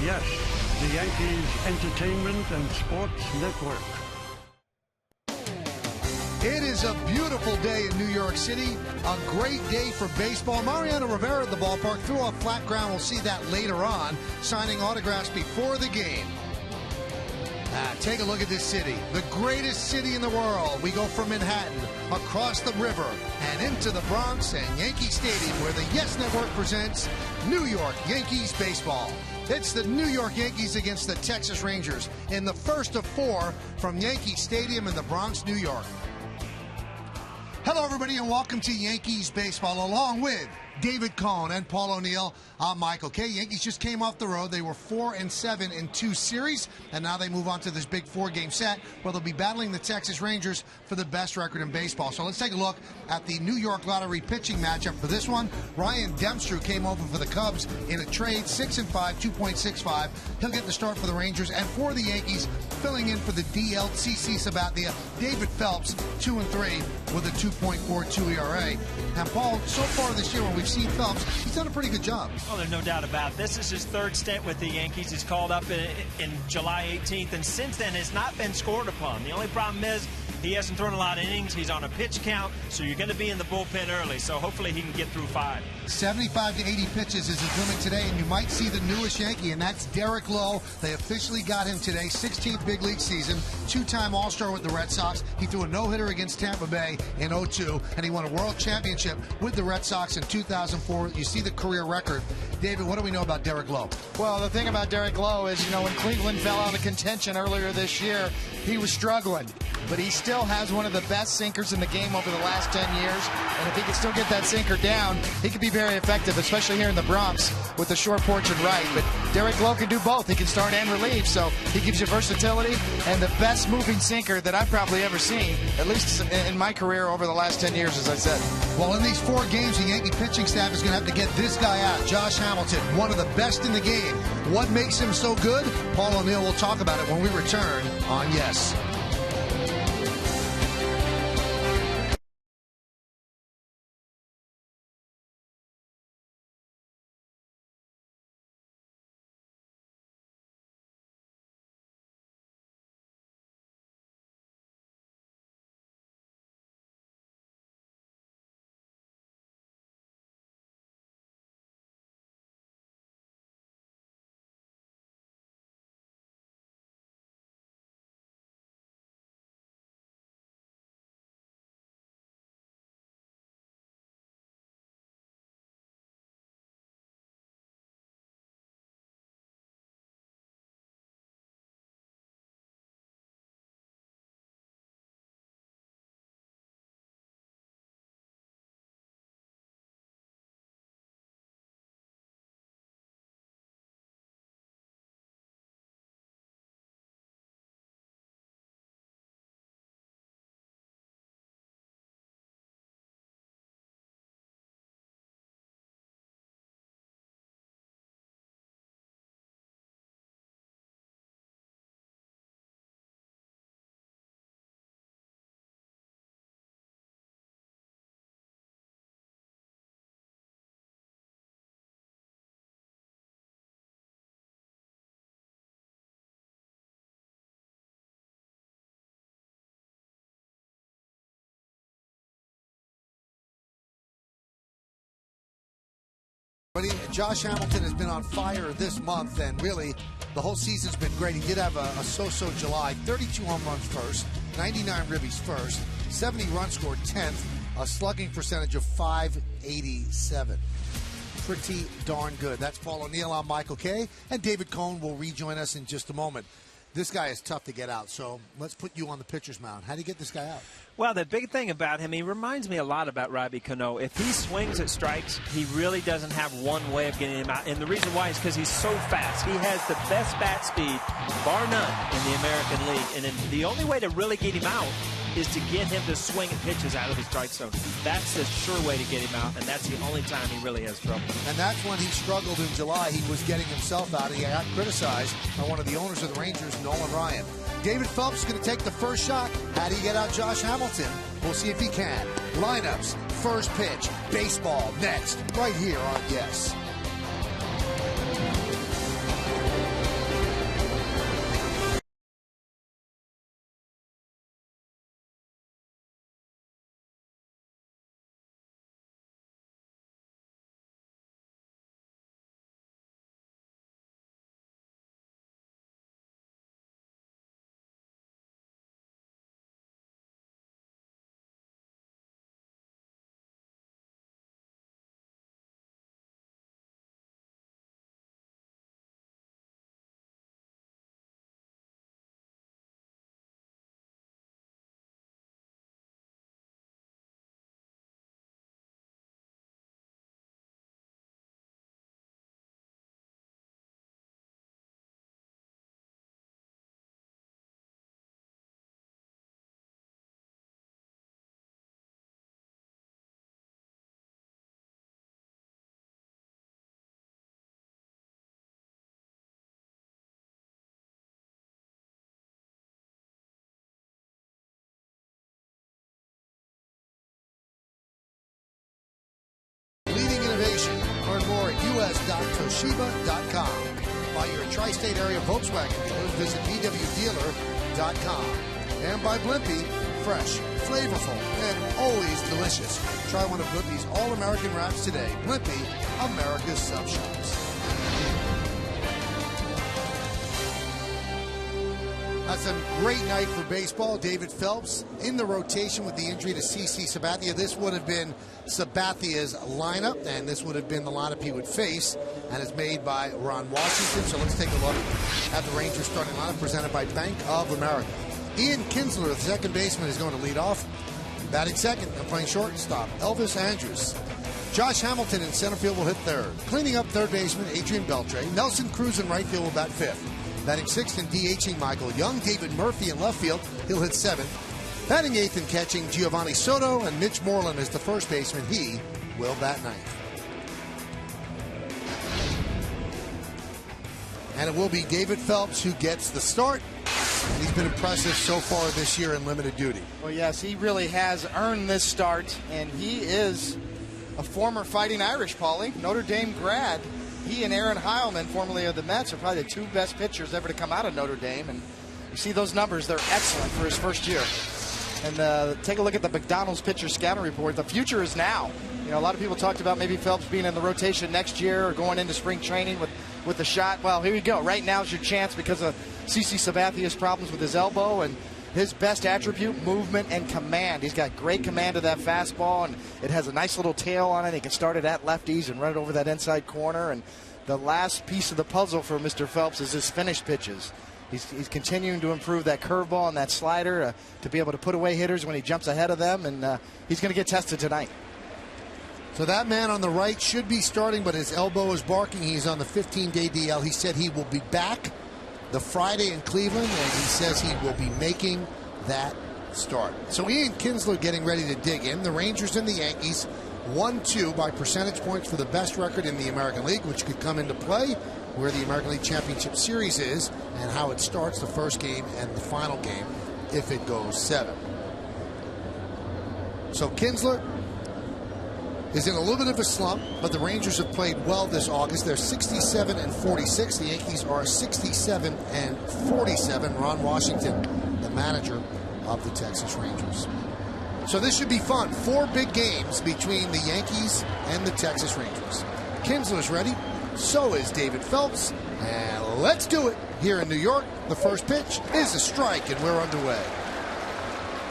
Yes, the Yankees Entertainment and Sports Network. It is a beautiful day in New York City. A great day for baseball. Mariano Rivera at the ballpark threw off flat ground. We'll see that later on. Signing autographs before the game. Take a look at this city. The greatest city in the world. We go from Manhattan, across the river, and into the Bronx and Yankee Stadium, where the Yes Network presents New York Yankees baseball. It's the New York Yankees against the Texas Rangers in the first of 4 from Yankee Stadium in the Bronx, New York. Hello, everybody, and welcome to Yankees baseball, along with David Cohn and Paul O'Neill. I'm Michael K. Yankees just came off the road. They were 4-7 in 2 series, and now they move on to this big 4-game set where they'll be battling the Texas Rangers for the best record in baseball. So let's take a look at the New York Lottery pitching matchup for this one. Ryan Dempster came over for the Cubs in a trade, 6-5, 2.65. He'll get the start for the Rangers, and for the Yankees, filling in for the DLCC Sabathia, David Phelps, 2-3 with a 2.42 ERA. And Paul, so far this year when we've seen Phelps, he's done a pretty good job. Oh, there's no doubt about it. This is his 3rd stint with the Yankees. He's called up in July 18th, and since then has not been scored upon. The only problem is he hasn't thrown a lot of innings. He's on a pitch count, so you're going to be in the bullpen early. So hopefully he can get through 5. 75 to 80 pitches is his limit today, and you might see the newest Yankee, and that's Derek Lowe. They officially got him today, 16th big league season, 2-time All-Star with the Red Sox. He threw a no-hitter against Tampa Bay in 2002, and he won a World Championship with the Red Sox in 2004. You see the career record. David, what do we know about Derek Lowe? Well, the thing about Derek Lowe is, when Cleveland fell out of contention earlier this year, he was struggling. But he still has one of the best sinkers in the game over the last 10 years. And if he can still get that sinker down, he could be very effective, especially here in the Bronx with the short porch and right. But Derek Lowe can do both. He can start and relieve, so he gives you versatility and the best moving sinker that I've probably ever seen, at least in my career over the last 10 years, as I said. Well, in these 4 games, the Yankee pitching staff is going to have to get this guy out, Josh Hamilton, one of the best in the game. What makes him so good? Paul O'Neill will talk about it when we return on Yes. Josh Hamilton has been on fire this month, and really the whole season's been great. He did have a so-so July, 32 home runs first, 99 ribbies first, 70 runs scored 10th, a slugging percentage of .587. Pretty darn good. That's Paul O'Neill. I'm Michael K. And David Cohn will rejoin us in just a moment. This guy is tough to get out, so let's put you on the pitcher's mound. How do you get this guy out? Well, the big thing about him, he reminds me a lot about Robbie Cano. If he swings at strikes, he really doesn't have one way of getting him out. And the reason why is because he's so fast. He has the best bat speed, bar none, in the American League. And then the only way to really get him out is to get him to swing at pitches out of the strike zone. That's the sure way to get him out, and that's the only time he really has trouble. And that's when he struggled in July. He was getting himself out, and he got criticized by one of the owners of the Rangers, Nolan Ryan. David Phelps is going to take the first shot. How do you get out Josh Hamilton? We'll see if he can. Lineups, first pitch, baseball next, right here on Yes. Toshiba.com. By your tri-state area Volkswagen dealers, visit VWDealer.com. And by Blimpie, fresh, flavorful, and always delicious. Try one of Blimpie's all-American wraps today. Blimpie, America's sub-shops. That's a great night for baseball. David Phelps in the rotation with the injury to CC Sabathia. This would have been Sabathia's lineup, and this would have been the lineup he would face, and it's made by Ron Washington. So let's take a look at the Rangers starting lineup presented by Bank of America. Ian Kinsler, the second baseman, is going to lead off. Batting second and playing shortstop, Elvis Andrus. Josh Hamilton in center field will hit third. Cleaning up third baseman, Adrian Beltre. Nelson Cruz in right field will bat fifth. Batting sixth and DHing Michael Young. David Murphy in left field, he'll hit seventh. Batting eighth and catching Giovanni Soto, and Mitch Moreland is the first baseman. He will bat ninth. And it will be David Phelps who gets the start. And he's been impressive so far this year in limited duty. Well, yes, he really has earned this start, and he is a former Fighting Irish, Paulie. Notre Dame grad. He and Aaron Heilman, formerly of the Mets, are probably the two best pitchers ever to come out of Notre Dame. And you see those numbers, they're excellent for his first year. And take a look at the McDonald's pitcher scouting report. The future is now. You know, a lot of people talked about maybe Phelps being in the rotation next year or going into spring training with the shot. Well, here you go. Right now is your chance because of CC Sabathia's problems with his elbow, and his best attribute, movement and command. He's got great command of that fastball, and it has a nice little tail on it. He can start it at lefties and run it over that inside corner. And the last piece of the puzzle for Mr. Phelps is his finish pitches. He's continuing to improve that curveball and that slider to be able to put away hitters when he jumps ahead of them, and he's going to get tested tonight. So that man on the right should be starting, but his elbow is barking. He's on the 15-day DL. He said he will be back the Friday in Cleveland, and he says he will be making that start. So Ian Kinsler getting ready to dig in. The Rangers and the Yankees 1-2 by percentage points for the best record in the American League, which could come into play where the American League Championship Series is and how it starts the first game and the final game if it goes 7. So Kinsler is in a little bit of a slump, but the Rangers have played well this August. They're 67-46. The Yankees are 67-47. Ron Washington, the manager of the Texas Rangers. So this should be fun. 4 big games between the Yankees and the Texas Rangers. Kinsler's ready. So is David Phelps. And let's do it here in New York. The first pitch is a strike, and we're underway.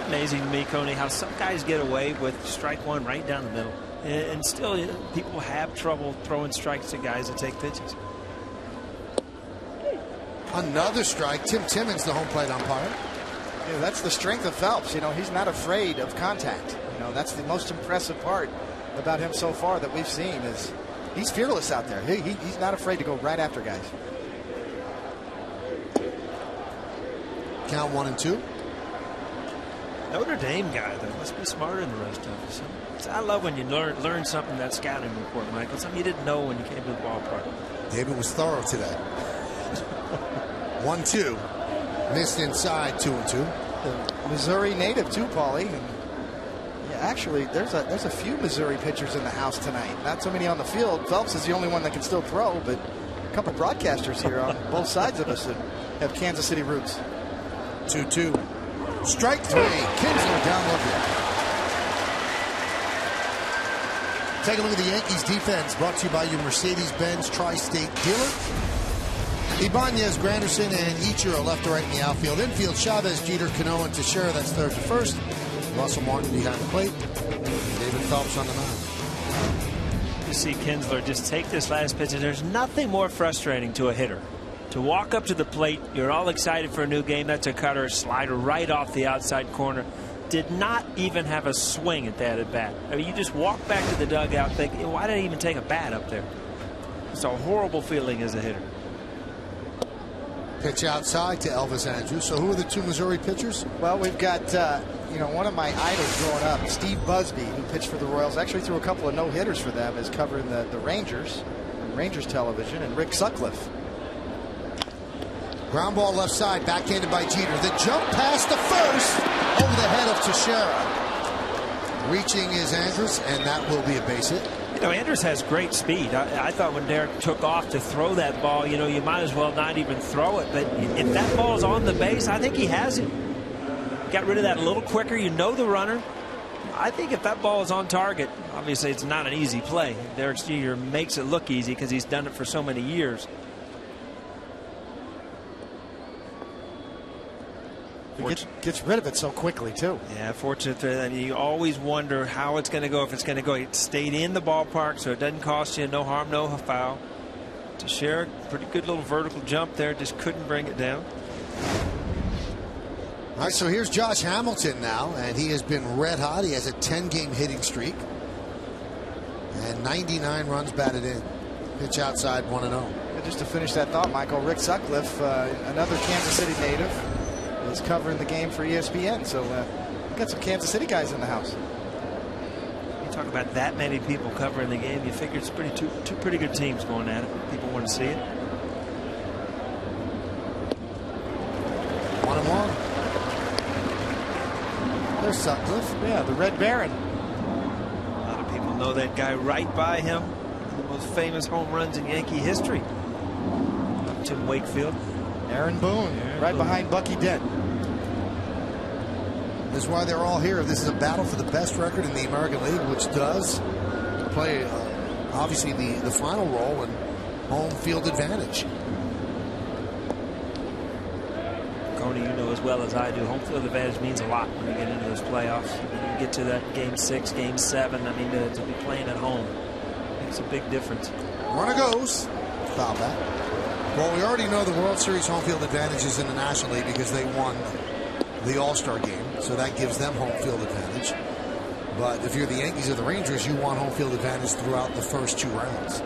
Amazing to me, Coney, how some guys get away with strike one right down the middle. And still, people have trouble throwing strikes to guys that take pitches. Another strike. Tim Timmons, the home plate umpire. Yeah, that's the strength of Phelps. You know, he's not afraid of contact. You know, that's the most impressive part about him so far that we've seen is he's fearless out there. He's not afraid to go right after guys. Count 1-2. Notre Dame guy, though, must be smarter than the rest of us. I love when you learn something that scouting report, Michael. Something you didn't know when you came to the ballpark. David was thorough today. 1-2. Missed inside. 2-2. Missouri native too, Paulie. And yeah, actually, there's a few Missouri pitchers in the house tonight. Not so many on the field. Phelps is the only one that can still throw, but a couple broadcasters here on both sides of us that have Kansas City roots. 2-2. Strike 3. Kinsler down looking. Take a look at the Yankees defense, brought to you by your Mercedes-Benz Tri-State dealer. Ibanez, Granderson, and Ichiro left to right in the outfield. Infield, Chavez, Jeter, Cano, and Teixeira. That's third to first. Russell Martin behind the plate. David Phelps on the mound. You see Kinsler just take this last pitch, and there's nothing more frustrating to a hitter. To walk up to the plate, you're all excited for a new game. That's a cutter, slider right off the outside corner. Did not even have a swing at that at bat. I mean, you just walk back to the dugout thinking, why did I even take a bat up there? It's a horrible feeling as a hitter. Pitch outside to Elvis Andrus. So who are the two Missouri pitchers? Well, we've got one of my idols growing up, Steve Busby, who pitched for the Royals. Actually threw a couple of no-hitters for them, is covering the Rangers on Rangers television, and Rick Sutcliffe. Ground ball left side, backhanded by Jeter. The jump pass to first over the head of Teixeira. Reaching is Andrus, and that will be a base hit. You know, Andrews has great speed. I thought when Derek took off to throw that ball, you know, you might as well not even throw it. But if that ball is on the base, I think he has it. Got rid of that a little quicker. You know the runner. I think if that ball is on target, obviously it's not an easy play. Derek Jeter makes it look easy because he's done it for so many years. Gets rid of it so quickly, too. Yeah, fortunately, I mean, you always wonder how it's going to go, if it's going to go. It stayed in the ballpark, so it doesn't cost you. No harm, no foul. Teixeira, pretty good little vertical jump there, just couldn't bring it down. All right, so here's Josh Hamilton now, and he has been red hot. He has a 10-game hitting streak and 99 runs batted in. Pitch outside, 1-0. Just to finish that thought, Michael, Rick Sutcliffe, another Kansas City native, is covering the game for ESPN. So we've got some Kansas City guys in the house. You talk about that many people covering the game, you figure it's two pretty good teams going at it. People want to see it. 1-1. There's Sutcliffe. Yeah, the Red Baron. A lot of people know that guy right by him. One of the most famous home runs in Yankee history. Tim Wakefield. Aaron Boone, right behind Bucky Dent. This is why they're all here. This is a battle for the best record in the American League, which does play, obviously, the final role in home field advantage. Coney, you know as well as I do, home field advantage means a lot when you get into those playoffs. When you get to that game 6, game 7, I mean, to be playing at home makes a big difference. Runner goes. Foul back. Well, we already know the World Series home field advantage is in the National League because they won the All-Star game, so that gives them home field advantage. But if you're the Yankees or the Rangers, you want home field advantage throughout the first 2 rounds.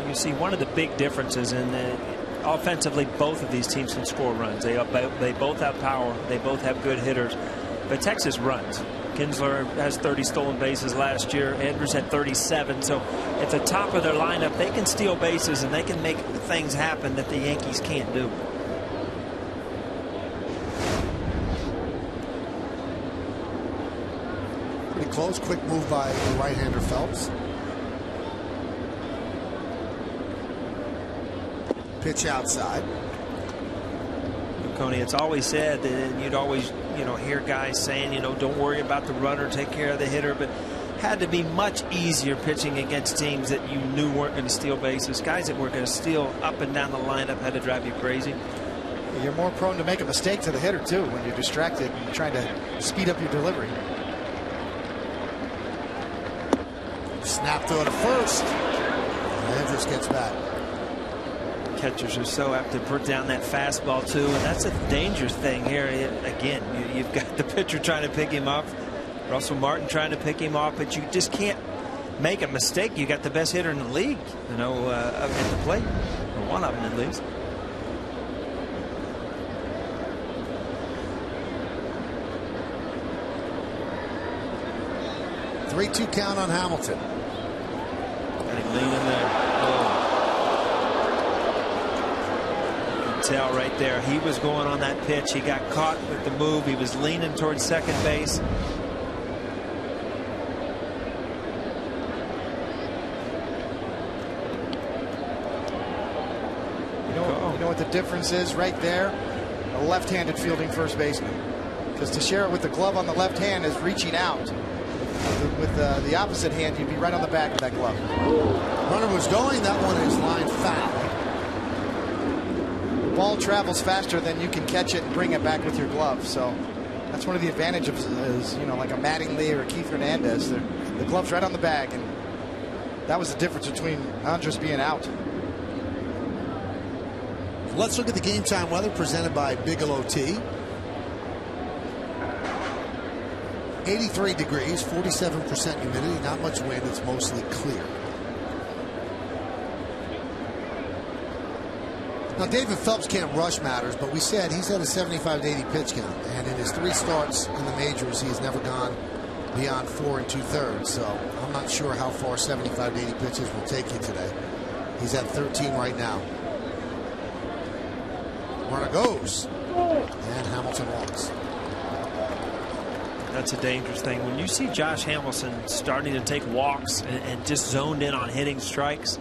You see one of the big differences in offensively, both of these teams can score runs. They both have power. They both have good hitters. But Texas runs. Kinsler has 30 stolen bases last year. Andrews had 37. So at the top of their lineup, they can steal bases and they can make things happen that the Yankees can't do. Pretty close. Quick move by the right-hander Phelps. Pitch outside. Coney, it's always said that you'd always, hear guys saying, don't worry about the runner, take care of the hitter, but had to be much easier pitching against teams that you knew weren't going to steal bases. Guys that were going to steal up and down the lineup had to drive you crazy. You're more prone to make a mistake to the hitter, too, when you're distracted and trying to speed up your delivery. Snap throw to first. Andrews gets back. Catchers are so apt to put down that fastball too, and that's a dangerous thing here. Again, you've got the pitcher trying to pick him up, Russell Martin trying to pick him off, but you just can't make a mistake. You got the best hitter in the league, at the plate, or one of them at least. Three-two count on Hamilton. Lean in there. Tell right there, he was going on that pitch. He got caught with the move. He was leaning towards second base. You know what the difference is right there? A left-handed fielding first baseman. Because Teixeira with the glove on the left hand is reaching out. With the opposite hand, you'd be right on the back of that glove. Runner was going. That one is lined foul. Ball travels faster than you can catch it and bring it back with your glove. So that's one of the advantages is, like a Mattingly or a Keith Hernandez. The glove's right on the bag, and that was the difference between Andres being out. Let's look at the game time weather presented by Bigelow Tea. 83 degrees, 47% humidity, not much wind. It's mostly clear. Now, David Phelps can't rush matters, but we said he's at a 75 to 80 pitch count. And in his 3 starts in the majors, he has never gone beyond 4 2/3. So I'm not sure how far 75 to 80 pitches will take you today. He's at 13 right now. Runner goes. And Hamilton walks. That's a dangerous thing. When you see Josh Hamilton starting to take walks and just zoned in on hitting strikes,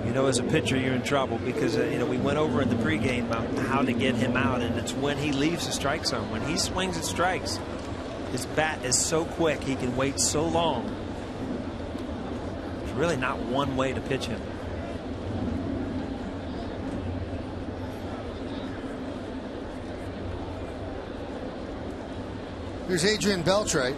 you know, as a pitcher, you're in trouble because, you know, we went over in the pregame about how to get him out, and it's when he leaves the strike zone. When he swings at strikes, his bat is so quick, he can wait so long. There's really not one way to pitch him. Here's Adrian Beltre.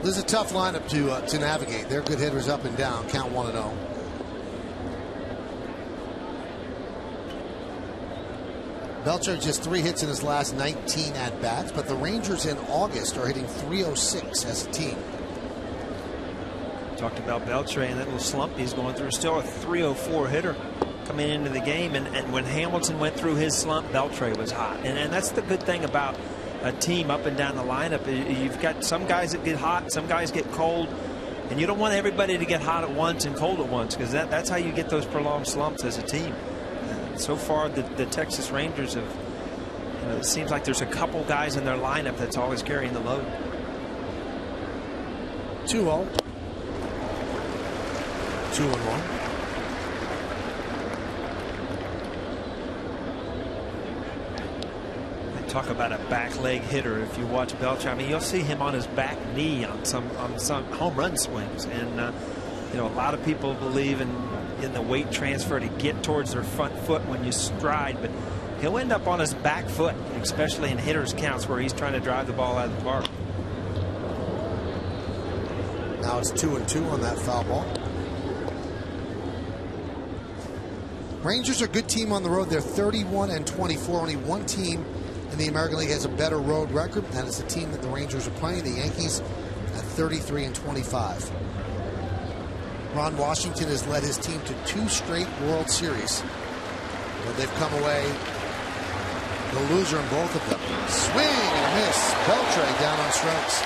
This is a tough lineup to navigate. They're good hitters up and down. Count 1-0. Beltre just 3 hits in his last 19 at-bats, but the Rangers in August are hitting .306 as a team. Talked about Beltre and that little slump he's going through. Still a .304 hitter coming into the game, and when Hamilton went through his slump, Beltre was hot. And that's the good thing about a team up and down the lineup. You've got some guys that get hot, some guys get cold, and you don't want everybody to get hot at once and cold at once, because that's how you get those prolonged slumps as a team. So far, the Texas Rangers have, you know, it seems like there's a couple guys in their lineup that's always carrying the load. 2-0. 2-1. Talk about a back leg hitter. If you watch Beltre, I mean, you'll see him on his back knee on some home run swings, and you know, a lot of people believe in the weight transfer to get towards their front foot when you stride, but he'll end up on his back foot, especially in hitters counts where he's trying to drive the ball out of the park. Now it's 2-2 on that foul ball. Rangers are a good team on the road. They're 31-24. Only one team in the American League has a better road record. That is the team that the Rangers are playing, the Yankees, at 33-25. Ron Washington has led his team to 2 straight World Series, but they've come away the loser in both of them. Swing and a miss. Beltre down on strikes.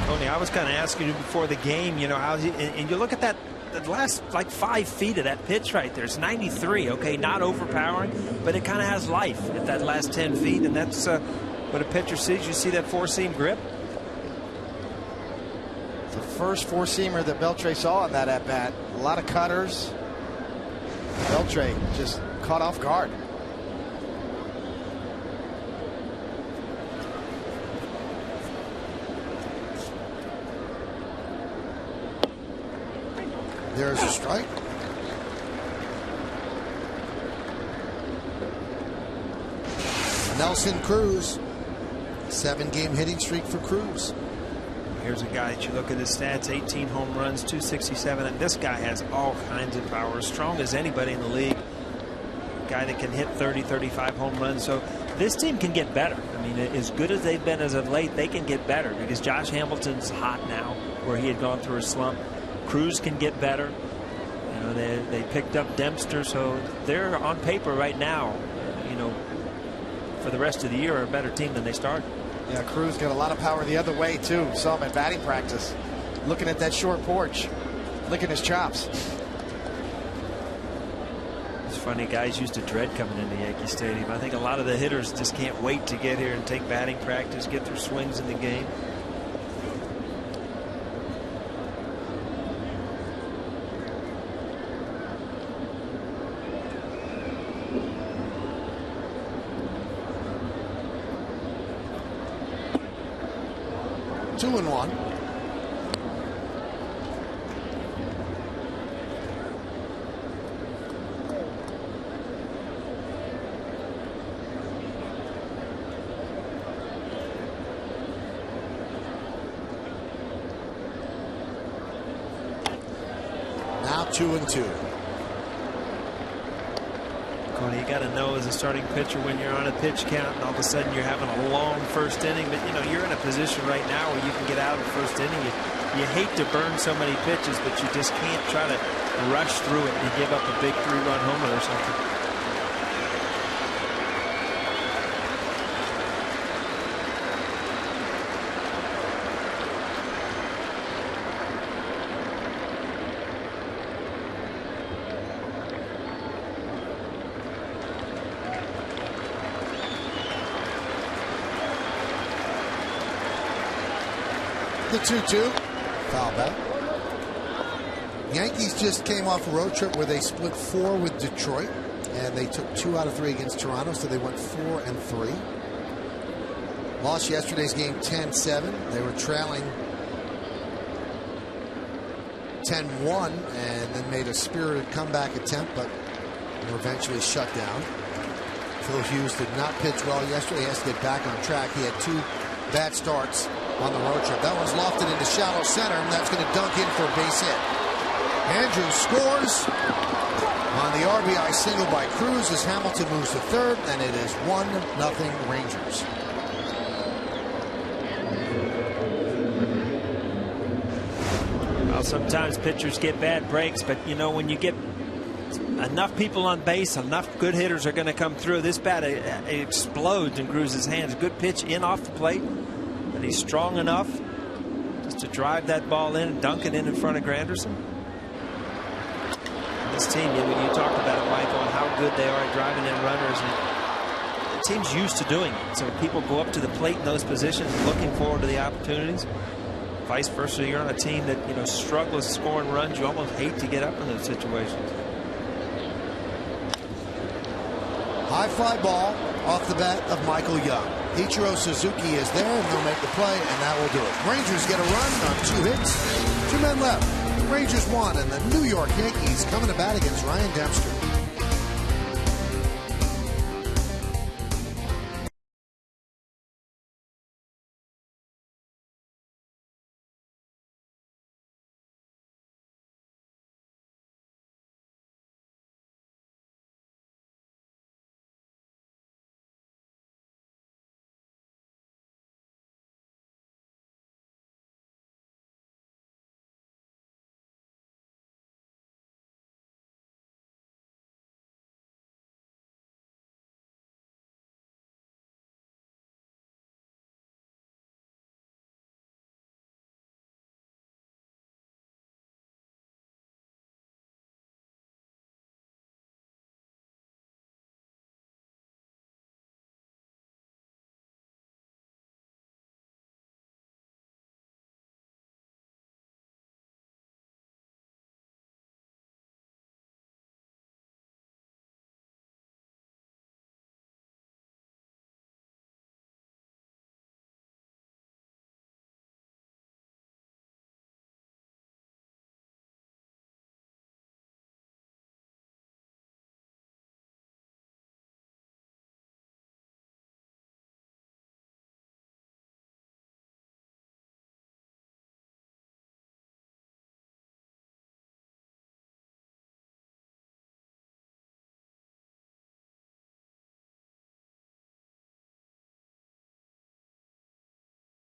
Tony, I was kind of asking you before the game, you know, how's he, and you look at that, the last like 5 feet of that pitch right there. It's 93. Okay, not overpowering, but it kind of has life at that last 10 feet, and that's what a pitcher sees. You see that 4-seam grip. The first 4-seamer that Beltre saw on that at-bat. A lot of cutters. Beltre just caught off guard. There's a strike. Nelson Cruz, 7-game hitting streak for Cruz. Here's a guy that you look at his stats, 18 home runs, 267, and this guy has all kinds of power, as strong as anybody in the league. A guy that can hit 30, 35 home runs. So this team can get better. I mean, as good as they've been as of late, they can get better because Josh Hamilton's hot now, where he had gone through a slump. Cruz can get better. You know, they picked up Dempster, so they're on paper right now, you know, for the rest of the year, a better team than they started. Yeah, Cruz got a lot of power the other way, too. Saw him in batting practice. Looking at that short porch. Licking his chops. It's funny, guys used to dread coming into Yankee Stadium. I think a lot of the hitters just can't wait to get here and take batting practice, get their swings in the game. Two and one. Now 2-2. You got to know as a starting pitcher when you're on a pitch count and all of a sudden you're having a long first inning, but you know you're in a position right now where you can get out of the first inning. You hate to burn so many pitches, but you just can't try to rush through it and give up a big 3-run homer or something. The 2-2. Foul back. Yankees just came off a road trip where they split 4 with Detroit, and they took 2 out of 3 against Toronto, so they went 4-3. Lost yesterday's game 10-7. They were trailing 10-1 and then made a spirited comeback attempt, but were eventually shut down. Phil Hughes did not pitch well yesterday. He has to get back on track. He had 2 bad starts on the road trip. That one's lofted into shallow center, and that's going to dunk in for a base hit. Andrews scores on the RBI single by Cruz as Hamilton moves to third, and it is 1-0 Rangers. Well, sometimes pitchers get bad breaks, but you know, when you get enough people on base, enough good hitters are going to come through. This bat explodes in Cruz's hands. Good pitch in off the plate, but he's strong enough just to drive that ball in and dunk it in front of Granderson. This team, you talked about it, Michael, and how good they are at driving in runners. And the team's used to doing it. So people go up to the plate in those positions, looking forward to the opportunities. Vice versa, you're on a team that struggles scoring runs. You almost hate to get up in those situations. High fly ball off the bat of Michael Young. Ichiro Suzuki is there, and they'll make the play, and that will do it. Rangers get a run on 2 hits. 2 men left. Rangers won, and the New York Yankees coming to bat against Ryan Dempster.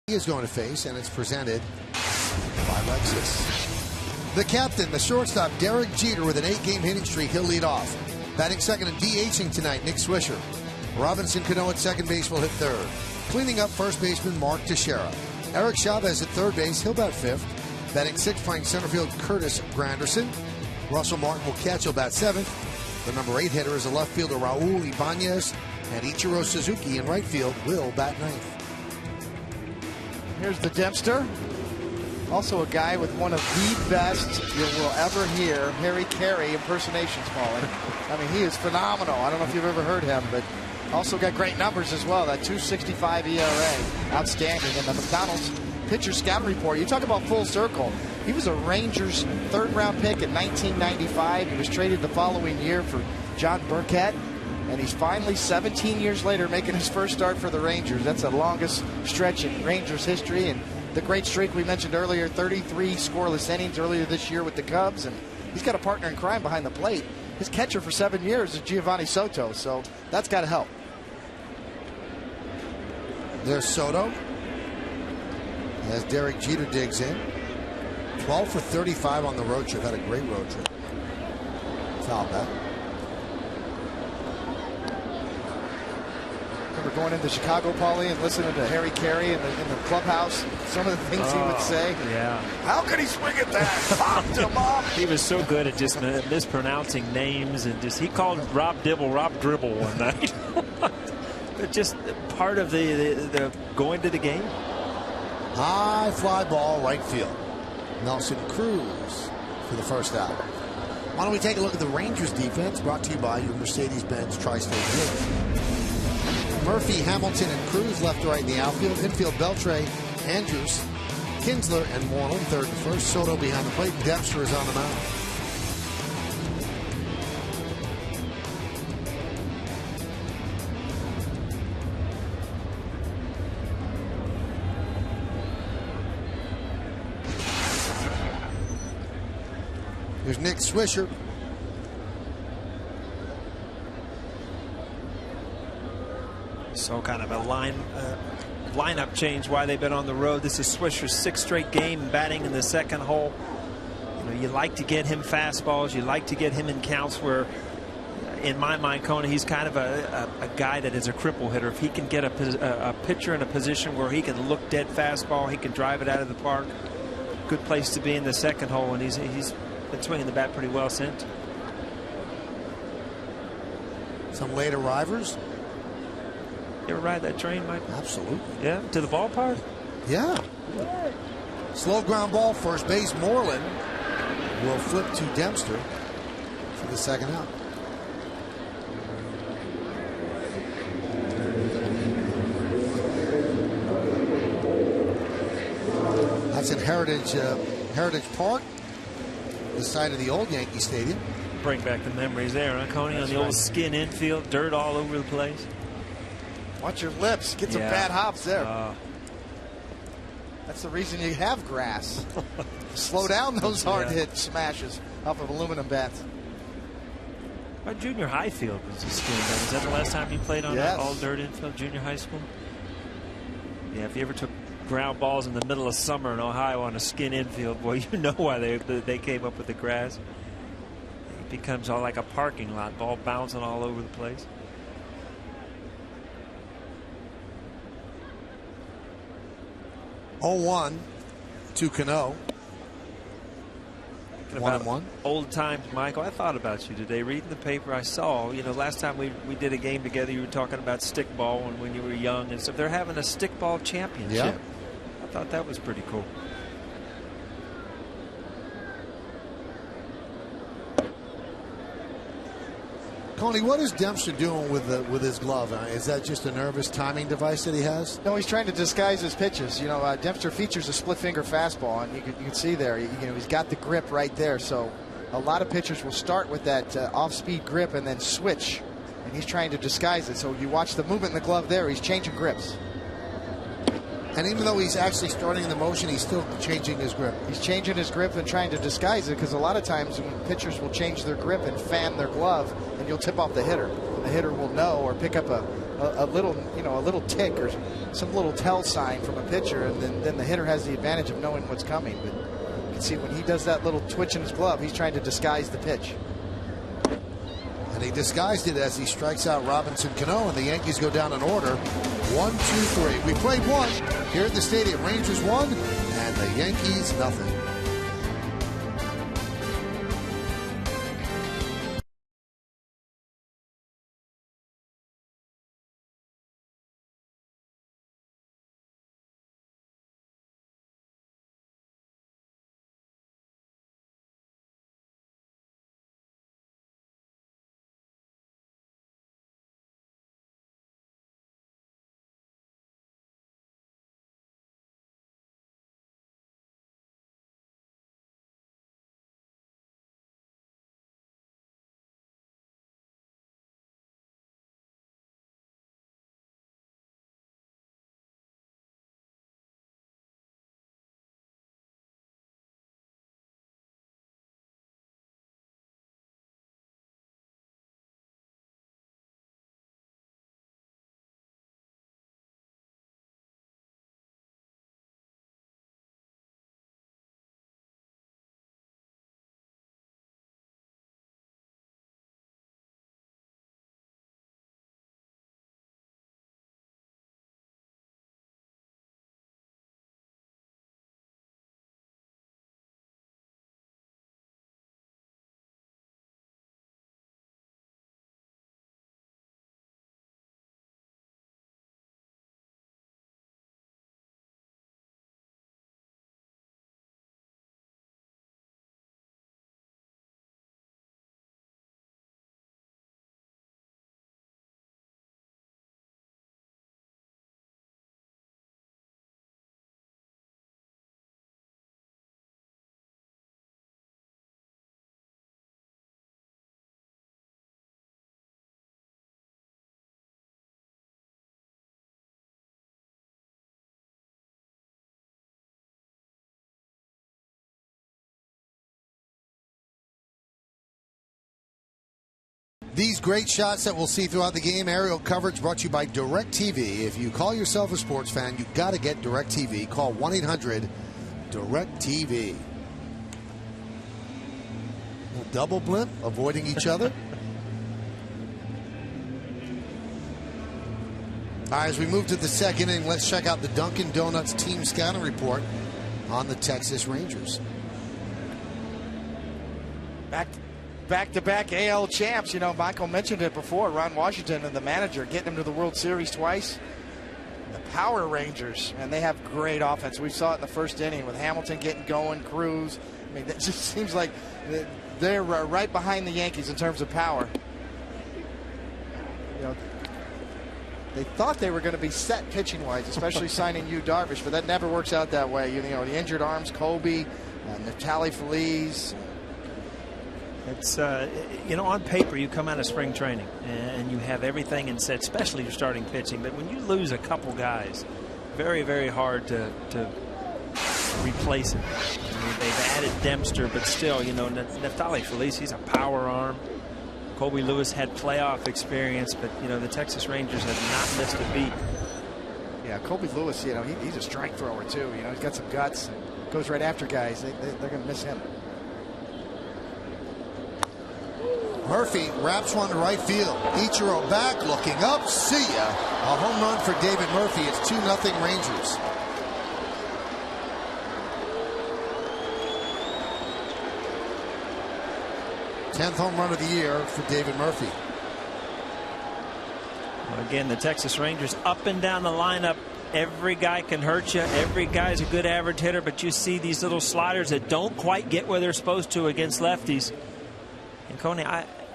He is going to face, and it's presented by Lexus. The captain, the shortstop, Derek Jeter, with an 8-game hitting streak. He'll lead off. Batting second and DHing tonight, Nick Swisher. Robinson Cano at second base will hit third. Cleaning up first baseman Mark Teixeira. Eric Chavez at third base. He'll bat fifth. Batting sixth, playing center field, Curtis Granderson. Russell Martin will catch. He'll bat seventh. The number 8 hitter is a left fielder, Raul Ibanez. And Ichiro Suzuki in right field will bat ninth. Here's the Dempster. Also a guy with one of the best you will ever hear Harry Carey impersonations, Paulie. I mean, he is phenomenal. I don't know if you've ever heard him, but also got great numbers as well. That 2.65 ERA. Outstanding. And the McDonald's pitcher scout report. You talk about full circle. He was a Rangers 3rd-round pick in 1995. He was traded the following year for John Burkett. And he's finally, 17 years later, making his first start for the Rangers. That's the longest stretch in Rangers history. And the great streak we mentioned earlier, 33 scoreless innings earlier this year with the Cubs. And he's got a partner in crime behind the plate. His catcher for 7 years is Giovanni Soto. So that's got to help. There's Soto. As Derek Jeter digs in. 12 for 35 on the road trip. Had a great road trip. Foul back. Remember going into Chicago, Paulie, and listening to Harry Carey in the clubhouse, some of the things he would say. Yeah. How could he swing at that? Popped him up. He was so good at just mispronouncing names, and he called Rob Dibble Rob Dribble one night. But just part of the going to the game. High fly ball, right field. Nelson Cruz for the first out. Why don't we take a look at the Rangers defense, brought to you by your Mercedes-Benz Tri-State League. Murphy, Hamilton, and Cruz left to right in the outfield. Infield, Beltre, Andrews, Kinsler, and Moreland third and first. Soto behind the plate. Dempster is on the mound. Here's Nick Swisher. So kind of a lineup change why they've been on the road. This is Swisher's 6th straight game batting in the second hole. You know, you like to get him fastballs. You like to get him in counts where, in my mind, Kona, he's kind of a guy that is a cripple hitter. If he can get a pitcher in a position where he can look dead fastball, he can drive it out of the park. Good place to be in the second hole, and he's been swinging the bat pretty well since. Some late arrivers. You ever ride that train, Mike? Absolutely. Yeah, to the ballpark? Yeah. Slow ground ball, first base. Moreland will flip to Dempster for the second out. That's in Heritage Park, the side of the old Yankee Stadium. Bring back the memories there, huh, Coney? On the old skin infield, dirt all over the place. Watch your lips. Get some bad hops there. That's the reason you have grass. Slow down those hard hit smashes off of aluminum bats. My junior high field was a skin. Was that the last time you played on an all dirt infield, junior high school? Yeah, if you ever took ground balls in the middle of summer in Ohio on a skin infield, boy, you know why they came up with the grass. It becomes all like a parking lot, ball bouncing all over the place. Oh, 1 to Cano. 1-1. Old times, Michael. I thought about you today. Reading the paper, I saw, you know, last time we did a game together, you were talking about stickball when you were young and stuff. They're having a stickball championship. Yeah. I thought that was pretty cool. Coney, what is Dempster doing with his glove? Is that just a nervous timing device that he has? No, he's trying to disguise his pitches. You know, Dempster features a split finger fastball, and you can see there, you know, he's got the grip right there. So a lot of pitchers will start with that off-speed grip and then switch, and he's trying to disguise it. So you watch the movement in the glove there. He's changing grips. And even though he's actually starting in the motion, he's still changing his grip. He's changing his grip and trying to disguise it, because a lot of times when pitchers will change their grip and fan their glove, and you'll tip off the hitter. The hitter will know, or pick up a little, you know, a little tick or some little tell sign from a pitcher, and then the hitter has the advantage of knowing what's coming. But you can see when he does that little twitch in his glove, he's trying to disguise the pitch. And he disguised it as he strikes out Robinson Cano, and the Yankees go down in order. 1, 2, 3. We played one here at the stadium. Rangers 1 and the Yankees nothing. These great shots that we'll see throughout the game, aerial coverage brought to you by DirecTV. If you call yourself a sports fan, you've got to get DirecTV. Call 1-800-DirecTV. Double blimp, avoiding each other. All right, as we move to the second inning, let's check out the Dunkin' Donuts team scouting report on the Texas Rangers. Back-to-back AL champs. You know, Michael mentioned it before. Ron Washington and the manager getting them to the World Series twice. The Power Rangers, and they have great offense. We saw it in the first inning with Hamilton getting going, Cruz. I mean, it just seems like they're right behind the Yankees in terms of power. You know, they thought they were going to be set pitching-wise, especially signing Yu Darvish, but that never works out that way. You know, the injured arms, Kobe, Natali Feliz. It's, you know, on paper, you come out of spring training and you have everything in set, especially your starting pitching. But when you lose a couple guys, very, very hard to replace it. I mean, they've added Dempster, but still, you know, Natali Feliz, he's a power arm. Colby Lewis had playoff experience, but, you know, the Texas Rangers have not missed a beat. Yeah, Colby Lewis, you know, he's a strike thrower, too. You know, he's got some guts and goes right after guys. They're going to miss him. Murphy wraps one to right field. Ichiro back, looking up. See ya. A home run for David Murphy. It's 2-0 Rangers. Tenth home run of the year for David Murphy. Well, again, the Texas Rangers up and down the lineup. Every guy can hurt you. Every guy's a good average hitter, but you see these little sliders that don't quite get where they're supposed to against lefties. And Coney,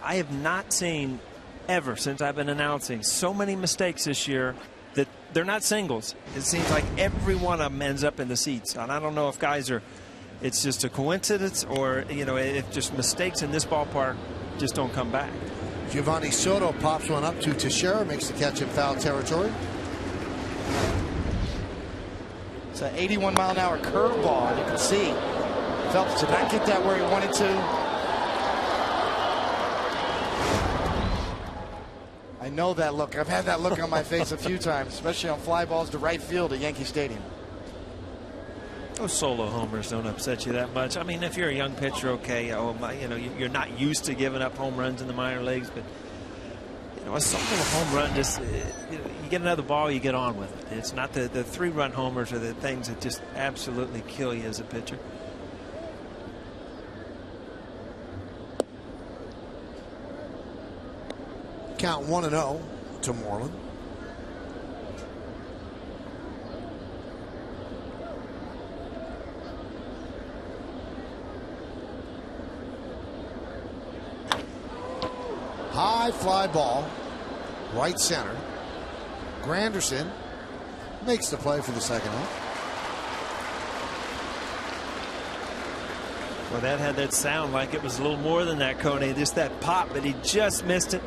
I have not seen ever since I've been announcing so many mistakes this year that they're not singles. It seems like every one of them ends up in the seats. And I don't know if guys are, it's just a coincidence or, you know, if just mistakes in this ballpark just don't come back. Giovanni Soto pops one up to Teixeira, makes the catch in foul territory. It's an 81-mile-an-hour curveball, and you can see Phelps did not get that where he wanted to. I know that look. I've had that look on my face a few times, especially on fly balls to right field at Yankee Stadium. Those solo homers don't upset you that much. I mean, if you're a young pitcher, okay, you know, you're not used to giving up home runs in the minor leagues, but you know, a solo home run just, you know, you get another ball, you get on with it. It's not the 3-run homers are the things that just absolutely kill you as a pitcher. Count 1-0 to Moreland. High fly ball, right center. Granderson makes the play for the second out. Well, that had that sound like it was a little more than that, Coney. Just that pop, but he just missed it.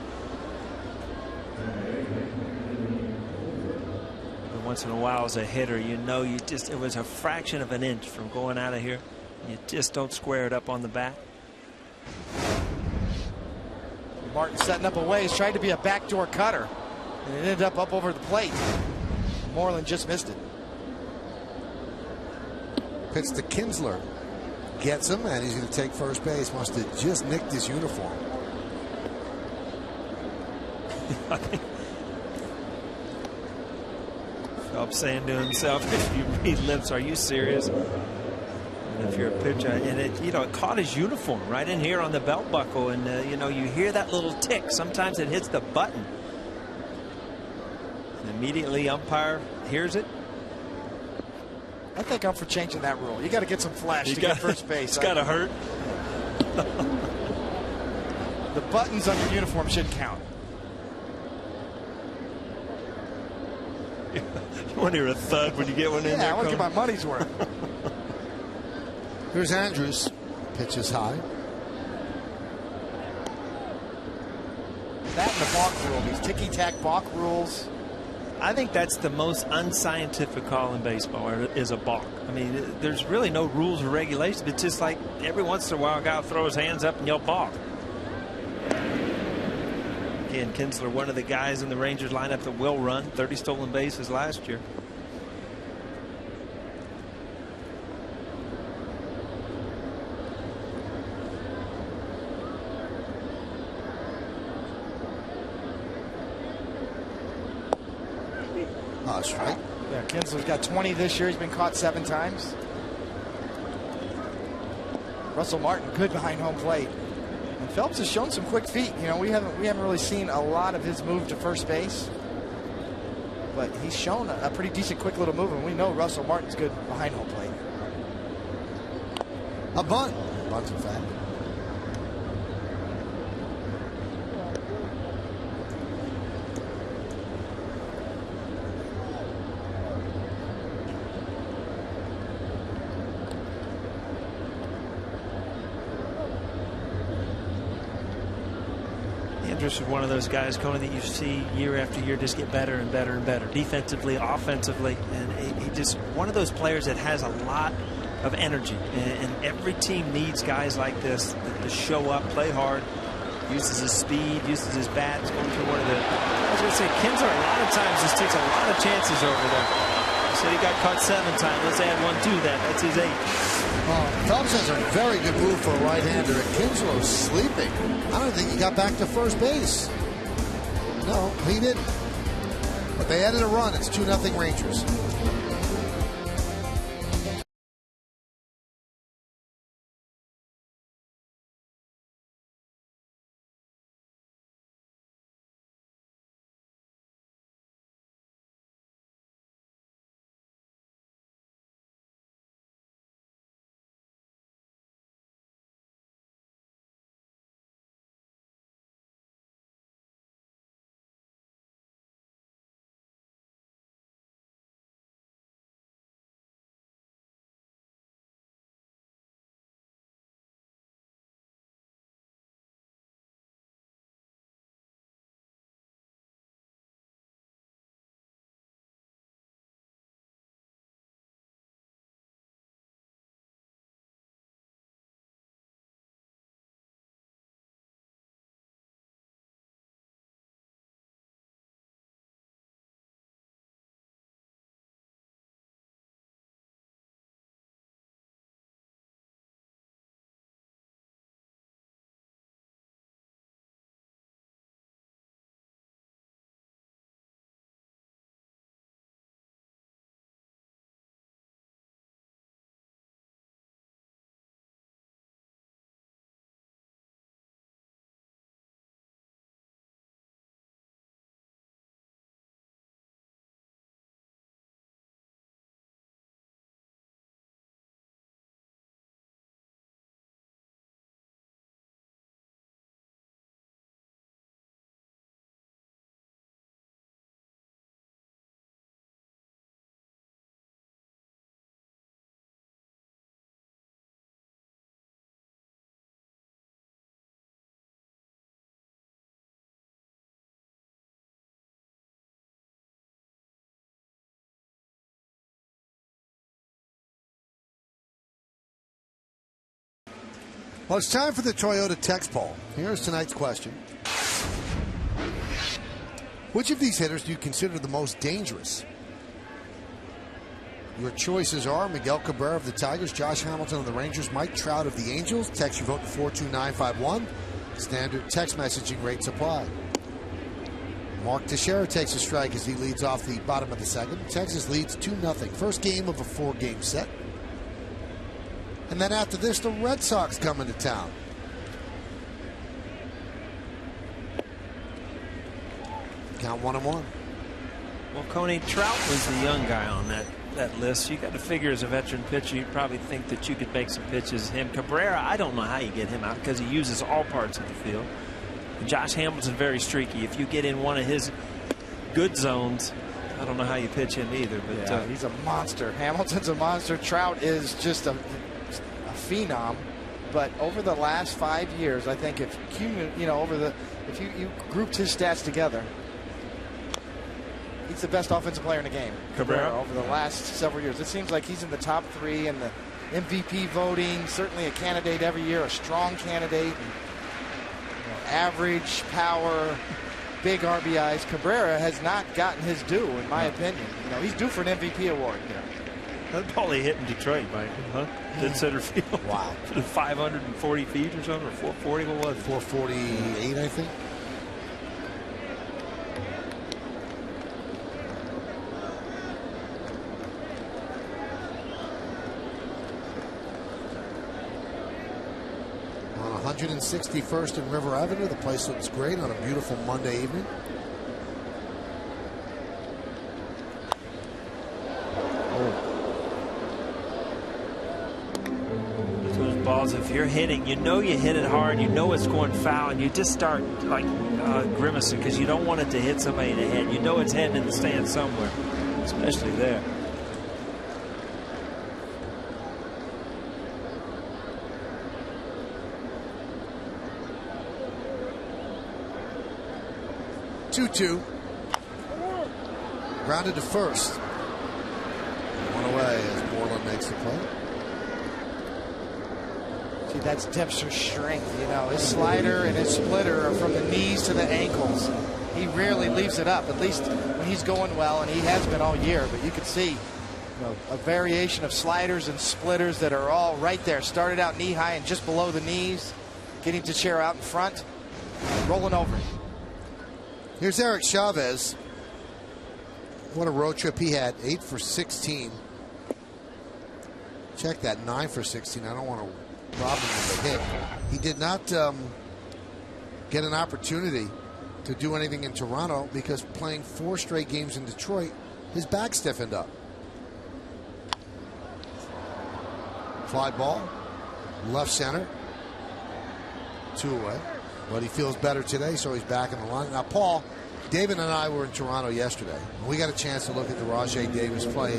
Once in a while as a hitter, you know, it was a fraction of an inch from going out of here. You just don't square it up on the bat. Martin setting up a way. He's trying to be a backdoor cutter, and it ended up over the plate. Moreland just missed it. Pitch to Kinsler. Gets him, and he's going to take first base. Must have just nicked his uniform. Phelps saying to himself, if you read lips, are you serious? And if you're a pitcher, and it, you know, it caught his uniform right in here on the belt buckle, and you know, you hear that little tick. Sometimes it hits the button. And immediately umpire hears it. I think I'm for changing that rule. You got to get some flash to get first base. It's got to hurt. The buttons on your uniform should count. You want to hear a thud when you get one in there? Yeah, I want to get my money's worth. Here's Andrews. Pitches high. That and the balk rule, these ticky-tack balk rules. I think that's the most unscientific call in baseball, is a balk. I mean, there's really no rules or regulations. It's just like every once in a while a guy will throw his hands up and yell balk. Again, Kinsler, one of the guys in the Rangers lineup that will run. 30 stolen bases last year. Strike. Yeah, Kinsler's got 20 this year. He's been caught 7 times. Russell Martin, good behind home plate. And Phelps has shown some quick feet. You know, we haven't really seen a lot of his move to first base, but he's shown a pretty decent quick little move, and we know Russell Martin's good behind home plate. A bunt. Bunt's in fact. Andrus is one of those guys, Coney, that you see year after year just get better and better and better, defensively, offensively, and he just one of those players that has a lot of energy, and every team needs guys like this to show up, play hard, uses his speed, uses his bat. It's going through one of the, I was going to say, Kinsler a lot of times just takes a lot of chances over there. He said he got caught 7 times. Let's add 1 to that. That's his 8th. Phelps has a very good move for a right-hander, and Kinsler's sleeping. I don't think he got back to first base. No, he didn't. But they added a run. It's 2-0 Rangers. Well, it's time for the Toyota text poll. Here's tonight's question. Which of these hitters do you consider the most dangerous? Your choices are Miguel Cabrera of the Tigers, Josh Hamilton of the Rangers, Mike Trout of the Angels. Text your vote to 42951. Standard text messaging rates apply. Mark Teixeira takes a strike as he leads off the bottom of the second. Texas leads 2-0. First game of a 4-game set. And then after this, the Red Sox come into town. Count 1-1. Well, Coney, Trout was the young guy on that list. You got to figure as a veteran pitcher, you probably think that you could make some pitches. Him, Cabrera, I don't know how you get him out because he uses all parts of the field. And Josh Hamilton's very streaky. If you get in one of his good zones, I don't know how you pitch him either. But he's a monster. Hamilton's a monster. Trout is just a phenom, but over the last 5 years, I think if you grouped his stats together, he's the best offensive player in the game. Cabrera over the last several years. It seems like he's in the top 3 in the MVP voting. Certainly a candidate every year, a strong candidate. Average, power, big RBIs. Cabrera has not gotten his due, in my opinion. You know, he's due for an MVP award here. That ball he hit in Detroit, Mike, huh? Dead center field. Wow. 540 feet or something, or 440, what was it? 448, I think. On 161st and River Avenue, the place looks great on a beautiful Monday evening. Balls, if you're hitting, you know you hit it hard, you know it's going foul, and you just start like grimacing because you don't want it to hit somebody in the head. You know it's heading in the stand somewhere, especially there. Two. Grounded to first. One away as Moreland makes the play. See, that's Dempster's strength. You know, his slider and his splitter are from the knees to the ankles. He rarely leaves it up, at least when he's going well, and he has been all year. But you can see, you know, a variation of sliders and splitters that are all right there. Started out knee high and just below the knees, getting to chair out in front, rolling over. Here's Eric Chavez. What a road trip he had. 8 for 16. Check that, 9 for 16. I don't want to rob him of a hit. He did not get an opportunity to do anything in Toronto because playing 4 straight games in Detroit, his back stiffened up. Fly ball, left center, 2 away. But he feels better today, so he's back in the line. Now, Paul, David and I were in Toronto yesterday. We got a chance to look at the Rajay Davis play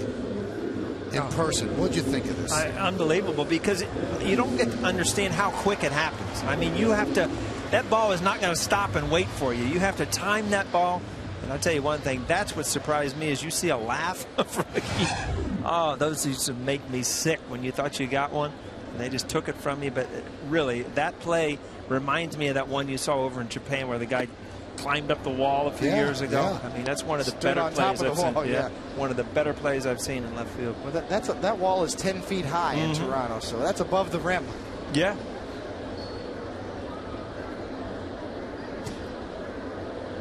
in person. What'd you think of this? Unbelievable, because you don't get to understand how quick it happens. I mean, you have to, that ball is not going to stop and wait for you. You have to time that ball. And I'll tell you one thing, that's what surprised me, is you see a laugh from a keeper. Oh, those used to make me sick when you thought you got one. And they just took it from you. But really, that play reminds me of that one you saw over in Japan where the guy climbed up the wall a few years ago. Yeah. I mean, that's one of the Stood better on top plays of the I've wall, seen. yeah. One of the better plays I've seen in left field. Well, that wall is 10 feet high in Toronto, so that's above the rim. Yeah.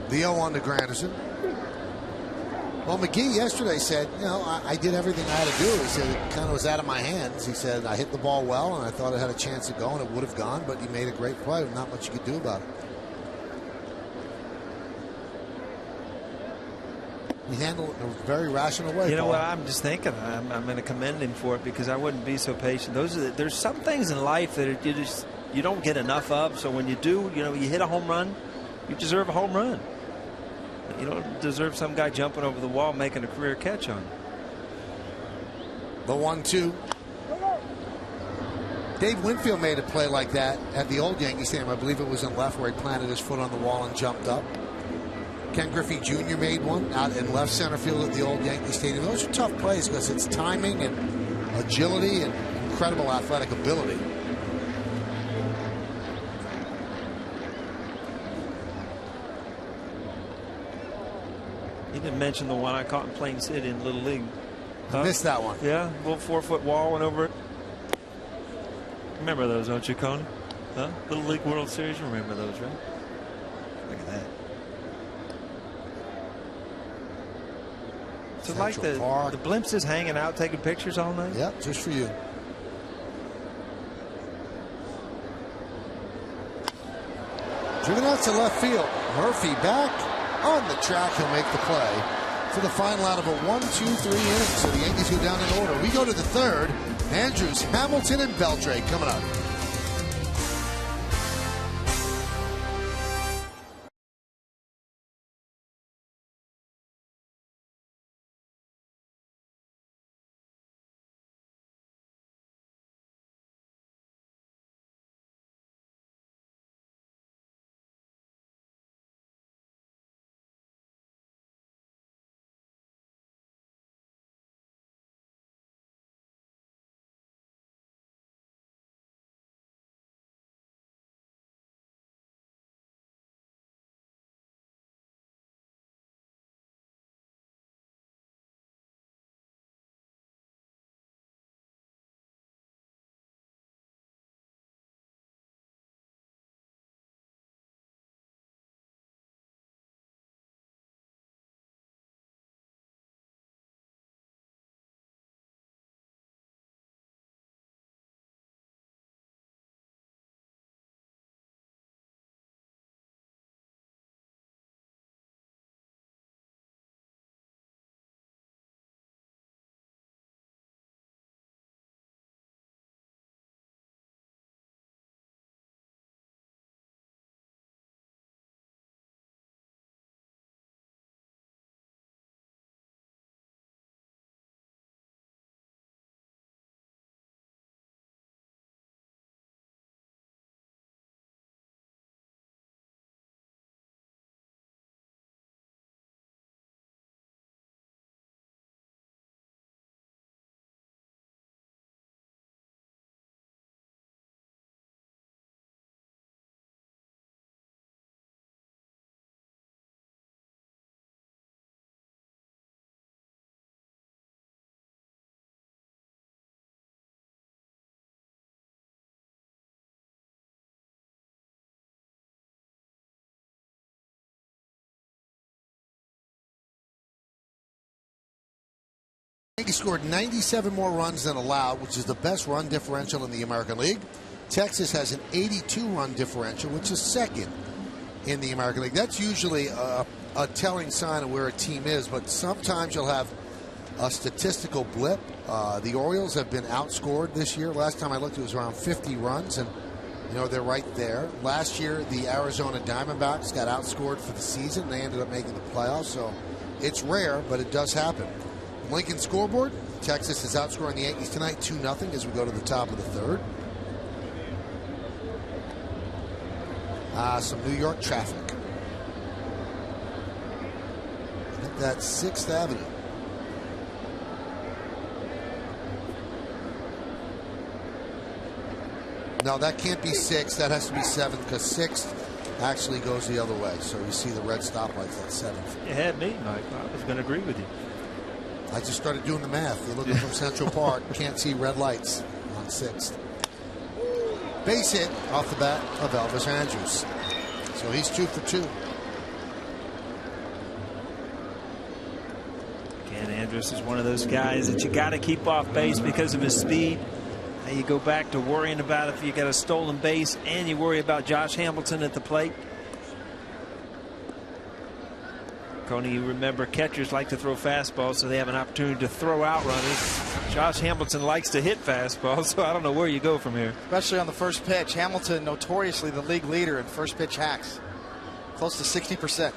The 0 on to Granderson. Well, McGee yesterday said, you know, I did everything I had to do. He said it kind of was out of my hands. He said I hit the ball well, and I thought it had a chance of going. It would have gone, but he made a great play. Not much you could do about it. He handled it in a very rational way. You know Paul. what? I'm just thinking. I'm going to commend him for it, because I wouldn't be so patient. There's some things in life that you don't get enough of. So when you do, you know, you hit a home run, you deserve a home run. You don't deserve some guy jumping over the wall making a career catch on. The 1-2. Dave Winfield made a play like that at the old Yankee Stadium. I believe it was in left, where he planted his foot on the wall and jumped up. Ken Griffey Jr. made one out in left center field at the old Yankee Stadium. Those are tough plays because it's timing and agility and incredible athletic ability. You didn't mention the one I caught in Plain City in Little League. I missed that one. Yeah, little 4-foot wall went over it. Remember those, don't you, Coney? Huh? Little League World Series, you remember those, right? Look at that. So like the blimps is hanging out taking pictures all night? Yep, just for you. Driven out to left field. Murphy back on the track. He'll make the play for the final out of a 1-2-3 inning. So the Yankees go down in order. We go to the third. Andrews, Hamilton, and Beltrade coming up. Yankees scored 97 more runs than allowed, which is the best run differential in the American League. Texas has an 82-run differential, which is second in the American League. That's usually a telling sign of where a team is, but sometimes you'll have a statistical blip. The Orioles have been outscored this year. Last time I looked, it was around 50 runs, and they're right there. Last year, the Arizona Diamondbacks got outscored for the season. They ended up making the playoffs, so it's rare, but it does happen. Lincoln scoreboard, Texas is outscoring the Yankees tonight 2-0 as we go to the top of the third. Some New York traffic. I think that's 6th Avenue. No, that can't be 6th. That has to be 7th because 6th actually goes the other way. So you see the red stoplights at 7th. You had me, Mike. I was going to agree with you. I just started doing the math. You're looking from Central Park, can't see red lights on 6th. Base hit off the bat of Elvis Andrus. So he's 2 for 2. Again, Andrus is one of those guys that you got to keep off base because of his speed. Now you go back to worrying about if you got a stolen base and you worry about Josh Hamilton at the plate. Coney, you remember catchers like to throw fastballs, so they have an opportunity to throw out runners. Josh Hamilton likes to hit fastballs, so I don't know where you go from here. Especially on the first pitch. Hamilton, notoriously the league leader in first pitch hacks. Close to 60%.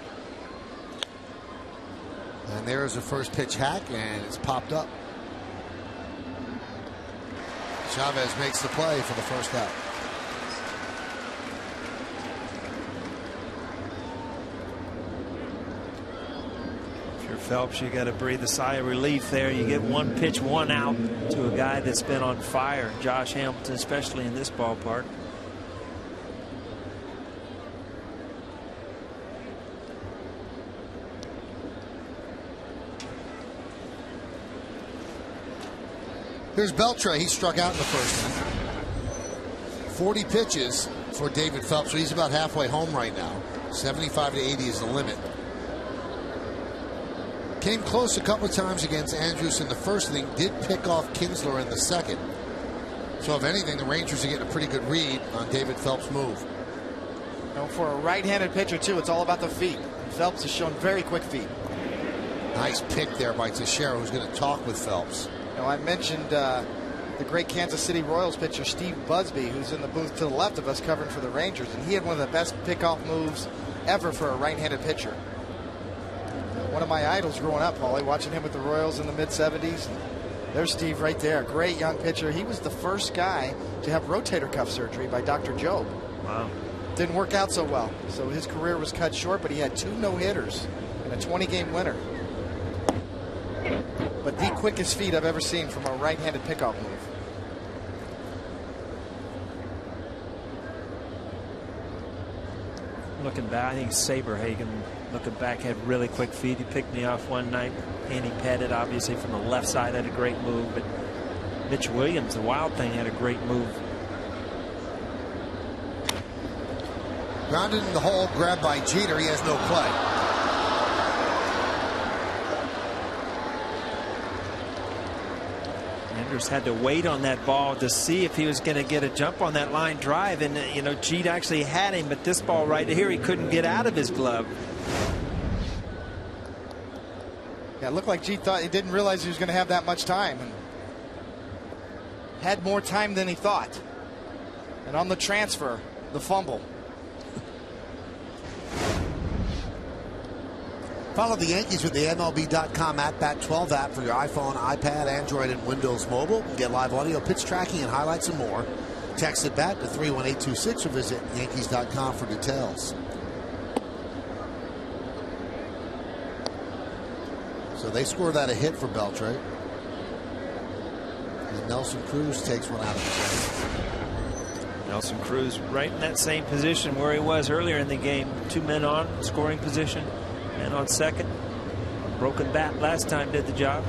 And there's a first pitch hack, and it's popped up. Chavez makes the play for the first out. Phelps, you got to breathe a sigh of relief there. You get 1 pitch, 1 out to a guy that's been on fire. Josh Hamilton, especially in this ballpark. Here's Beltre. He struck out in the first inning. 40 pitches for David Phelps, so he's about halfway home right now. 75 to 80 is the limit. Came close a couple of times against Andrus in the first inning. Did pick off Kinsler in the second. So if anything, the Rangers are getting a pretty good read on David Phelps' move. For a right-handed pitcher, too, it's all about the feet. Phelps has shown very quick feet. Nice pick there by Teixeira, who's going to talk with Phelps. I mentioned the great Kansas City Royals pitcher Steve Busby, who's in the booth to the left of us covering for the Rangers, and he had one of the best pickoff moves ever for a right-handed pitcher. One of my idols growing up, Paulie, watching him with the Royals in the mid-'70s. There's Steve right there, great young pitcher. He was the first guy to have rotator cuff surgery by Dr. Jobe. Wow. Didn't work out so well, so his career was cut short, but he had 2 no-hitters and a 20-game winner. But the quickest feet I've ever seen from a right-handed pickoff move. Looking back, I think Saberhagen, looking back, had really quick feet. He picked me off one night. Andy Pettit, obviously, from the left side, had a great move. But Mitch Williams, the Wild Thing, had a great move. Grounded in the hole, grabbed by Jeter. He has no play. Andrus had to wait on that ball to see if he was going to get a jump on that line drive. And, Jeet actually had him, but this ball right here, he couldn't get out of his glove. Yeah, it looked like Jeet thought he didn't realize he was going to have that much time. And had more time than he thought. And on the transfer, the fumble. Follow the Yankees with the MLB.com @Bat12 app for your iPhone, iPad, Android, and Windows Mobile. Get live audio, pitch tracking, and highlights and more. Text at BAT to 31826 or visit Yankees.com for details. So they score that a hit for Beltre. And Nelson Cruz takes one out of the game. Nelson Cruz right in that same position where he was earlier in the game. 2 men on, scoring position. And on second. Broken bat last time did the job.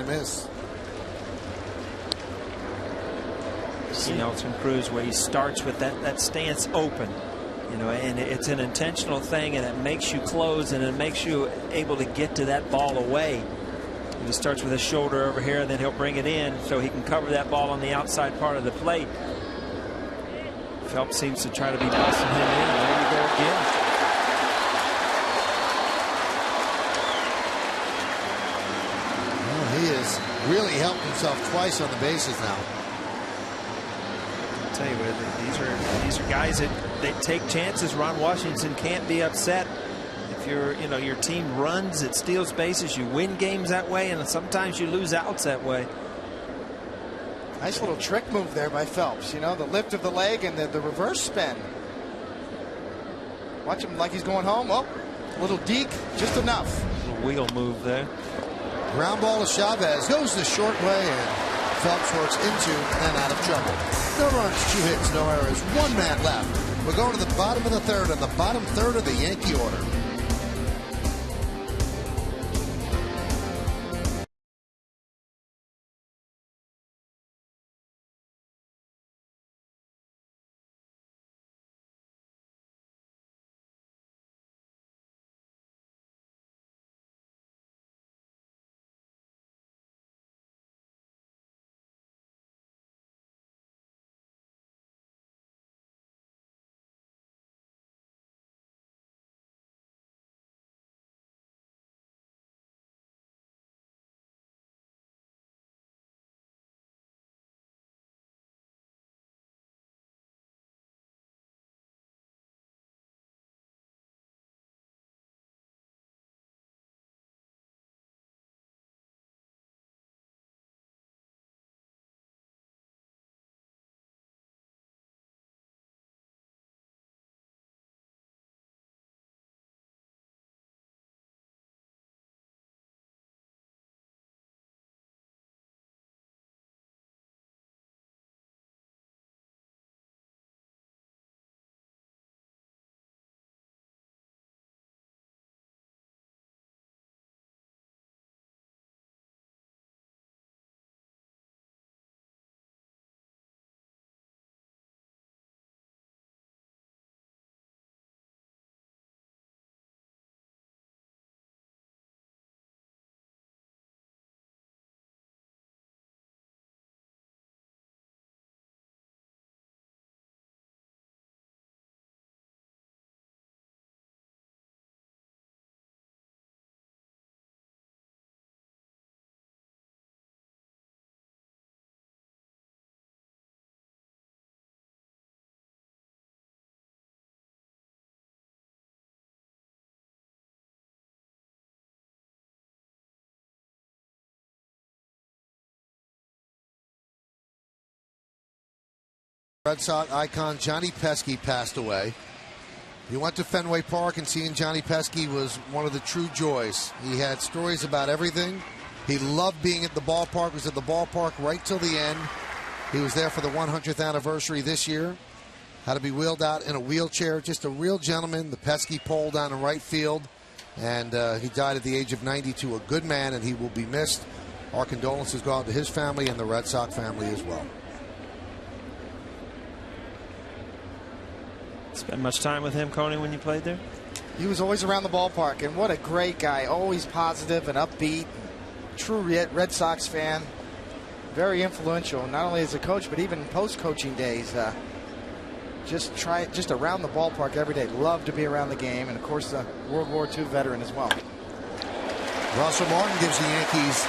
miss. See Nelson Cruz where he starts with that stance open, you know, and it's an intentional thing, and it makes you close, and it makes you able to get to that ball away. He starts with his shoulder over here, and then he'll bring it in so he can cover that ball on the outside part of the plate. Phelps seems to try to be busting him in. There you go again. Well, he has really helped himself twice on the bases now. I'll tell you what, these are guys that they take chances. Ron Washington can't be upset. If your team runs, it steals bases, you win games that way, and sometimes you lose outs that way. Nice little trick move there by Phelps. You know, the lift of the leg and the reverse spin. Watch him like he's going home. Oh, little deke, just enough. Little wheel move there. Ground ball to Chavez, goes the short way, and Phelps works into and out of trouble. No runs, 2 hits, no errors, 1 man left. We're going to the bottom of the third, and the bottom third of the Yankee order. Red Sox icon Johnny Pesky passed away. You went to Fenway Park, and seeing Johnny Pesky was one of the true joys. He had stories about everything. He loved being at the ballpark, was at the ballpark right till the end. He was there for the 100th anniversary this year. Had to be wheeled out in a wheelchair. Just a real gentleman. The Pesky pole down in right field. And he died at the age of 92. A good man, and he will be missed. Our condolences go out to his family and the Red Sox family as well. Spend much time with him, Coney, when you played there? He was always around the ballpark, and what a great guy. Always positive and upbeat. True Red Sox fan. Very influential, not only as a coach, but even post-coaching days. Just around the ballpark every day. Loved to be around the game, and of course, a World War II veteran as well. Russell Martin gives the Yankees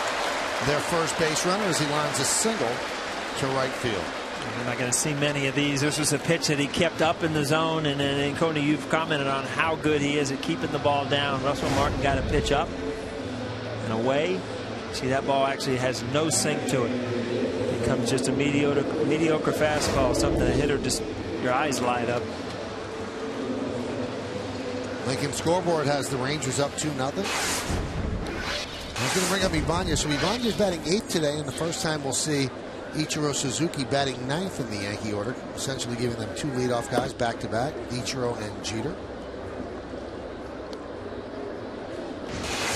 their first base runner as he lines a single to right field. You're not going to see many of these. This was a pitch that he kept up in the zone, and Coney, you've commented on how good he is at keeping the ball down. Russell Martin got a pitch up and away. See, that ball actually has no sink to it. It becomes just a mediocre fastball, something a hitter just, your eyes light up. Lincoln scoreboard has the Rangers up 2-0. I was going to bring up Ibanez. So Ibanez batting 8th today, and the first time we'll see Ichiro Suzuki batting 9th in the Yankee order, essentially giving them 2 leadoff guys back-to-back, Ichiro and Jeter.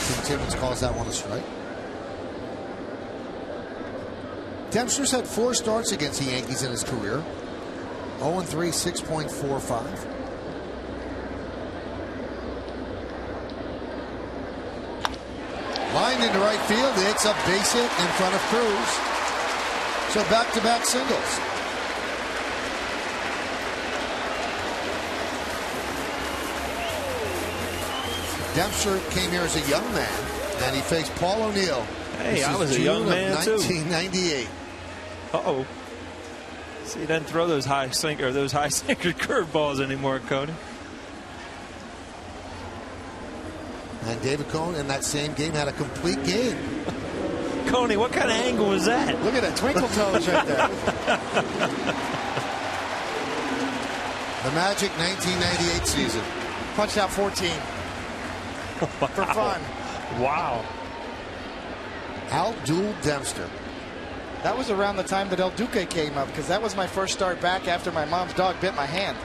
Tim Timmons calls that one a strike. Dempster's had 4 starts against the Yankees in his career. 0-3, 6.45. Lined into right field. It's a base hit in front of Cruz. So back-to-back singles. Dempster came here as a young man, and he faced Paul O'Neill. Hey, I was a young man too. 1998. Uh-oh. See, he doesn't throw those high sinker curveballs anymore, Cody. And David Cohn in that same game had a complete game. Coney, what kind of angle was that? Look at that twinkle toes right there. The Magic 1998 season. Punched out 14. Wow. For fun. Wow. Outdueled Dempster. That was around the time that El Duque came up, because that was my first start back after my mom's dog bit my hand.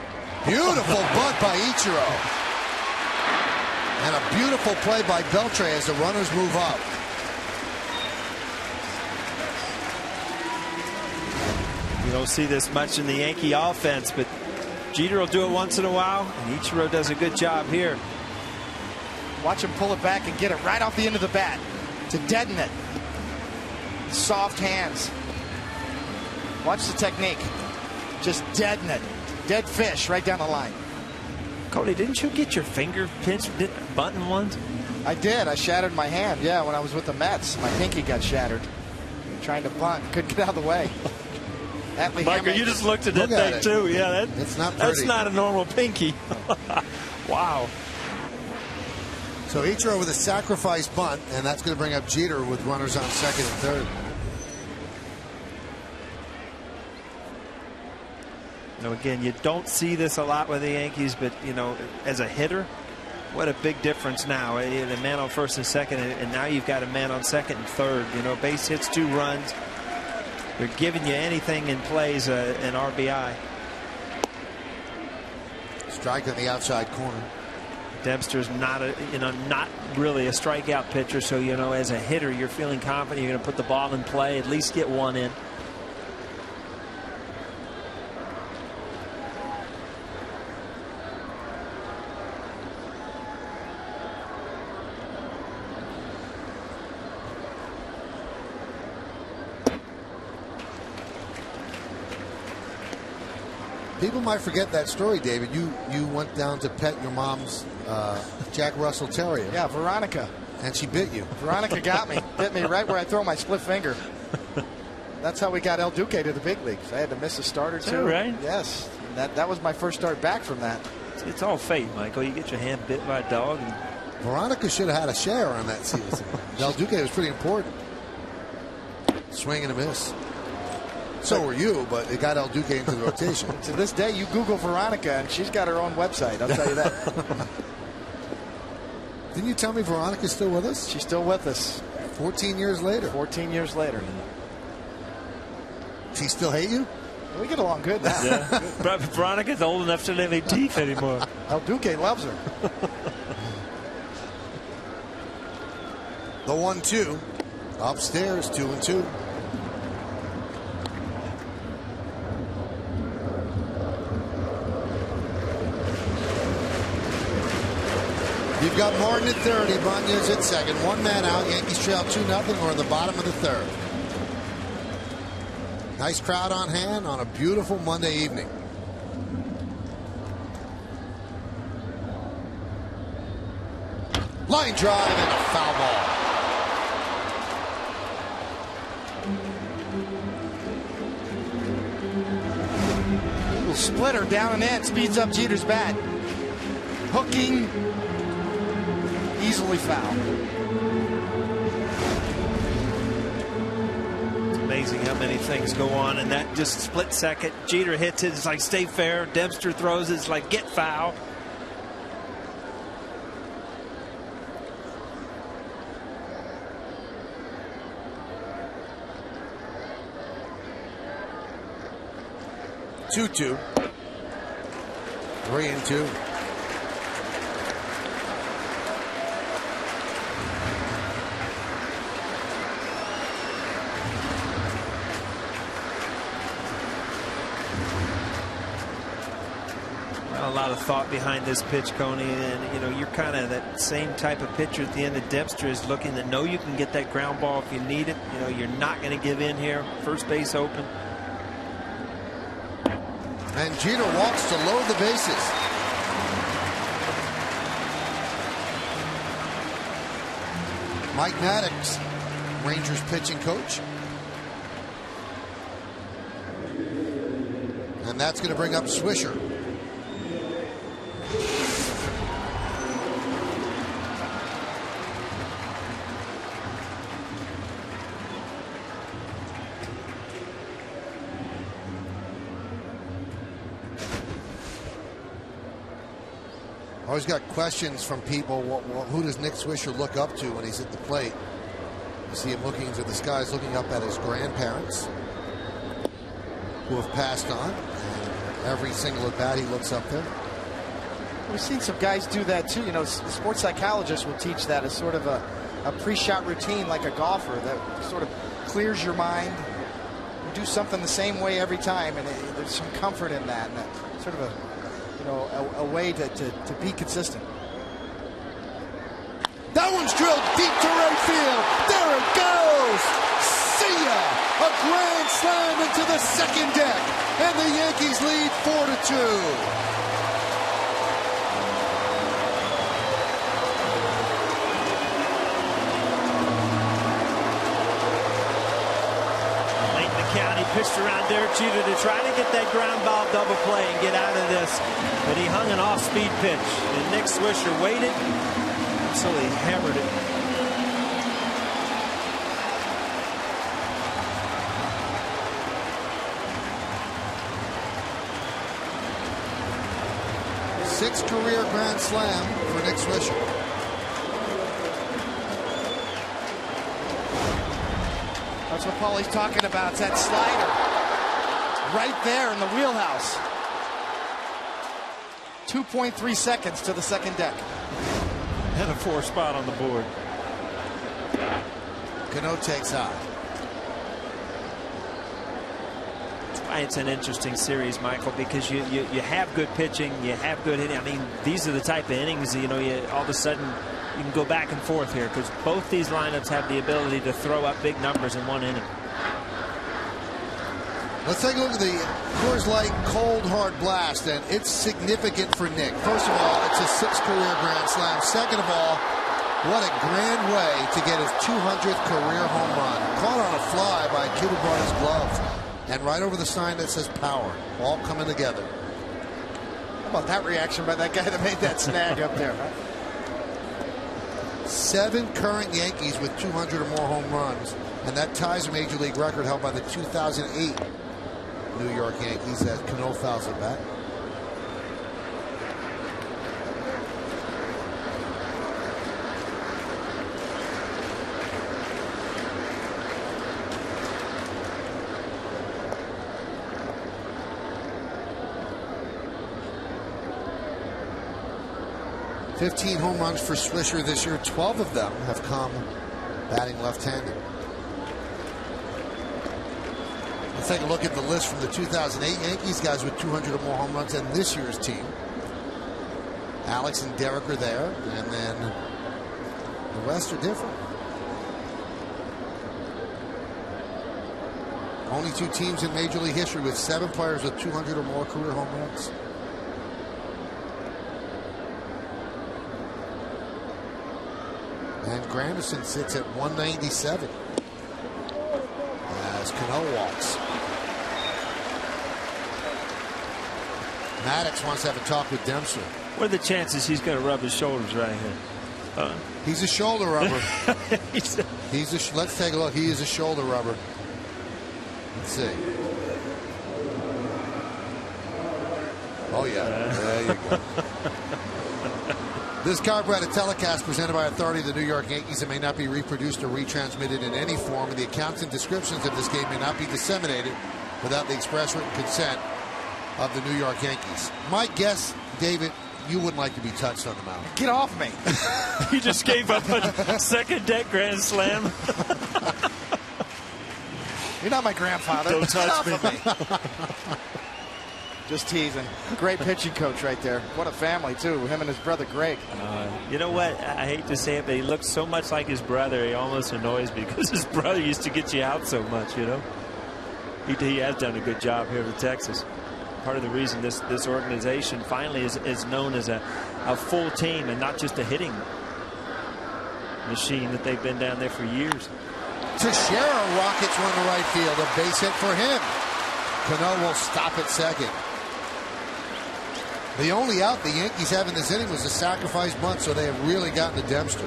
Beautiful bunt by Ichiro. And a beautiful play by Beltre as the runners move up. You don't see this much in the Yankee offense, but Jeter will do it once in a while, and Ichiro does a good job here. Watch him pull it back and get it right off the end of the bat to deaden it. Soft hands. Watch the technique. Just deaden it. Dead fish right down the line. Cody, didn't you get your finger pinched bunting once? I did. I shattered my hand. Yeah, when I was with the Mets, my pinky got shattered. Trying to bunt, couldn't get out of the way. Michael, you just looked at that thing too. Yeah, it's not pretty. That's not a normal pinky. Wow. So Ichiro with a sacrifice bunt, and that's going to bring up Jeter with runners on second and third. Now, again, you don't see this a lot with the Yankees, but, you know, as a hitter, what a big difference now. A man on first and second, and now you've got a man on second and third. You know, base hits, 2 runs. They're giving you anything in plays, an RBI. Strike on the outside corner. Dempster's not not really a strikeout pitcher, so, you know, as a hitter, you're feeling confident you're going to put the ball in play, at least get one in. People might forget that story, David. You went down to pet your mom's Jack Russell Terrier. Yeah, Veronica. And she bit you. Veronica got me. Bit me right where I throw my split finger. That's how we got El Duque to the big leagues. I had to miss a start or two. Right? Yes. That was my first start back from that. It's all fate, Michael. You get your hand bit by a dog. And Veronica should have had a share on that season. El Duque was pretty important. Swing and a miss. So were you, but it got El Duque into the rotation. To this day, you Google Veronica, and she's got her own website. I'll tell you that. Didn't you tell me Veronica's still with us? She's still with us. 14 years later. 14 years later. She still hate you? We get along good now. Yeah. But Veronica's old enough to have any teeth anymore. El Duque loves her. The 1-2. Upstairs, 2-2. You've got Martin at third. Ibanez at second. 1 man out. Yankees trail 2-0. We're in the bottom of the third. Nice crowd on hand on a beautiful Monday evening. Line drive and a foul ball. Little splitter down and in. Speeds up Jeter's bat. Hooking. Easily foul. It's amazing how many things go on in that just split second. Jeter hits it, it's like stay fair. Dempster throws it, it's like get foul. Two. 3-2. lot of thought behind this pitch, Coney, and you know, you're kind of that same type of pitcher at the end. The Dempster is looking to know you can get that ground ball if you need it. You know, you're not going to give in here. First base open. And Jeter walks to load the bases. Mike Maddox, Rangers pitching coach. And that's going to bring up Swisher. Always got questions from people. Who does Nick Swisher look up to when he's at the plate? You see him looking into the skies, looking up at his grandparents who have passed on. And every single at bat, he looks up there. We've seen some guys do that too. You know, sports psychologists will teach that as sort of a pre-shot routine, like a golfer, that sort of clears your mind. You do something the same way every time, and there's some comfort in that. And that sort of a way to be consistent. That one's drilled deep to right field. There it goes. See ya! A grand slam into the second deck, and the Yankees lead 4-2. County pitched around Derek Jeter to try to get that ground ball double play and get out of this, but he hung an off-speed pitch, and Nick Swisher waited until he hammered it. Sixth career grand slam for Nick Swisher. That's what Paulie's talking about. It's that slider right there in the wheelhouse. 2.3 seconds to the second deck. And a 4 spot on the board. Cano takes high. That's why it's an interesting series, Michael, because you have good pitching, you have good hitting. I mean, these are the type of innings, you know, all of a sudden you can go back and forth here because both these lineups have the ability to throw up big numbers in one inning. Let's take a look at the Coors Light Cold Hard Blast, and it's significant for Nick. First of all, it's his 6th career grand slam. Second of all, what a grand way to get his 200th career home run. Caught on a fly by a kid who brought his glove, and right over the sign that says power. All coming together. How about that reaction by that guy that made that snag up there? Huh? 7 current Yankees with 200 or more home runs, and that ties a major league record held by the 2008 New York Yankees as Cano fouls it back. $15 home runs for Swisher this year. 12 of them have come batting left-handed. Let's take a look at the list from the 2008 Yankees, guys with 200 or more home runs, and this year's team. Alex and Derek are there, and then the rest are different. Only 2 teams in Major League history with 7 players with 200 or more career home runs. And Granderson sits at 197 as Cano walks. Maddox wants to have a talk with Dempster. What are the chances he's going to rub his shoulders right here? He's a shoulder rubber. Let's take a look. He is a shoulder rubber. Let's see. Oh, yeah. There you go. This copyrighted telecast presented by authority of the New York Yankees and may not be reproduced or retransmitted in any form. The accounts and descriptions of this game may not be disseminated without the express written consent of the New York Yankees. My guess, David, you wouldn't like to be touched on the mound. Get off me. You just gave up a second deck grand slam. You're not my grandfather. Don't touch me. Just teasing. Great pitching coach right there. What a family, too. Him and his brother, Greg. You know what? I hate to say it, but he looks so much like his brother. He almost annoys me because his brother used to get you out so much, you know. He has done a good job here with Texas. Part of the reason this organization finally is known as a full team and not just a hitting machine that they've been down there for years. Swisher rockets one to right field. A base hit for him. Cano will stop at second. The only out the Yankees have in this inning was a sacrifice bunt, so they have really gotten to Dempster.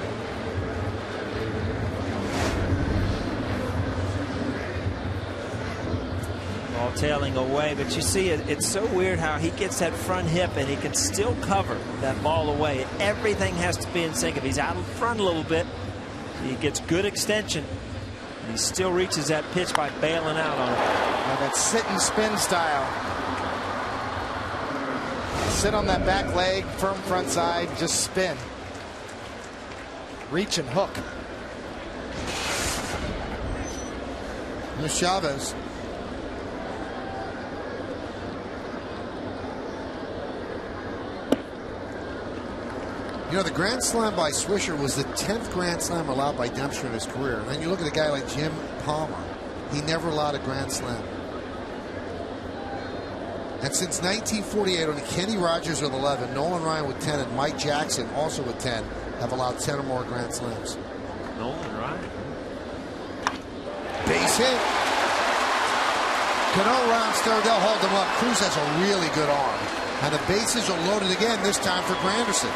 Ball tailing away, but you see it's so weird how he gets that front hip and he can still cover that ball away. Everything has to be in sync. If he's out in front a little bit, he gets good extension. And he still reaches that pitch by bailing out on it. Now that sit and spin style. Sit on that back leg, firm front side, just spin. Reach and hook. Here's Chavez. You know, the grand slam by Swisher was the 10th grand slam allowed by Dempster in his career. And then you look at a guy like Jim Palmer. He never allowed a grand slam. And since 1948, only Kenny Rogers with 11, Nolan Ryan with 10, and Mike Jackson also with 10 have allowed 10 or more grand slams. Nolan Ryan. Base hit. Cano rounds third. They'll hold him up. Cruz has a really good arm. And the bases are loaded again, this time for Granderson.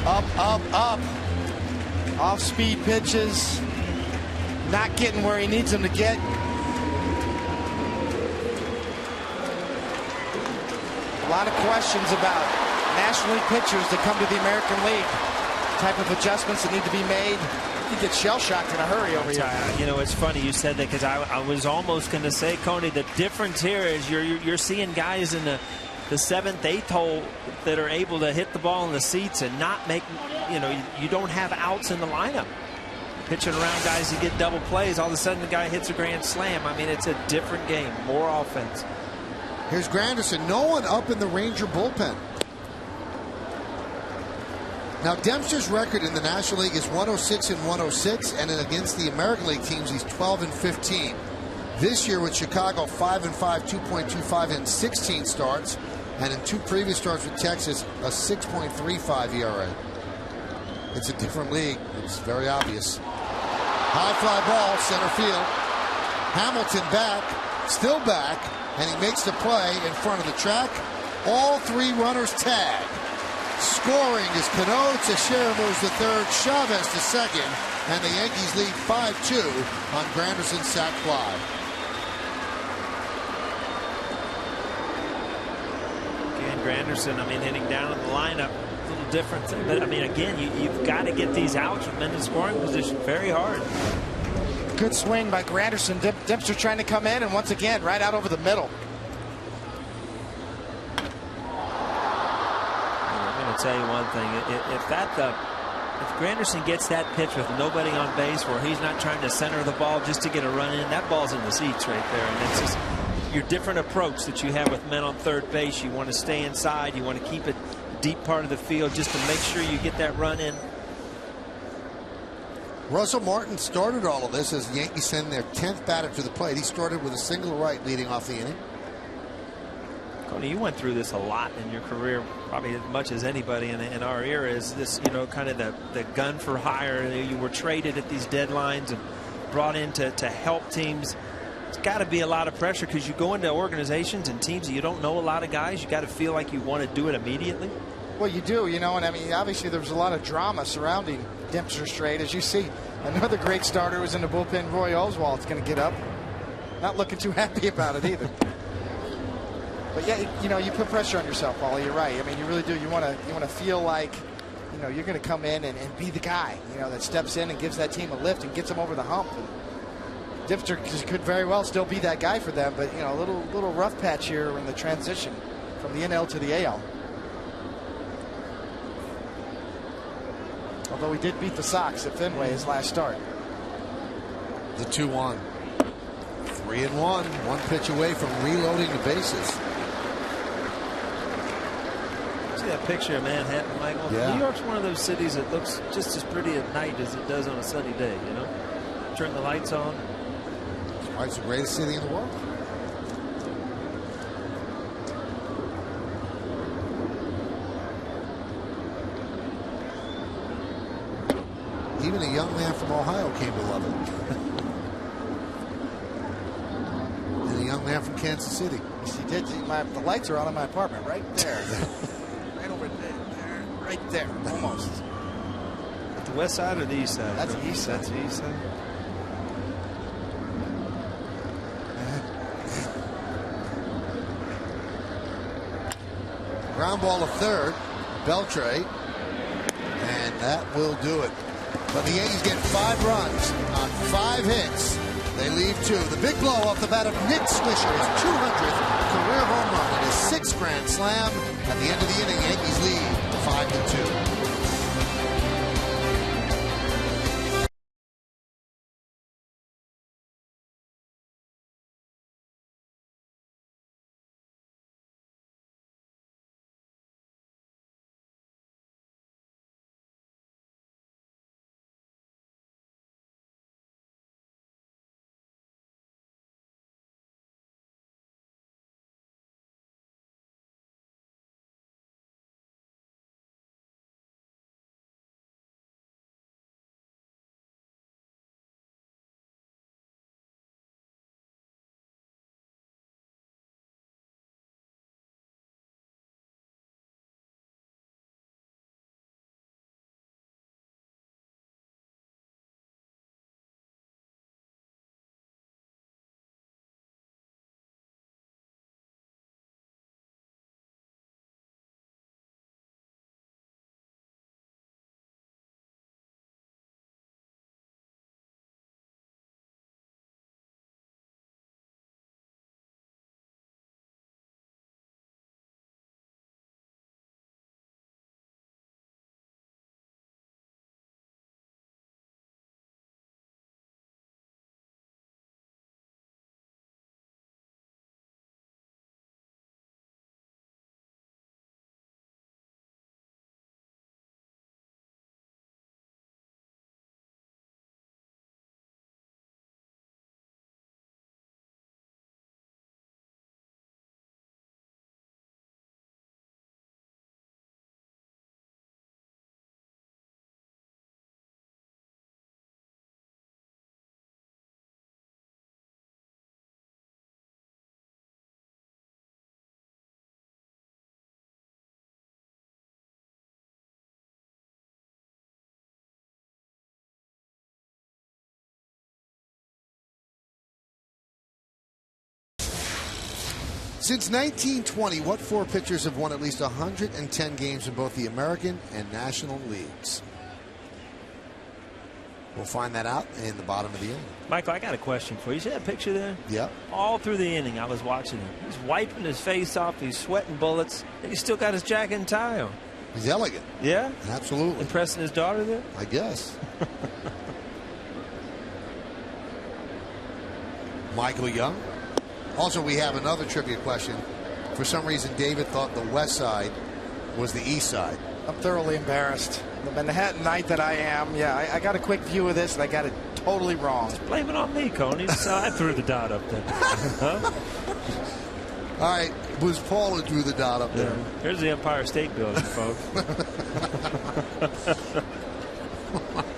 Up. Off-speed pitches. Not getting where he needs them to get. A lot of questions about National League pitchers that come to the American League. Type of adjustments that need to be made. You get shell-shocked in a hurry over here. You know, it's funny you said that because I was almost going to say, Coney, the difference here is you're seeing guys in the 7th, 8th hole that are able to hit the ball in the seats and not make, you don't have outs in the lineup. Pitching around guys who get double plays, all of a sudden the guy hits a grand slam. I mean, it's a different game, more offense. Here's Granderson. No one up in the Ranger bullpen. Now, Dempster's record in the National League is 106-106, and against the American League teams, he's 12-15. This year with Chicago, 5-5, 2.25 in 16 starts, and in 2 previous starts with Texas, a 6.35 ERA. It's a different league. It's very obvious. High fly ball, center field. Hamilton back, still back, and he makes the play in front of the track. All 3 runners tag. Scoring is Cano. Swisher moves to third, Chavez to second, and the Yankees lead 5-2 on Granderson's sac fly. Again, Granderson, I mean, hitting down in the lineup, a little different. But, I mean, again, you've got to get these outs from men in scoring position very hard. Good swing by Granderson. Dempster trying to come in, and once again, right out over the middle. I'll tell you one thing. If Granderson gets that pitch with nobody on base where he's not trying to center the ball just to get a run in, that ball's in the seats right there. And it's just your different approach that you have with men on third base. You want to stay inside. You want to keep it deep part of the field just to make sure you get that run in. Russell Martin started all of this as the Yankees send their 10th batter to the plate. He started with a single right leading off the inning. Coney, you went through this a lot in your career, probably as much as anybody in our era. Is this, kind of the gun for hire? You were traded at these deadlines and brought in to help teams. It's got to be a lot of pressure because you go into organizations and teams that you don't know a lot of guys. You got to feel like you want to do it immediately. Well, you do, and I mean, obviously there's a lot of drama surrounding Dempster's trade. As you see, another great starter was in the bullpen, Roy Oswald's going to get up. Not looking too happy about it either. But yeah, you put pressure on yourself, Paulie. You're right. I mean, you really do. You want to feel like, you're going to come in and be the guy, that steps in and gives that team a lift and gets them over the hump. And Dempster could very well still be that guy for them, but a little rough patch here in the transition from the NL to the AL. Although he did beat the Sox at Fenway his last start. The 2-1. 3-1. One pitch away from reloading the bases. See that picture of Manhattan, Michael? Yeah. New York's one of those cities that looks just as pretty at night as it does on a sunny day, you know? Turn the lights on. That's why it's the greatest city in the world. Even a young man from Ohio came to love it. And a young man from Kansas City. Yes, he did. The lights are on in my apartment right there. Right over there. Right there. Almost. The west side or the east side? That's the east side. That's the east side. Ground ball to third. Beltre. And that will do it. But the Yankees get 5 runs on 5 hits. They leave 2. The big blow off the bat of Nick Swisher, his 200th career home run and his 6th grand slam. At the end of the inning, Yankees lead 5-2. Since 1920, what 4 pitchers have won at least 110 games in both the American and National Leagues? We'll find that out in the bottom of the inning. Michael, I got a question for you. You see that picture there? Yep. All through the inning, I was watching him. He's wiping his face off. He's sweating bullets. And he's still got his jacket and tie on. He's elegant. Yeah? Absolutely. Impressing his daughter there? I guess. Michael Young. Also, we have another trivia question. For some reason, David thought the west side was the east side. I'm thoroughly embarrassed. The Manhattanite that I am, yeah, I got a quick view of this and I got it totally wrong. Just blame it on me, Coney. So I threw the dot up there. Huh? All right, it was Paul who drew the dot up there. Yeah. Here's the Empire State Building, folks.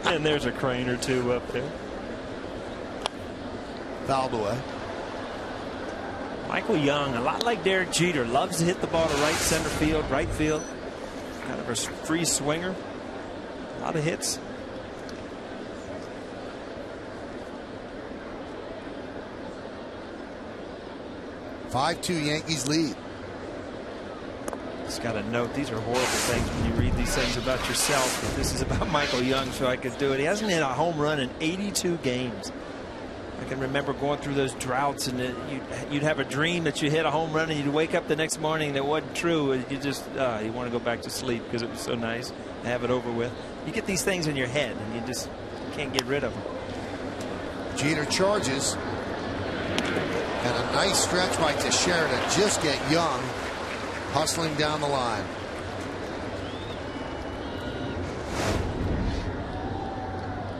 And there's a crane or two up there. Fouled away. Michael Young, a lot like Derek Jeter, loves to hit the ball to right center field, right field. Kind of a free swinger. A lot of hits. (5-2) Yankees lead. Just got to note, these are horrible things when you read these things about yourself. But this is about Michael Young, so I could do it. He hasn't hit a home run in 82 games. I can remember going through those droughts, and you'd have a dream that you hit a home run, and you'd wake up the next morning and it wasn't true. You just you want to go back to sleep because it was so nice to have it over with. You get these things in your head, and you can't get rid of them. Jeter charges. And a nice stretch by Teixeira to just get Young hustling down the line.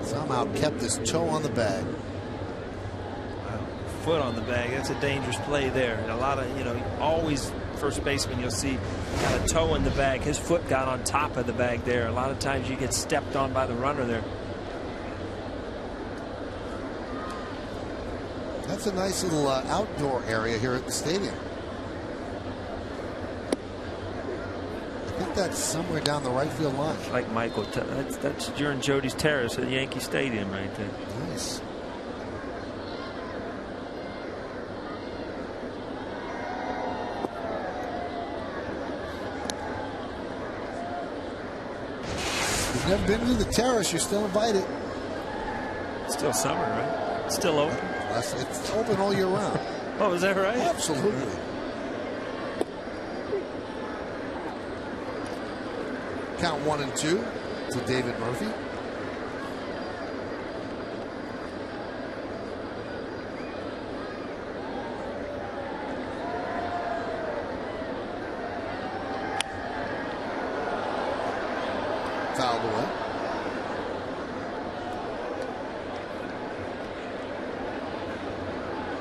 Somehow kept his toe on the bag. Foot on the bag. That's a dangerous play there. And a lot of, always first baseman you'll see got a toe in the bag. His foot got on top of the bag there. A lot of times you get stepped on by the runner there. That's a nice little outdoor area here at the stadium. I think that's somewhere down the right field line. Like Michael, that's during Jody's Terrace at Yankee Stadium right there. Nice. If you've never been to the Terrace, you're still invited. It's still summer, right? It's still open. It's open all year round. Oh, is that right? Absolutely. Count 1 and 2 to David Murphy. Fouled away.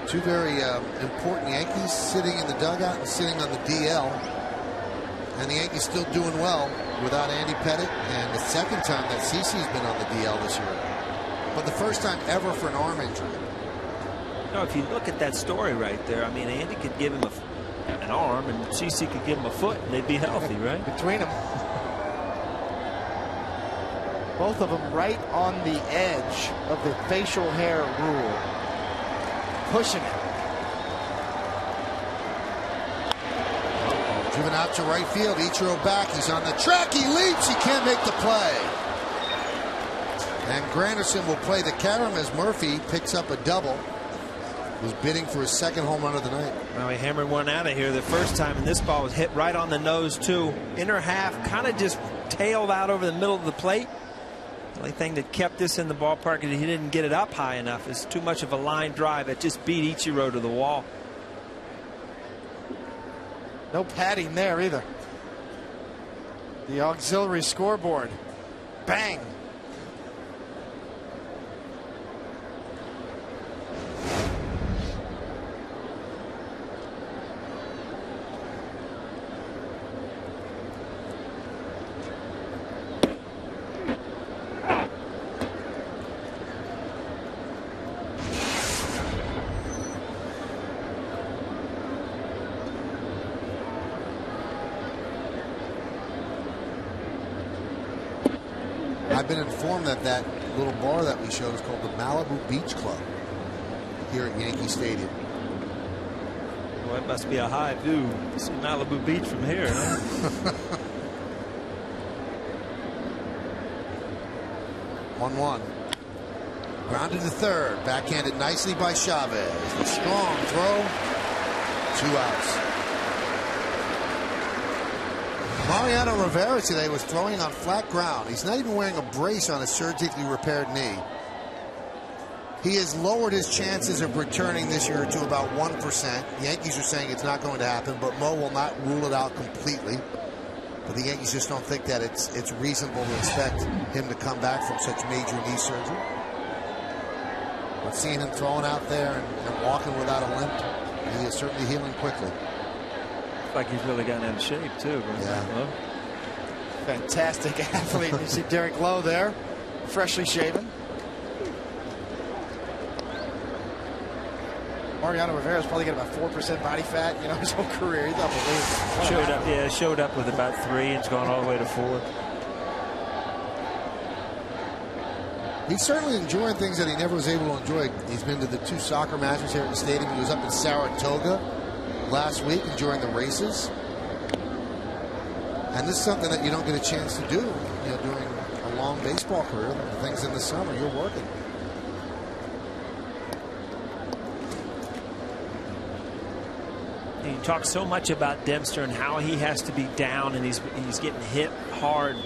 Two very important Yankees sitting in the dugout and sitting on the DL. And the Yankees still doing well without Andy Pettitte. And the second time that CeCe's been on the DL this year. But the first time ever for an arm injury. If you look at that story right there, I mean, Andy could give him an arm and CeCe could give him a foot and they'd be healthy, right? Between them. Both of them right on the edge of the facial hair rule. Pushing it. Driven out to right field. Ichiro back. He's on the track. He leaps. He can't make the play. And Granderson will play the carom as Murphy picks up a double. Was bidding for his second home run of the night. Well, he hammered one out of here the first time, and this ball was hit right on the nose, too. Inner half kind of just tailed out over the middle of the plate. The only thing that kept this in the ballpark is he didn't get it up high enough. It's too much of a line drive. It just beat Ichiro to the wall. No padding there either. The auxiliary scoreboard. Bang. I've been informed that that little bar that we showed is called the Malibu Beach Club here at Yankee Stadium. Well, it must be a high view to see Malibu Beach from here, huh? 1-1. Grounded to third. Backhanded nicely by Chavez. A strong throw. 2 outs. Mariano Rivera today was throwing on flat ground. He's not even wearing a brace on a surgically repaired knee. He has lowered his chances of returning this year to about 1%. The Yankees are saying it's not going to happen, but Mo will not rule it out completely. But the Yankees just don't think that it's reasonable to expect him to come back from such major knee surgery. But seeing him throwing out there and walking without a limp, he is certainly healing quickly. Like he's really gotten out of shape too. Yeah. Fantastic athlete. You see Derek Lowe there, freshly shaven. Mariano Rivera's probably got about 4% body fat, his whole career. He's unbelievable. Showed up with about 3 and it's gone all the way to 4. He's certainly enjoying things that he never was able to enjoy. He's been to the 2 soccer matches here at the stadium. He was up in Saratoga last week enjoying the races. And this is something that you don't get a chance to do, during a long baseball career. The things in the summer, you're working. You talk so much about Dempster and how he has to be down and he's getting hit hard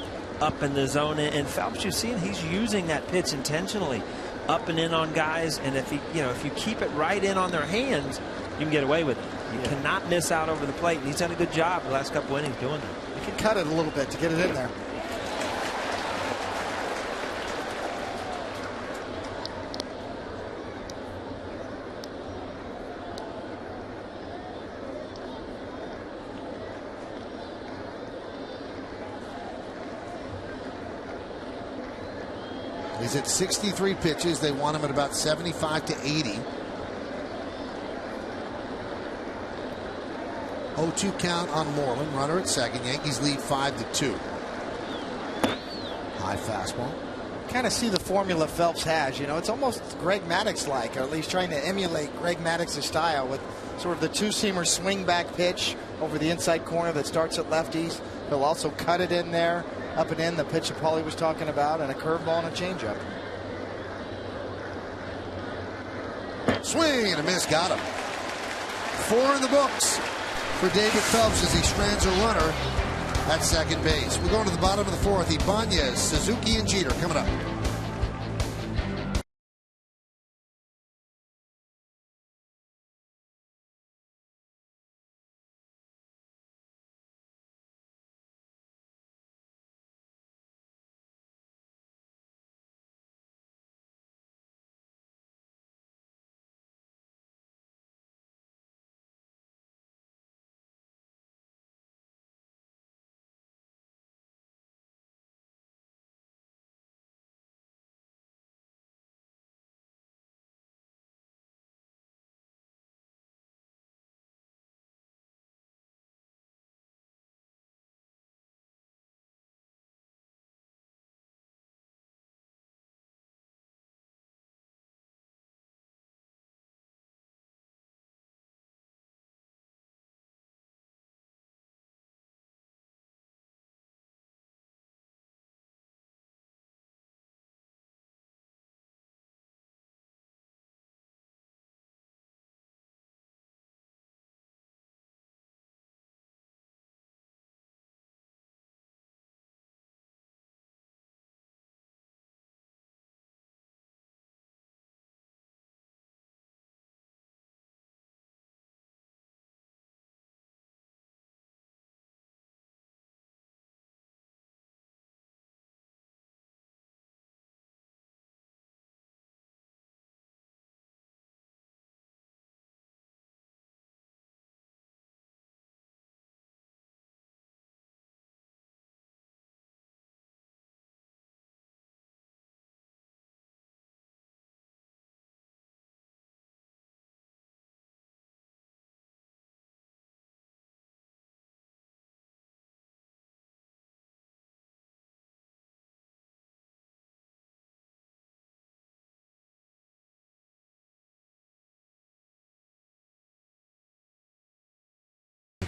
up in the zone. And Phelps, you've seen he's using that pitch intentionally. up and in on guys, and if you keep it right in on their hands, you can get away with it. You cannot miss out over the plate, and he's done a good job the last couple innings doing that. You can cut it a little bit to get it in there. He's at 63 pitches. They want him at about 75 to 80. 0-2 count on Moreland. Runner at second. Yankees lead 5-2. High fastball. Kind of see the formula Phelps has. It's almost Greg Maddux-like, or at least trying to emulate Greg Maddox's style with sort of the two-seamer swing back pitch over the inside corner that starts at lefties. He'll also cut it in there, up and in, the pitch that Paulie was talking about, and a curveball and a changeup. Swing and a miss, got him. 4 in the books for David Phelps as he strands a runner at second base. We're going to the bottom of the fourth. Ibanez, Suzuki, and Jeter coming up.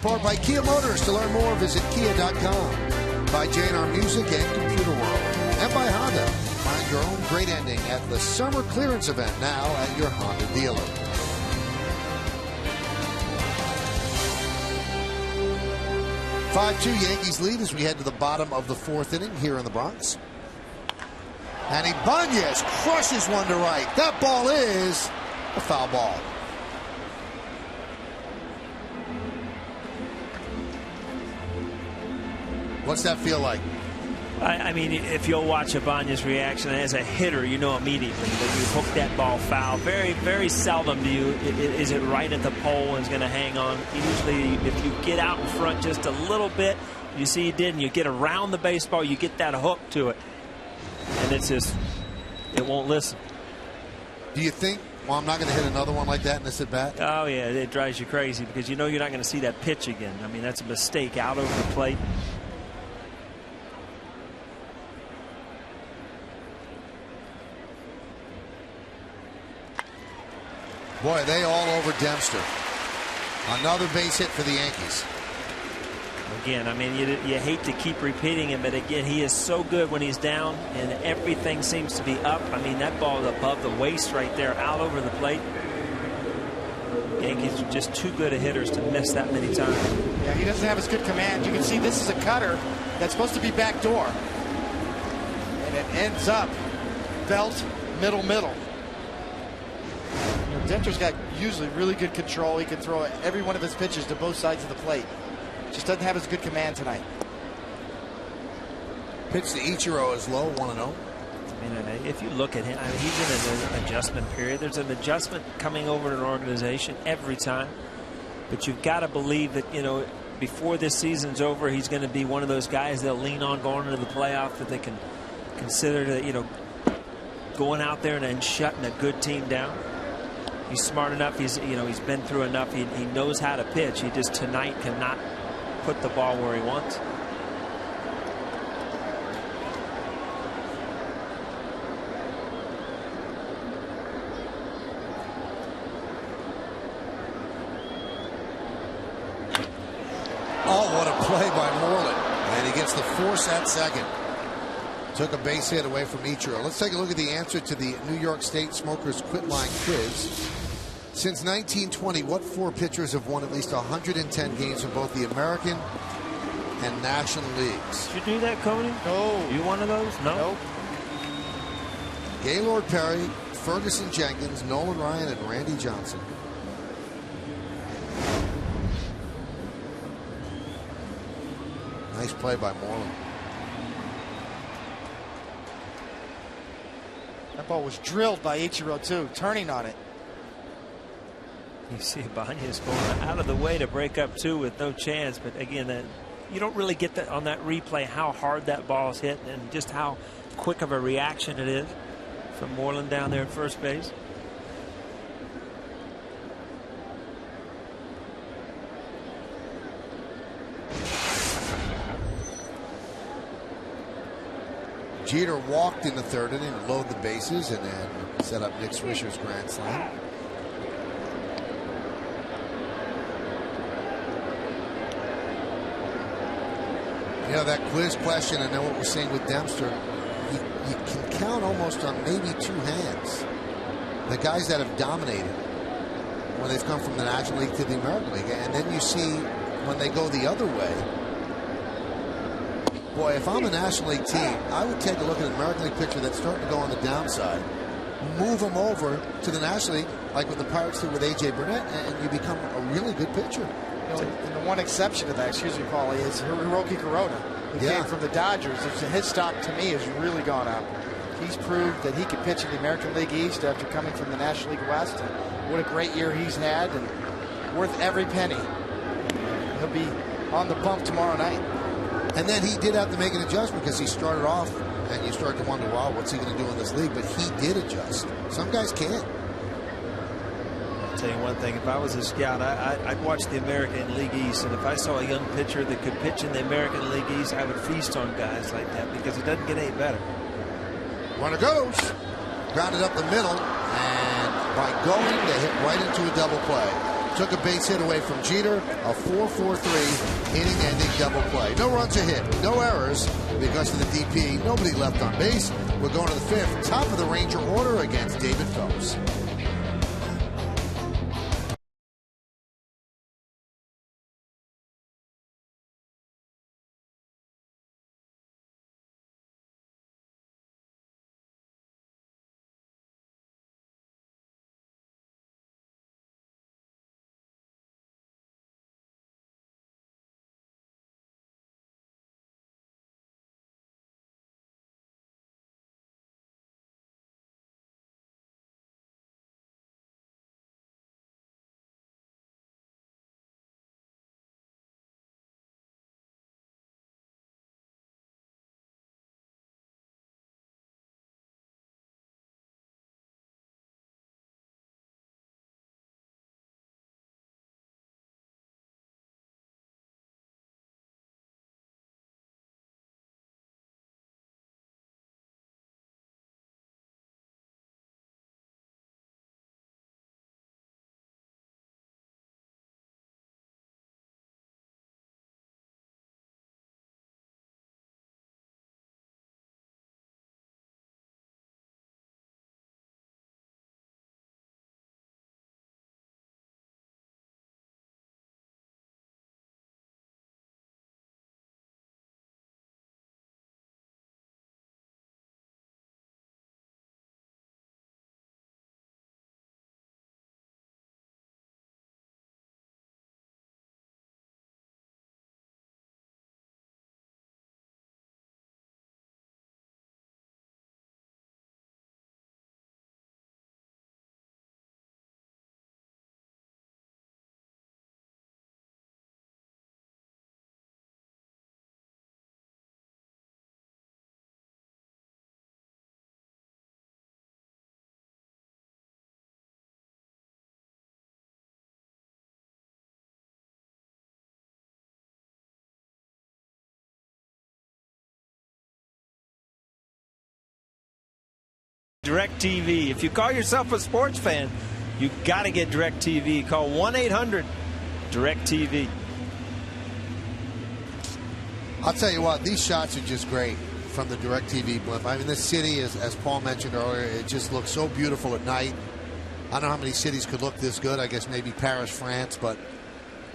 Powered by Kia Motors. To learn more, visit kia.com. By J&R Music and Computer World. And by Honda. Find your own great ending at the summer clearance event now at your Honda dealer. (5-2) Yankees lead as we head to the bottom of the fourth inning here in the Bronx. And Ibanez crushes one to right. That ball is a foul ball. What's that feel like? I mean, if you'll watch Ibanez's reaction as a hitter, you know immediately that you hook that ball foul. Very, very seldom is it right at the pole and is going to hang on. Usually, if you get out in front just a little bit, you see he did, and you get around the baseball, you get that hook to it, and it's just, it won't listen. Do you think, well, I'm not going to hit another one like that in this at bat? Oh yeah, it drives you crazy because you know you're not going to see that pitch again. I mean, that's a mistake out over the plate. Boy, they all over Dempster. Another base hit for the Yankees. Again, I mean, you hate to keep repeating it, but again, he is so good when he's down, and everything seems to be up. I mean, that ball is above the waist right there, out over the plate. Yankees are just too good of hitters to miss that many times. Yeah, he doesn't have as good command. You can see this is a cutter that's supposed to be backdoor. And it ends up Phelps middle. You know, Dempster's got usually really good control. He can throw every one of his pitches to both sides of the plate. Just doesn't have as good command tonight. Pitch to Ichiro is low, 1-0. I mean, if you look at him, I mean, he's in an adjustment period. There's an adjustment coming over to an organization every time. But you've got to believe that, you know, before this season's over, he's going to be one of those guys they'll lean on going into the playoff, that they can consider to, you know, going out there and shutting a good team down. He's smart enough. He's been through enough. He knows how to pitch. He just tonight cannot put the ball where he wants. Oh, what a play by Moreland. And he gets the force at second. Took a base hit away from Ichiro. Let's take a look at the answer to the New York State Smokers Quit Line quiz. Since 1920, what 4 pitchers have won at least 110 games in both the American and National Leagues? Did you do that, Cody? No. You one of those? No. Nope. Gaylord Perry, Ferguson Jenkins, Nolan Ryan, and Randy Johnson. Nice play by Moreland. That ball was drilled by Ichiro, too, turning on it. You see Ibanez going out of the way to break up 2 with no chance. But again, you don't really get that on that replay, how hard that ball is hit and just how quick of a reaction it is from Moreland down there at first base. Jeter walked in the 3rd inning to load the bases and then set up Nick Swisher's grand slam. You know, that quiz question and then what we're seeing with Dempster, you can count almost on maybe 2 hands the guys that have dominated when they've come from the National League to the American League. And then you see when they go the other way. Boy, if I'm a National League team, I would take a look at an American League pitcher that's starting to go on the downside, move him over to the National League, like what the Pirates did with A.J. Burnett, and you become a really good pitcher. You know, and the one exception to that, excuse me, Paulie, is Hiroki Kuroda, who came from the Dodgers. His stock, to me, has really gone up. He's proved that he could pitch in the American League East after coming from the National League West. And what a great year he's had, and worth every penny. He'll be on the bump tomorrow night. And then he did have to make an adjustment because he started off, and you start to wonder, wow, what's he going to do in this league? But he did adjust. Some guys can't. I'll tell you one thing. If I was a scout, I'd watch the American League East. And if I saw a young pitcher that could pitch in the American League East, I would feast on guys like that because it doesn't get any better. Runner goes. Grounded up the middle. And by going, they hit right into a double play. Took a base hit away from Jeter. A 4-4-3 inning-ending double play. No runs are hit. No errors because of the DP. Nobody left on base. We're going to the 5th. Top of the Ranger order against David Phelps. DirecTV. If you call yourself a sports fan, you got to get DirecTV. Call 1-800-DirecTV. I'll tell you what, these shots are just great from the DirecTV blimp. I mean, this city, as Paul mentioned earlier, it just looks so beautiful at night. I don't know how many cities could look this good. I guess maybe Paris, France, but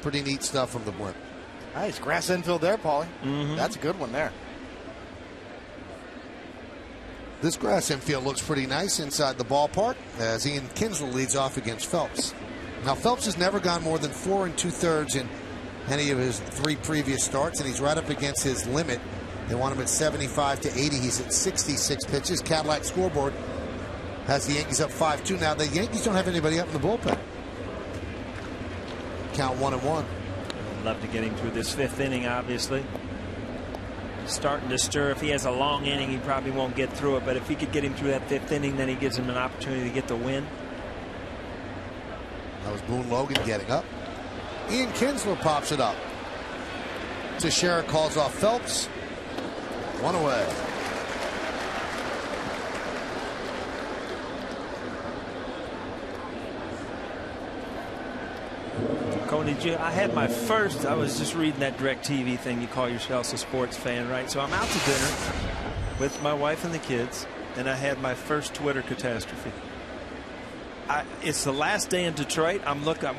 pretty neat stuff from the blimp. Nice grass infield there, Paulie. That's a good one there. This grass infield looks pretty nice inside the ballpark as Ian Kinsler leads off against Phelps. Now, Phelps has never gone more than 4 2/3 in any of his 3 previous starts, and he's right up against his limit. They want him at 75 to 80. He's at 66 pitches. Cadillac scoreboard has the Yankees up 5-2. Now, the Yankees don't have anybody up in the bullpen. Count 1-1. I'd love to get him through this 5th inning, obviously. Starting to stir. If he has a long inning, he probably won't get through it. But if he could get him through that 5th inning, then he gives him an opportunity to get the win. That was Boone Logan getting up. Ian Kinsler pops it up. Swisher calls off Phelps. 1 away. Coney, I had my first, I was just reading that DirecTV thing, you call yourself a sports fan, right? So I'm out to dinner with my wife and the kids, and I had my first Twitter catastrophe. It's the last day in Detroit.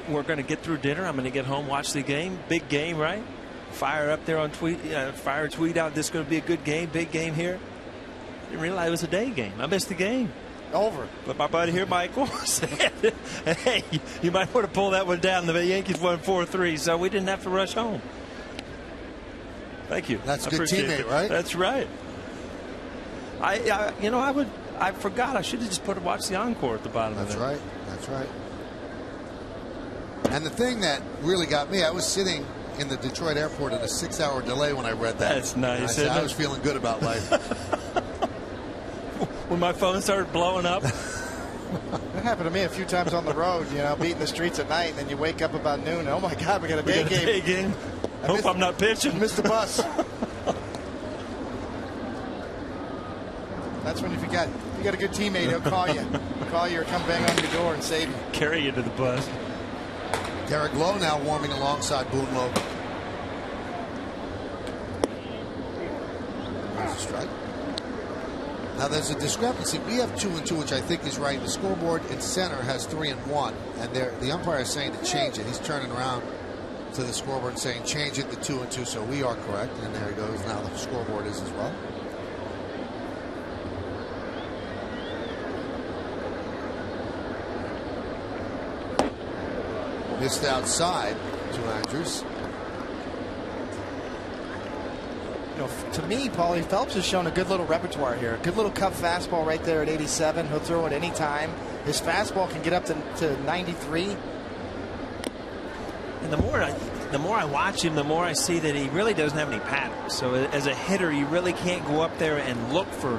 We're going to get through dinner. I'm going to get home, watch the game. Big game, right? Fire up there on tweet, fire a tweet out. This is going to be a good game, big game here. Didn't realize it was a day game. I missed the game. Over. But my buddy here, Michael, said, hey, you might want to pull that one down. The Yankees won 4-3, so we didn't have to rush home. Thank you. That's a good teammate, right? That's right. I forgot. I should have just watched the encore at the bottom of it. That's right. That's right. And the thing that really got me, I was sitting in the Detroit airport at a 6-hour delay when I read that. That's nice. I was feeling good about life. When my phone started blowing up. That happened to me a few times on the road, beating the streets at night, and then you wake up about noon, and oh my God, we got a day game. Hope I'm not pitching. Missed the bus. That's when if you got a good teammate, he'll call you or come bang on your door and save you. Carry you to the bus. Derek Lowe now warming alongside Boone Logan. There's a strike. Now there's a discrepancy. We have 2-2, which I think is right. The scoreboard in center has 3-1, and the umpire is saying to change it. He's turning around to the scoreboard and saying change it to 2-2. So we are correct, and there he goes. Now the scoreboard is as well. Missed outside to Andrews. To me, Paulie, Phelps has shown a good little repertoire here. A good little cup fastball right there at 87. He'll throw it any time. His fastball can get up to 93. And the more I watch him, the more I see that he really doesn't have any patterns. So as a hitter, you really can't go up there and look for.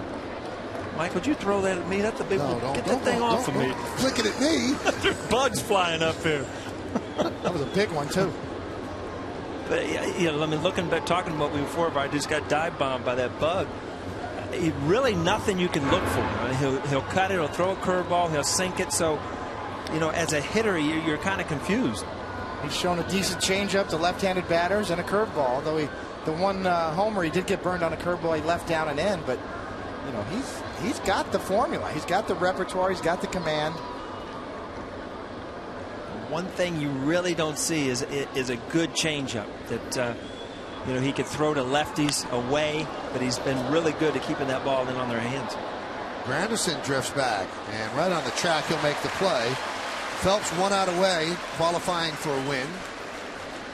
Mike, would you throw that at me? That's a big one. Get that thing off of me. Flick it at me. There's bugs flying up here. That was a big one, too. But, looking back, talking about me before, I just got dive bombed by that bug. Really nothing you can look for. Right? He'll cut it, he'll throw a curveball, he'll sink it. So, as a hitter, you're kind of confused. He's shown a decent changeup to left-handed batters and a curveball. Although the one homer, he did get burned on a curveball. He left down and in, but he's got the formula. He's got the repertoire. He's got the command. One thing you really don't see is a good changeup that he could throw to lefties away, but he's been really good at keeping that ball in on their hands. Granderson drifts back, and right on the track, he'll make the play. Phelps 1 out away, qualifying for a win,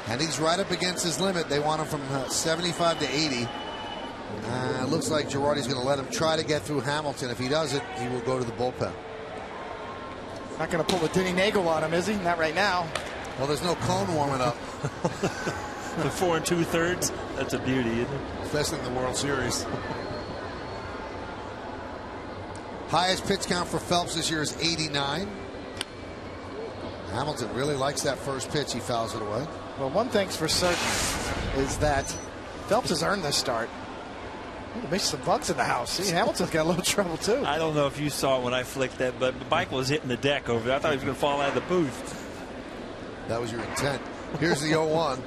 and he's right up against his limit. They want him from 75 to 80. Looks like Girardi's going to let him try to get through Hamilton. If he doesn't, he will go to the bullpen. Not going to pull a Denny Nagel on him, is he? Not right now. Well, there's no cone warming up. The 4 2/3. That's a beauty, isn't it? Especially in the World Series. Highest pitch count for Phelps this year is 89. Hamilton really likes that first pitch. He fouls it away. Well, one thing's for certain is that Phelps has earned this start. There's some bugs in the house. See, Hamilton's got a little trouble, too. I don't know if you saw it when I flicked that, but the bike was hitting the deck over there. I thought he was going to fall out of the booth. That was your intent. Here's the 0-1.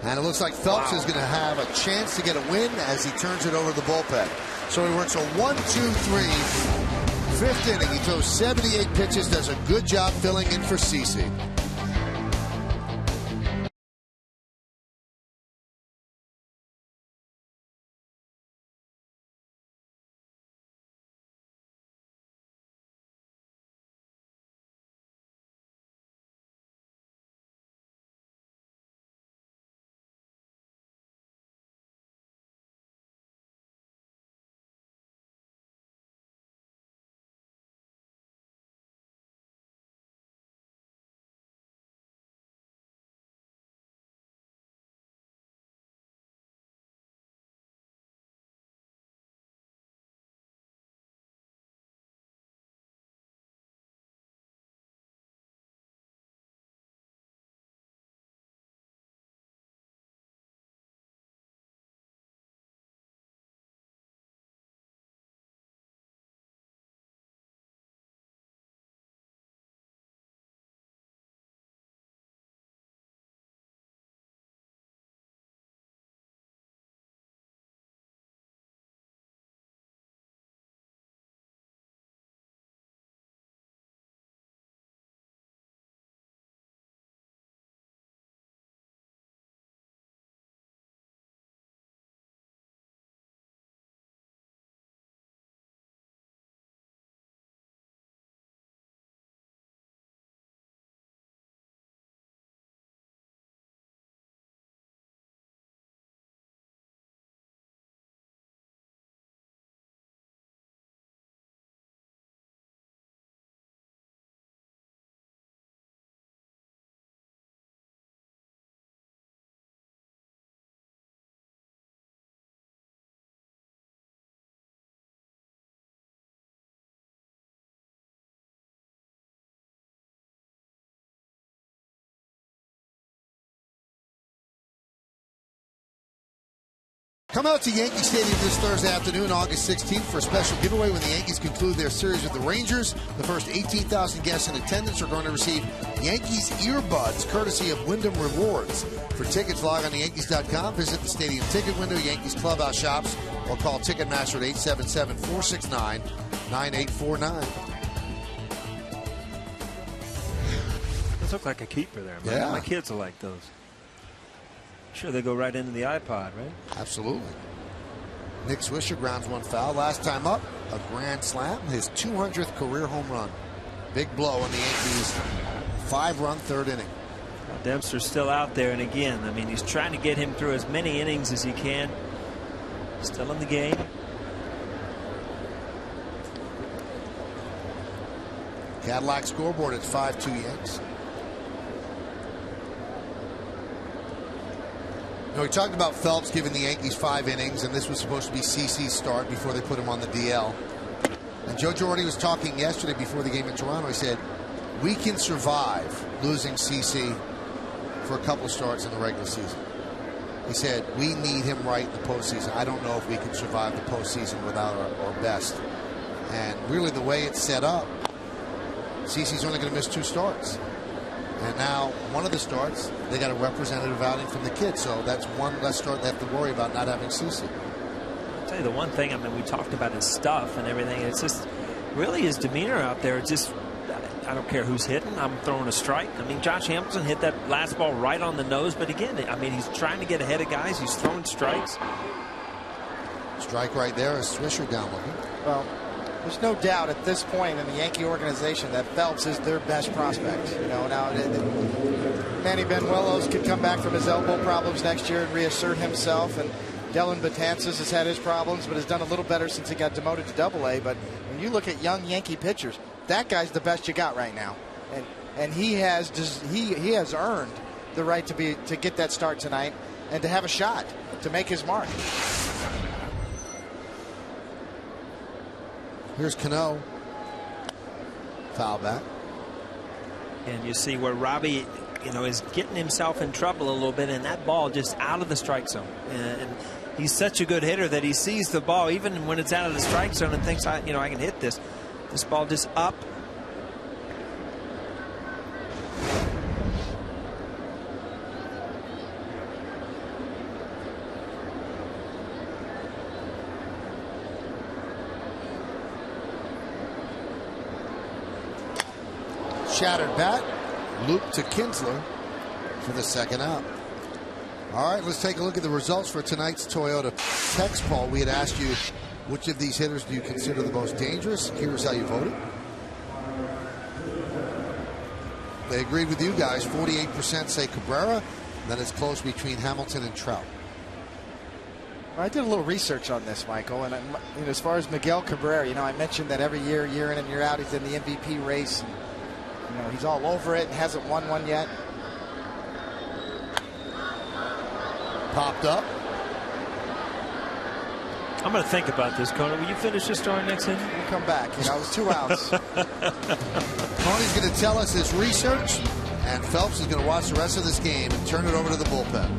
And it looks like Phelps is going to have a chance to get a win as he turns it over the bullpen. So he works a 1-2-3. Fifth inning. He throws 78 pitches. Does a good job filling in for CC. Come out to Yankee Stadium this Thursday afternoon, August 16th, for a special giveaway when the Yankees conclude their series with the Rangers. The first 18,000 guests in attendance are going to receive Yankees earbuds, courtesy of Wyndham Rewards. For tickets, log on to Yankees.com, visit the stadium ticket window, Yankees clubhouse shops, or call Ticketmaster at 877-469-9849. Those look like a keeper there, man. Yeah. My kids will like those. Sure, they go right into the iPod, right? Absolutely. Nick Swisher grounds one foul. Last time up, a grand slam. His 200th career home run. Big blow on the Yankees' 5-run third inning. Well, Dempster's still out there, and again, I mean, he's trying to get him through as many innings as he can. Still in the game. Cadillac scoreboard at 5-2 Yanks. We talked about Phelps giving the Yankees 5 innings, and this was supposed to be CC's start before they put him on the DL. And Joe Girardi was talking yesterday before the game in Toronto. He said, we can survive losing CC for a couple of starts in the regular season. He said, we need him right in the postseason. I don't know if we can survive the postseason without our best. And really the way it's set up, CC's only going to miss 2 starts. And now, one of the starts, they got a representative outing from the kids, so that's one less start they have to worry about not having CC. I'll tell you the one thing, I mean, we talked about his stuff and everything. It's just really his demeanor out there. It's just, I don't care who's hitting. I'm throwing a strike. I mean, Josh Hamilton hit that last ball right on the nose, but again, I mean, he's trying to get ahead of guys. He's throwing strikes. Strike right there is Swisher down looking. Well, there's no doubt at this point in the Yankee organization that Phelps is their best prospect. You know, now Manny Benuelos could come back from his elbow problems next year and reassert himself, and Dylan Betances has had his problems but has done a little better since he got demoted to Double-A. But when you look at young Yankee pitchers, that guy's the best you got right now, and he has earned the right to get that start tonight and to have a shot to make his mark. Here's Cano. Foul back. And you see where Robbie, you know, is getting himself in trouble a little bit, and that ball just out of the strike zone. And He's such a good hitter that he sees the ball even when it's out of the strike zone and thinks, I can hit this. This ball just up. Shattered bat. Loop to Kinsler for the second out. All right, let's take a look at the results for tonight's Toyota text poll. We had asked you, which of these hitters do you consider the most dangerous? Here's how you voted. They agreed with you guys. 48% say Cabrera. Then it's close between Hamilton and Trout. I did a little research on this, Michael, and as far as Miguel Cabrera, I mentioned that every year in and year out, he's in the MVP race. And, he's all over it and hasn't won one yet. Popped up. I'm going to think about this, Conan. Will you finish this story next inning? We'll come back. It was 2 outs. Tony's going to tell us his research, and Phelps is going to watch the rest of this game and turn it over to the bullpen.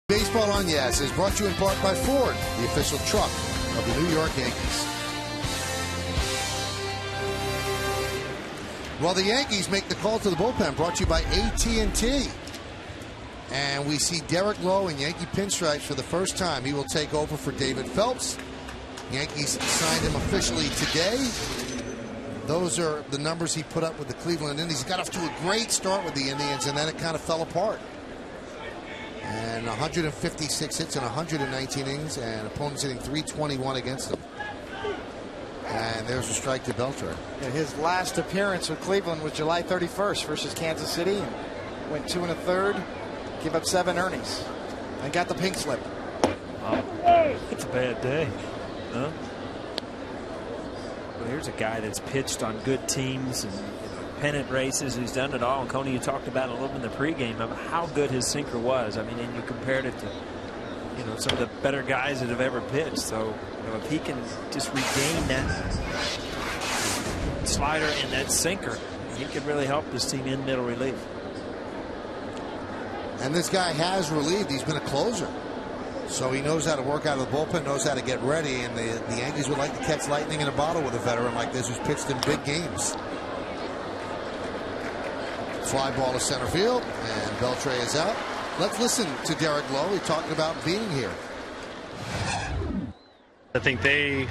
Baseball on Yes is brought to you in part by Ford, the official truck of the New York Yankees. Well, the Yankees make the call to the bullpen, brought to you by AT&T. And we see Derek Lowe in Yankee pinstripes for the first time. He will take over for David Phelps. Yankees signed him officially today. Those are the numbers he put up with the Cleveland Indians. He got off to a great start with the Indians, and then it kind of fell apart. And 156 hits in 119 innings, and opponents hitting .321 against him. And there's a strike to Beltran. Yeah, his last appearance with Cleveland was July 31st versus Kansas City. And went 2 1/3, give up 7 earnings, and got the pink slip. Oh, it's a bad day. Huh? Well, here's a guy that's pitched on good teams and pennant races, who's done it all. And Coney, you talked about a little bit in the pregame of how good his sinker was. I mean, and you compared it to, some of the better guys that have ever pitched. So, if he can just regain that slider and that sinker, he could really help this team in middle relief. And this guy has relieved. He's been a closer. So he knows how to work out of the bullpen, knows how to get ready. And the Yankees would like to catch lightning in a bottle with a veteran like this who's pitched in big games. Fly ball to center field, and Beltre is out. Let's listen to Derek Lowe. He's talking about being here. I think they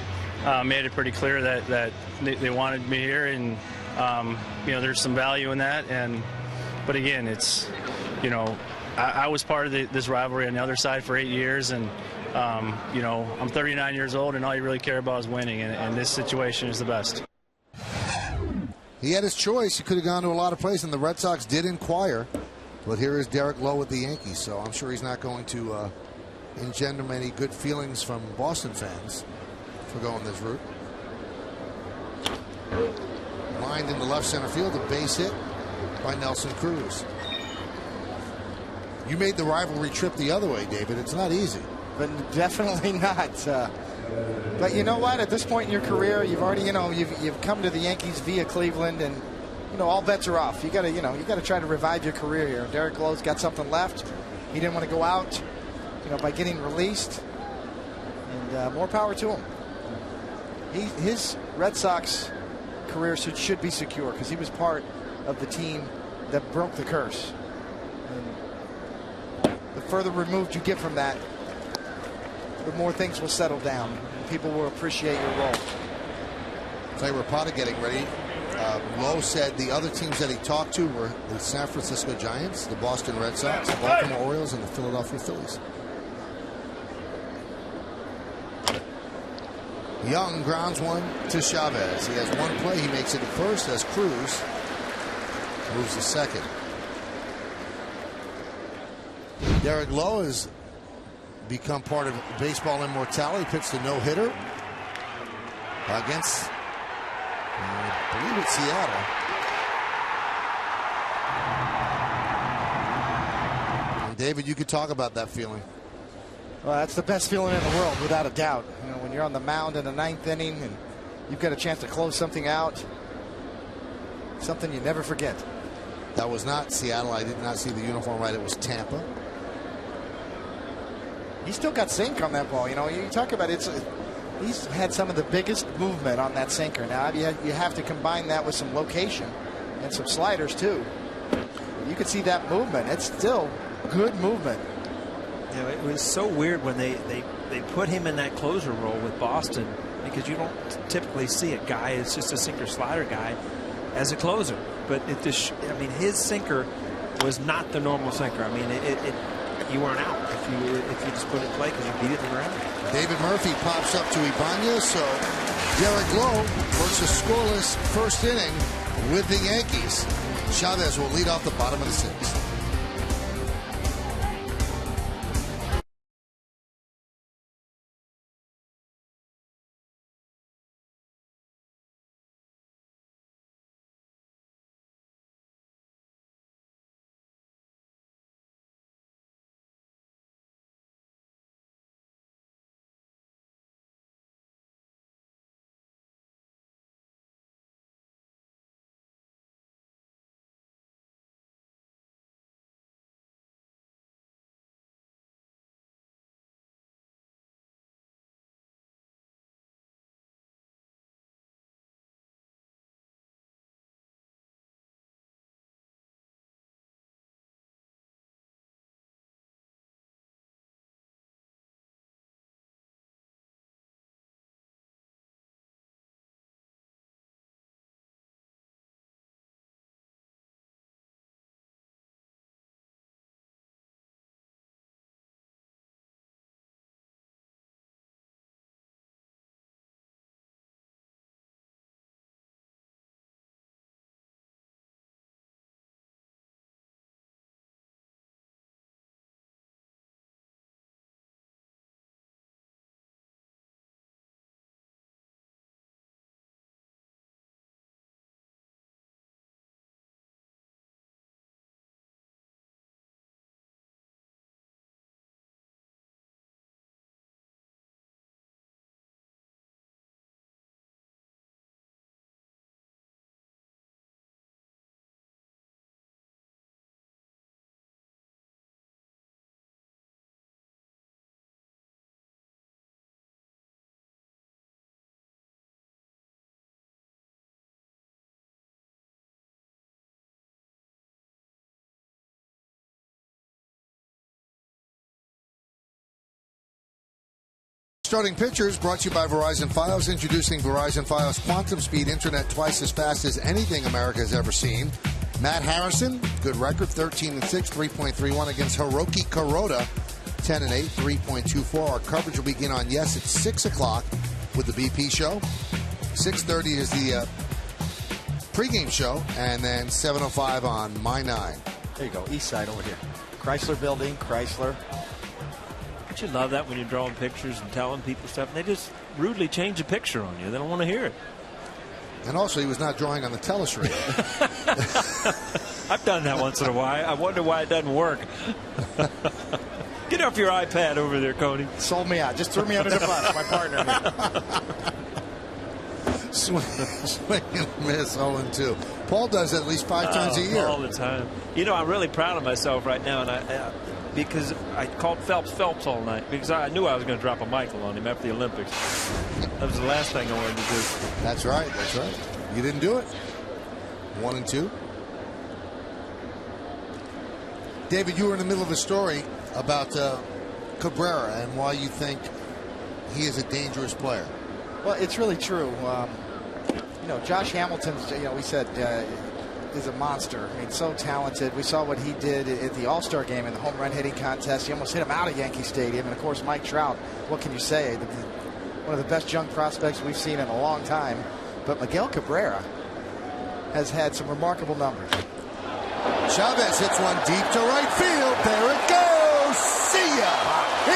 made it pretty clear that they wanted me here, and there's some value in that, and But again, it's, you know, I was part of this rivalry on the other side for 8 years, and you know, I'm 39 years old, and all you really care about is winning, and this situation is the best. He had his choice. He could have gone to a lot of places, and the Red Sox did inquire. But here is Derek Lowe with the Yankees, so I'm sure he's not going to engender many good feelings from Boston fans for going this route. Lined in the left center field, a base hit by Nelson Cruz. You made the rivalry trip the other way, David. It's not easy. But definitely not. But you know what? At this point in your career, you've already, you know, you've come to the Yankees via Cleveland, and you know all bets are off. You got to, you know, you got to try to revive your career here. Derek Lowe's got something left. He didn't want to go out, you know, by getting released, and more power to him. His Red Sox career should be secure because he was part of the team that broke the curse. And the further removed you get from that, the more things will settle down. People will appreciate your role. Clay Rapata getting ready. Lowe said the other teams that he talked to were the San Francisco Giants, the Boston Red Sox, the Baltimore Orioles, and the Philadelphia Phillies. Young grounds one to Chavez. He has one play. He makes it at first as Cruz moves to second. Derek Lowe has become part of baseball immortality. Pitched a no-hitter against, I believe it's Seattle. And David, you could talk about that feeling. Well, that's the best feeling in the world, without a doubt. You know, when you're on the mound in the ninth inning and you've got a chance to close something out, something you never forget. That was not Seattle. I did not see the uniform right. It was Tampa. He still got sink on that ball. You know, you talk about it. He's had some of the biggest movement on that sinker. Now you have to combine that with some location and some sliders too. You could see that movement. It's still good movement. You know, it was so weird when they put him in that closer role with Boston, because you don't typically see a guy, it's just a sinker slider guy, as a closer. But it just, I mean, his sinker was not the normal sinker. I mean, you weren't out if you just put it in play because you beat it in the ground. David Murphy pops up to Ibanez, so Derek Lowe works a scoreless first inning with the Yankees. Chavez will lead off the bottom of the sixth. Starting pitchers brought to you by Verizon Fios. Introducing Verizon Fios Quantum Speed Internet twice as fast as anything America has ever seen. Matt Harrison, good record, 13-6, 3.31 against Hiroki Kuroda, 10-8, 3.24. Our coverage will begin on Yes at 6 o'clock with the BP show. 6:30 is the pregame show, and then 7:05 on My 9. There you go, east side over here. Chrysler Building, Chrysler. Don't you love that when you're drawing pictures and telling people stuff, and they just rudely change a picture on you? They don't want to hear it. And also, he was not drawing on the telescreen. I've done that once in a while. I wonder why it doesn't work. Get off your iPad over there, Cody. Sold me out. Just threw me under the bus, my partner here. Swing and miss, 0-2. Paul does it at least 5 times a year. All the time. You know, I'm really proud of myself right now, and because I called Phelps all night because I knew I was going to drop a Michael on him after the Olympics. That was the last thing I wanted to do. That's right. That's right. You didn't do it. 1-2. David, you were in the middle of a story about Cabrera and why you think he is a dangerous player. Well, it's really true. You know, Josh Hamilton's, we said is a monster. I mean, so talented. We saw what he did at the All-Star game in the home run hitting contest. He almost hit him out of Yankee Stadium. And, of course, Mike Trout, what can you say? One of the best young prospects we've seen in a long time. But Miguel Cabrera has had some remarkable numbers. Chavez hits one deep to right field. There it goes. See ya.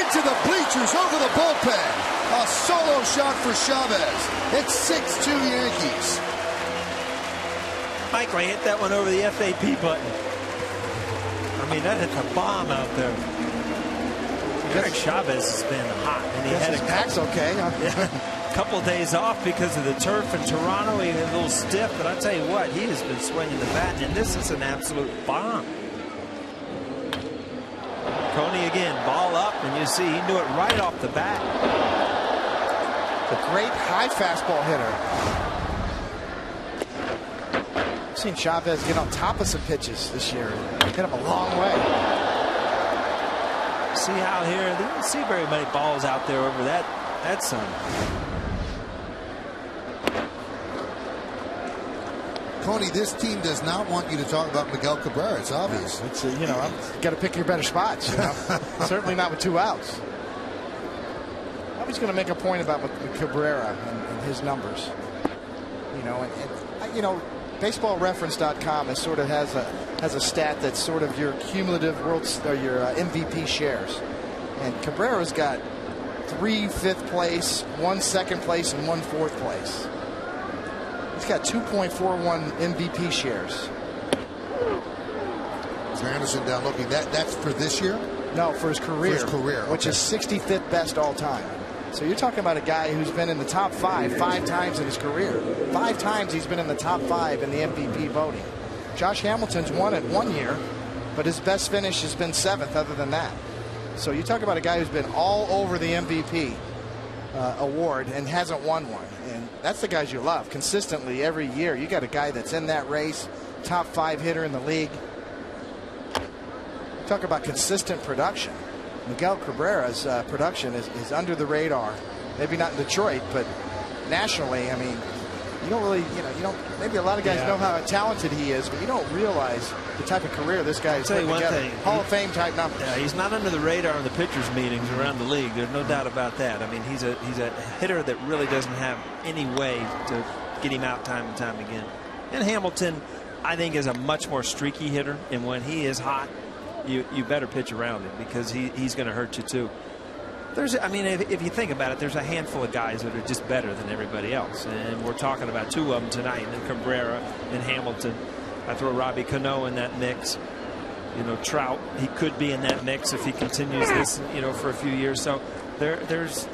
Into the bleachers, over the bullpen. A solo shot for Chavez. It's 6-2 Yankees. Michael hit that one over the FAP button. I mean, that hit a bomb out there. Eric Chavez has been hot, and he had his back's okay. A couple of days off because of the turf in Toronto. He was a little stiff, but I tell you what, he has been swinging the bat, and this is an absolute bomb. Coney again, ball up, and you see he knew it right off the bat. A great high fastball hitter. I've seen Chavez get on top of some pitches this year. Hit him a long way. See how here, they don't see very many balls out there over that sun. Coney, this team does not want you to talk about Miguel Cabrera. It's obvious. It's you got to pick your better spots. Certainly not with 2 outs. I was going to make a point about Cabrera and his numbers. BaseballReference.com is sort of has a stat that's sort of your cumulative your MVP shares, and Cabrera's got 3 5th place, 1 2nd place, and 1 4th place. He's got 2.41 MVP shares. Anderson down looking. That's for this year? No, for his career. For his career, which is 65th best all time. So you're talking about a guy who's been in the top 5 times in his career. 5 times he's been in the top 5 in the MVP voting. Josh Hamilton's won it 1 year, but his best finish has been 7th other than that. So you talk about a guy who's been all over the MVP award and hasn't won one. And that's the guys you love. Consistently every year, you got a guy that's in that race, top 5 hitter in the league. Talk about consistent production. Miguel Cabrera's production is under the radar. Maybe not in Detroit, but nationally. I mean, you don't really, you don't. Maybe a lot of guys know how talented he is, but you don't realize the type of career this guy is putting together. Hall of Fame type numbers. Yeah, he's not under the radar in the pitchers' meetings around the league. There's no doubt about that. I mean, he's a hitter that really doesn't have any way to get him out time and time again. And Hamilton, I think, is a much more streaky hitter, and when he is hot, you better pitch around him because he's going to hurt you too. If you think about it, there's a handful of guys that are just better than everybody else, and we're talking about 2 of them tonight, and Cabrera and Hamilton. I throw Robbie Cano in that mix. Trout, he could be in that mix if he continues this, for a few years. So there's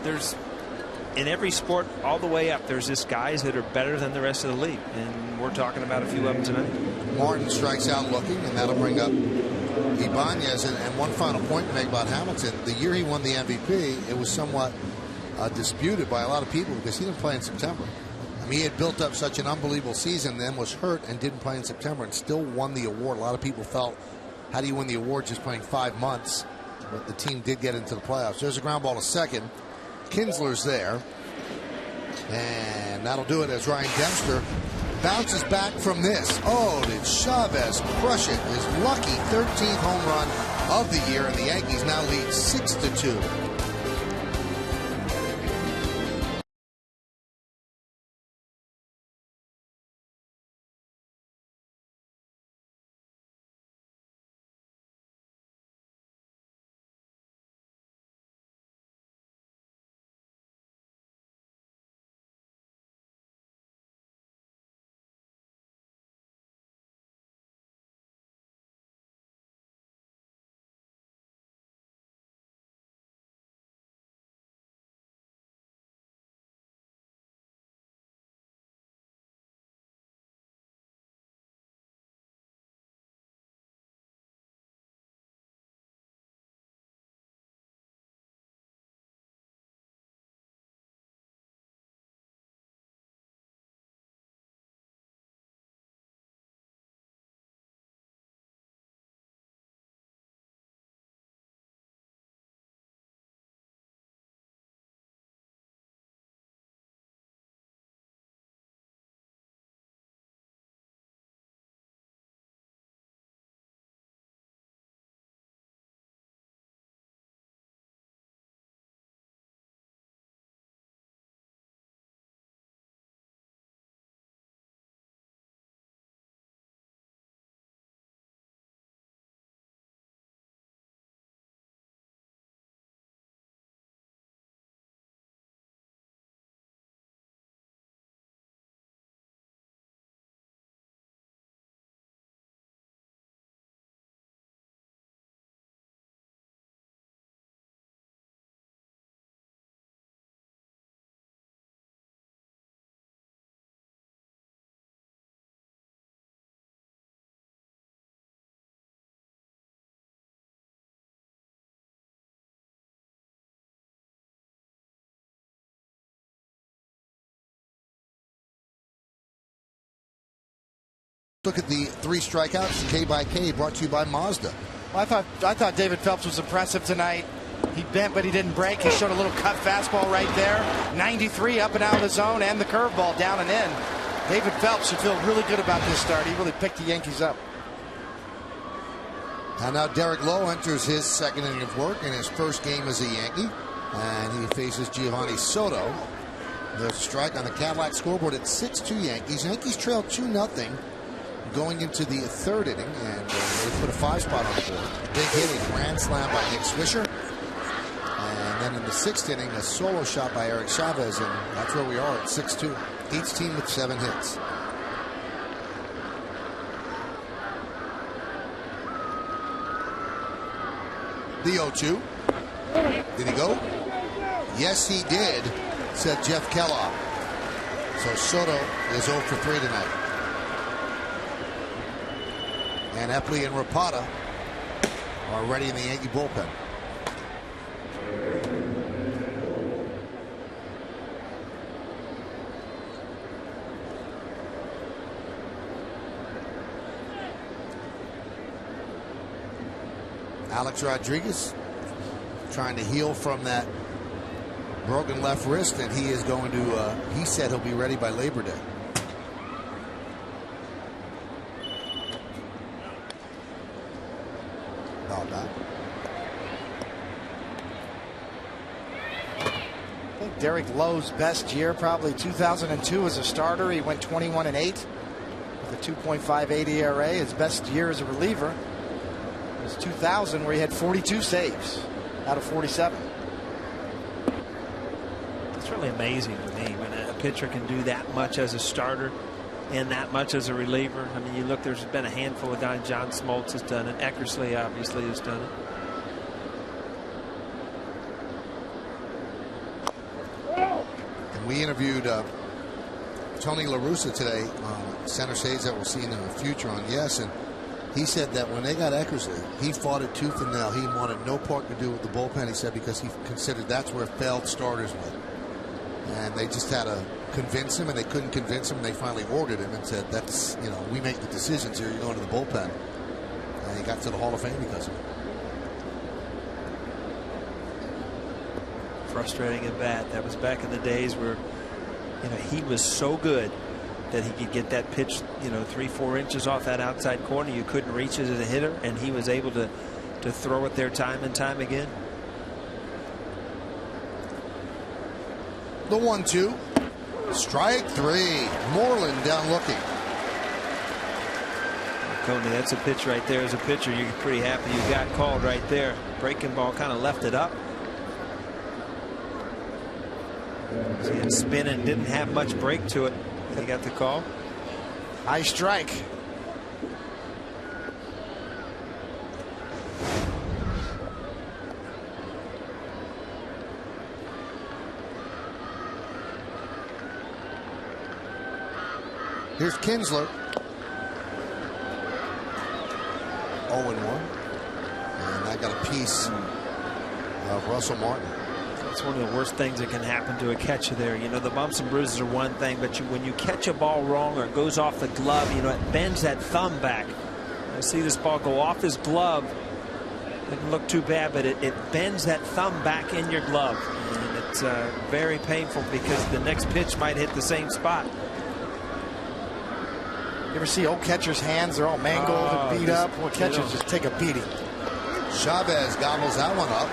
in every sport all the way up, there's just guys that are better than the rest of the league, and we're talking about a few of them tonight. Martin strikes out looking, and that'll bring up Ibanez. And one final point to make about Hamilton. The year he won the MVP, it was somewhat disputed by a lot of people because he didn't play in September. I mean, he had built up such an unbelievable season, then was hurt and didn't play in September and still won the award. A lot of people felt, how do you win the award just playing 5 months? But the team did get into the playoffs. There's a ground ball to second. Kinsler's there. And that'll do it as Ryan Dempster bounces back from this. Oh, did Chavez crush it? His lucky 13th home run of the year, and the Yankees now lead 6-2. Look at the 3 strikeouts, K by K, brought to you by Mazda. Well, I thought David Phelps was impressive tonight. He bent, but he didn't break. He showed a little cut fastball right there. 93 up and out of the zone, and the curveball down and in. David Phelps should feel really good about this start. He really picked the Yankees up. And now Derek Lowe enters his second inning of work in his first game as a Yankee. And he faces Giovanni Soto. There's a strike on the Cadillac scoreboard at 6-2 Yankees. Yankees trail 2-0 going into the third inning, and they put a 5 spot on the board. Big hit, a grand slam by Nick Swisher. And then in the 6th inning, a solo shot by Eric Chavez, and that's where we are at 6-2. Each team with 7 hits. The 0-2. Did he go? Yes, he did, said Jeff Kellogg. So Soto is 0 for 3 tonight. And Epley and Rapata are ready in the Yankee bullpen. Alex Rodriguez trying to heal from that broken left wrist, and he is going to, he said he'll be ready by Labor Day. I think Derek Lowe's best year probably 2002 as a starter. He went 21-8 with a 2.58 ERA. His best year as a reliever was 2000, where he had 42 saves out of 47. It's really amazing to me when a pitcher can do that much as a starter and that much as a reliever. I mean, you look, there's been a handful of guys. John Smoltz has done it. Eckersley obviously has done it. And we interviewed Tony La Russa today on center stage that we'll see in the future on Yes, and he said that when they got Eckersley, he fought it tooth and nail. He wanted no part to do with the bullpen, he said, because he considered that's where failed starters went. And they just had to convince him, and they couldn't convince him. And they finally ordered him and said, that's, you know, we make the decisions here. You're going to the bullpen. And he got to the Hall of Fame because of it. Frustrating at bat. That was back in the days where, you know, he was so good that he could get that pitch, 3-4 inches off that outside corner. You couldn't reach it as a hitter, and he was able to throw it there time and time again. The 1-2. Strike 3. Moreland down looking. Coney, that's a pitch right there. As a pitcher, you're pretty happy you got called right there. Breaking ball kind of left it up. So he had spin and didn't have much break to it. He got the call. High strike. Here's Kinsler. 0-1. And I got a piece of Russell Martin. That's one of the worst things that can happen to a catcher there. The bumps and bruises are one thing, but when you catch a ball wrong or it goes off the glove, it bends that thumb back. I see this ball go off his glove. Didn't look too bad, but it bends that thumb back in your glove. And it's very painful because the next pitch might hit the same spot. You ever see old catchers' hands? They're all mangled and beat up. Well, catchers just take a beating. Chavez gobbles that one up.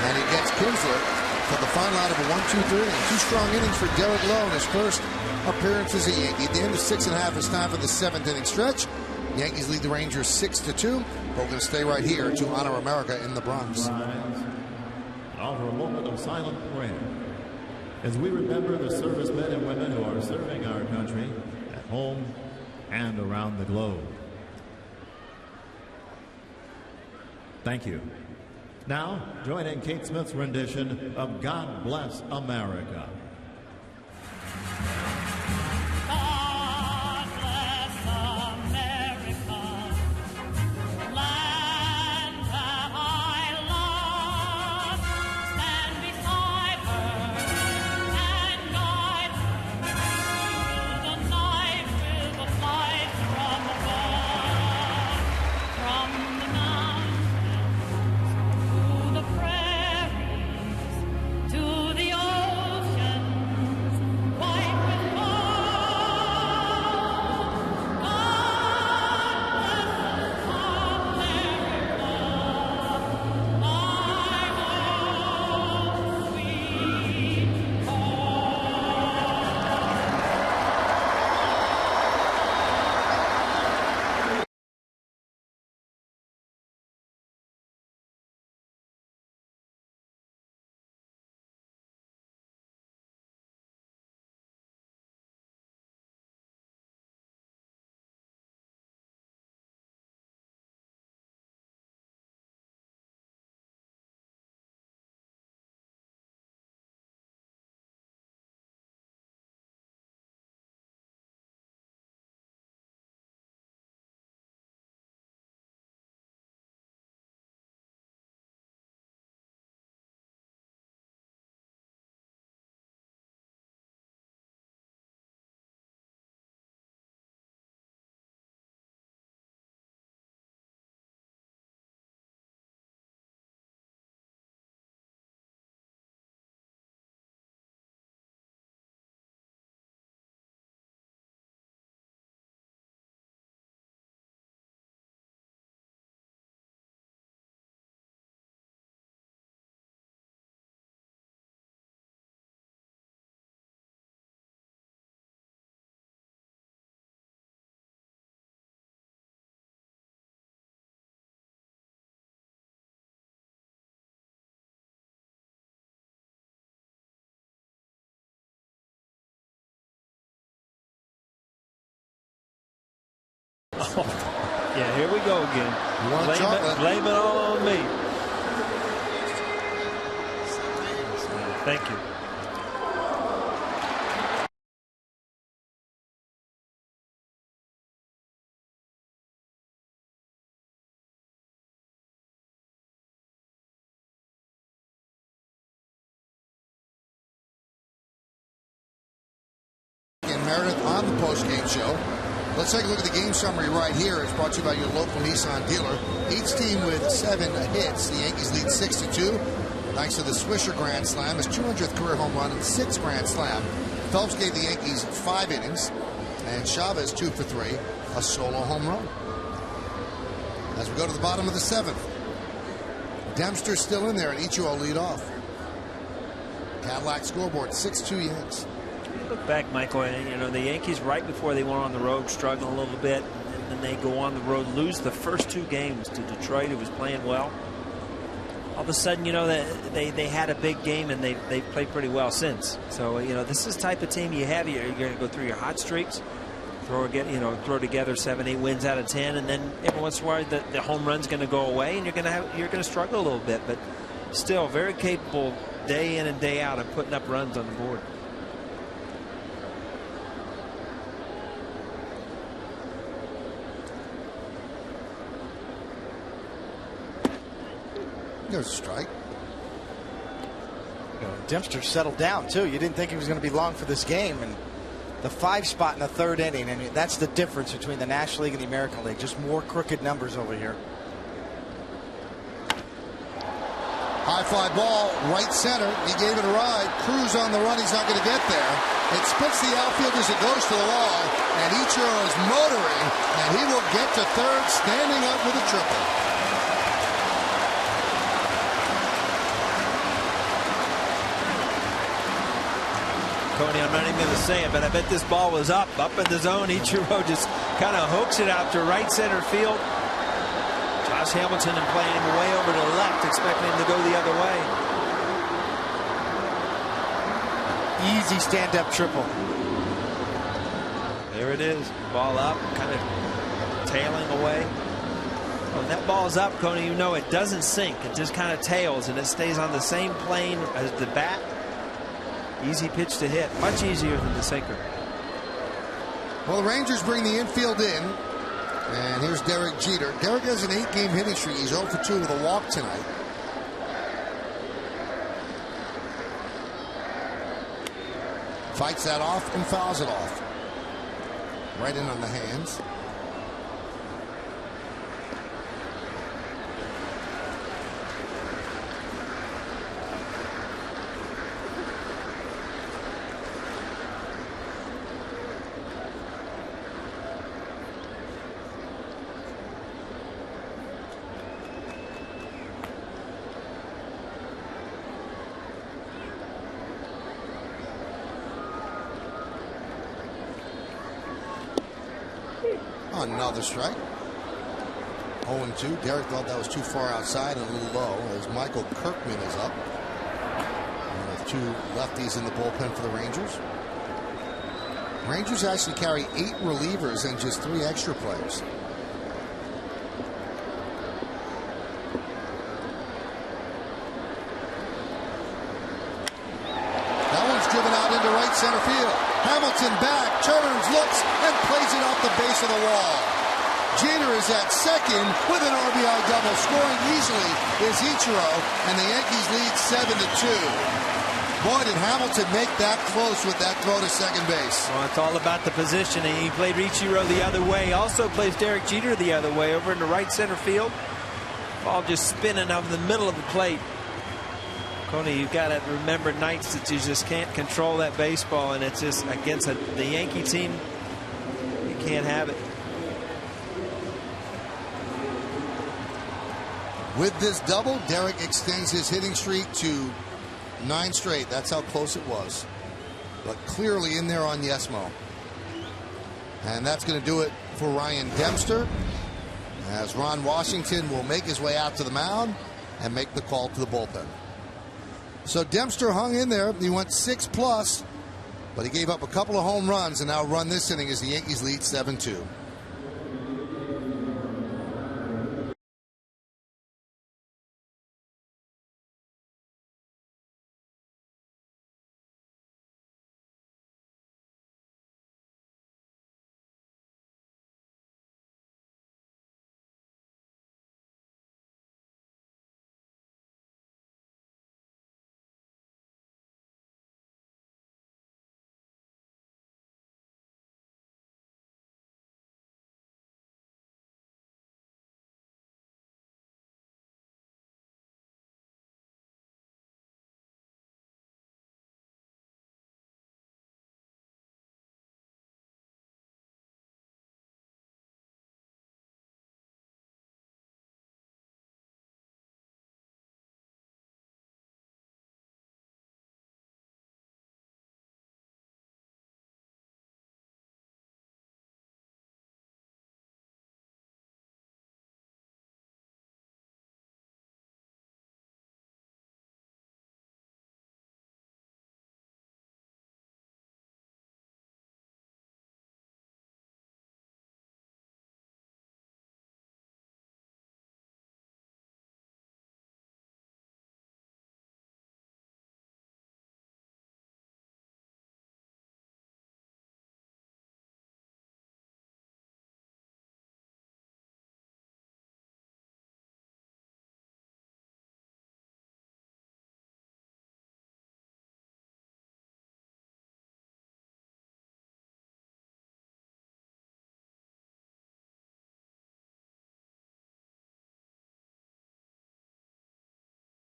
And he gets Kinsler for the final out of a 1-2-3. 2 strong innings for Derek Lowe in his first appearance as a Yankee. At the end of 6.5, it's time for the 7th inning stretch. Yankees lead the Rangers 6-2. But we're going to stay right here to honor America in the Bronx. Offer a moment of silent prayer as we remember the servicemen and women who are serving our country at home and around the globe. Thank you. Now, join in Kate Smith's rendition of God Bless America. God bless America, land that I love. Stand beside her and guide her through the night with a light from above, from the mountains to the prairies, to the oceans, white with Yeah, here we go again. Blame it all on me. Thank you. And Meredith on the post-game show. Let's take a look at the game summary right here. It's brought to you by your local Nissan dealer. Each team with 7 hits. The Yankees lead 6-2. Thanks to the Swisher Grand Slam, his 200th career home run and 6th Grand Slam Phelps gave the Yankees 5 innings, and Chavez 2 for 3, a solo home run. As we go to the bottom of the 7th, Dempster's still in there, and Ichiro lead off. Cadillac scoreboard, 6-2 Yanks. Look back, Michael, and you know the Yankees right before they went on the road struggling a little bit, and then they go on the road, lose the first 2 games to Detroit, who was playing well. All of a sudden, you know, they had a big game, and they've played pretty well since. So, you know, this is the type of team you have. You're going to go through your hot streaks, throw together 7, 8 wins out of 10, and then every once in a while the home run's going to go away, and you're going to struggle a little bit. But still, very capable day in and day out of putting up runs on the board. There's a strike. You know, Dempster settled down too. You didn't think he was going to be long for this game, and the 5 spot in the 3rd inning, and that's the difference between the National League and the American League. Just more crooked numbers over here. High fly ball, right center. He gave it a ride. Cruz on the run. He's not going to get there. It splits the outfield as it goes to the wall, and Ichiro is motoring, and he will get to 3rd, standing up with a triple. Tony, I'm not even going to say it, but I bet this ball was up in the zone. Ichiro just kind of hooks it out to right center field. Josh Hamilton and playing him way over to the left, expecting him to go the other way. Easy stand-up triple. There it is. Ball up, kind of tailing away. When that ball's up, Tony, you know it doesn't sink. It just kind of tails, and it stays on the same plane as the bat. Easy pitch to hit. Much easier than the sinker. Well, the Rangers bring the infield in. And here's Derek Jeter. Derek has an 8-game hitting streak. He's 0 for 2 with a walk tonight. Fights that off and fouls it off. Right in on the hands. Another strike. 0-2. Derek thought that was too far outside and a little low as Michael Kirkman is up. With 2 lefties in the bullpen for the Rangers. Rangers actually carry 8 relievers and just 3 extra players. That one's driven out into right center field. Hamilton back, turns, looks, and plays it off the base of the wall. Jeter is at second with an RBI double. Scoring easily is Ichiro, and the Yankees lead 7-2. Boy, did Hamilton make that close with that throw to second base. Well, it's all about the positioning. He played Ichiro the other way. Also plays Derek Jeter the other way over into right center field. Ball just spinning out of the middle of the plate. Coney, you've got to remember nights that you just can't control that baseball, and it's just against the Yankee team, you can't have it. With this double, Derek extends his hitting streak to 9 straight. That's how close it was. But clearly in there on Yesmo. And that's going to do it for Ryan Dempster, as Ron Washington will make his way out to the mound and make the call to the bullpen. So Dempster hung in there. He went 6+, but he gave up a couple of home runs and now run this inning as the Yankees lead 7-2.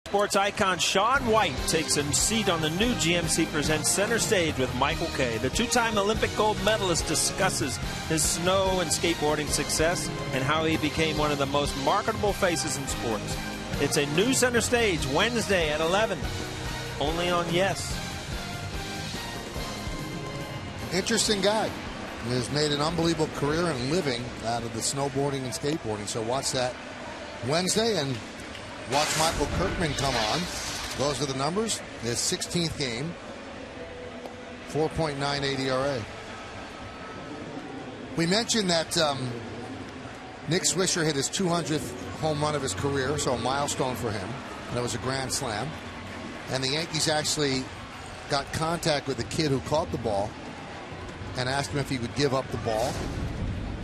Sports icon Shaun White takes a seat on the new GMC Presents Center Stage with Michael Kay. The two-time Olympic gold medalist discusses his snow and skateboarding success and how he became one of the most marketable faces in sports. It's a new Center Stage Wednesday at 11, only on Yes. Interesting guy. He has made an unbelievable career and living out of the snowboarding and skateboarding. So watch that Wednesday and watch Michael Kirkman come on. Those are the numbers. His 16th game. 4.98 ERA. We mentioned that Nick Swisher hit his 200th home run of his career, so a milestone for him. That was a grand slam. And the Yankees actually got contact with the kid who caught the ball and asked him if he would give up the ball.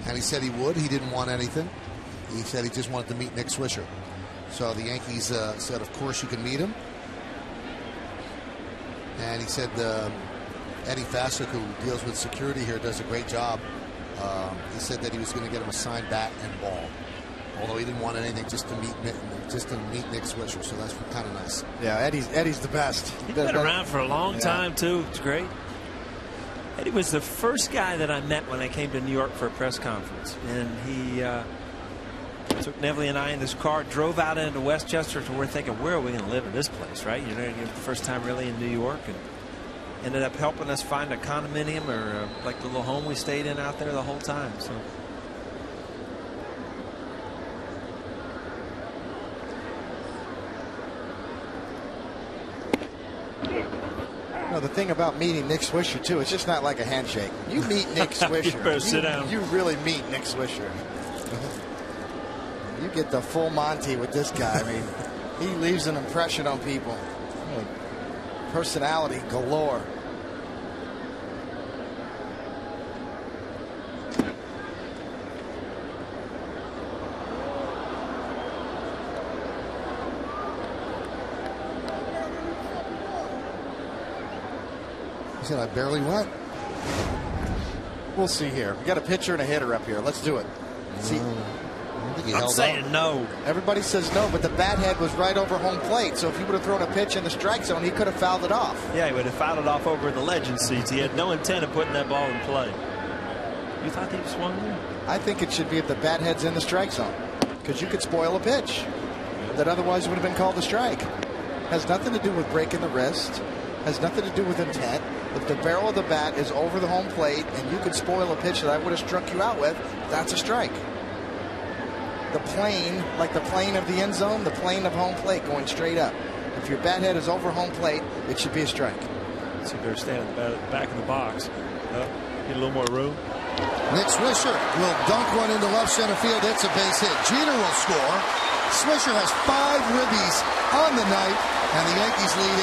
And he said he would. He didn't want anything. He said he just wanted to meet Nick Swisher. So the Yankees said, of course, you can meet him. And he said Eddie Fasick, who deals with security here, does a great job. He said that he was going to get him a signed bat and ball. Although he didn't want anything, just to meet Nick Swisher. So that's kind of nice. Yeah, Eddie's the best. He's been around for a long time, too. It's great. Eddie was the first guy that I met when I came to New York for a press conference. And he took Neville and I in his car, drove out into Westchester, so we're thinking, where are we going to live in this place, right? You know, the first time really in New York, and ended up helping us find a condominium or like the little home we stayed in out there the whole time. So. No, the thing about meeting Nick Swisher, too, it's just not like a handshake. You meet Nick Swisher. You better sit down. You really meet Nick Swisher. You get the full Monty with this guy. I mean, he leaves an impression on people. Personality galore. He said, I barely went. We'll see here. We got a pitcher and a hitter up here. Let's do it. See, I'm saying no. Everybody says no, but the bat head was right over home plate. So if he would have thrown a pitch in the strike zone, he could have fouled it off. Yeah, he would have fouled it off over in the legend seats. He had no intent of putting that ball in play. You thought he swung there? I think it should be if the bat head's in the strike zone, because you could spoil a pitch that otherwise would have been called a strike. Has nothing to do with breaking the wrist. Has nothing to do with intent. If the barrel of the bat is over the home plate and you could spoil a pitch that I would have struck you out with, that's a strike. The plane, like the plane of the end zone, the plane of home plate going straight up. If your bat head is over home plate, it should be a strike. So they're standing at the back of the box. Get a little more room. Nick Swisher will dunk one into left center field. It's a base hit. Jeter will score. Swisher has 5 ribbies on the night, and the Yankees lead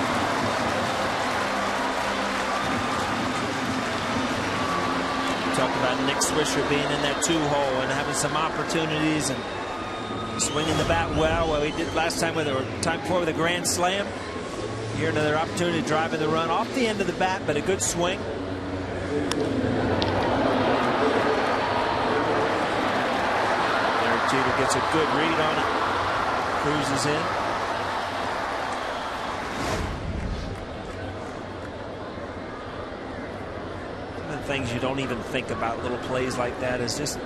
8-2. Talk about Nick Swisher being in that 2-hole and having some opportunities and swinging the bat well he did last time with or time before with a grand slam. Here another opportunity to drive in the run off the end of the bat, but a good swing. Derek Jeter gets a good read on it. Cruises in. Things you don't even think about, little plays like that, is just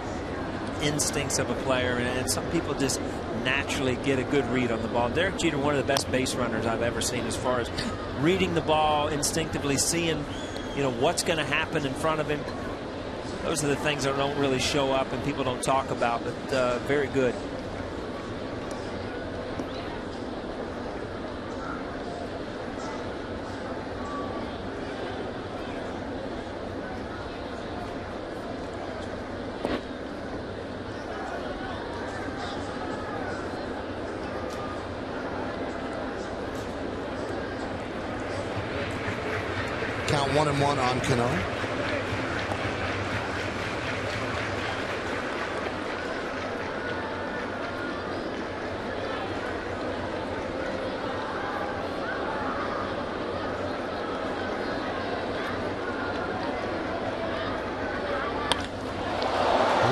instincts of a player, and some people just naturally get a good read on the ball. Derek Jeter, one of the best base runners I've ever seen, as far as reading the ball, instinctively seeing, what's going to happen in front of him. Those are the things that don't really show up and people don't talk about, but very good. Count 1-1 on Cano.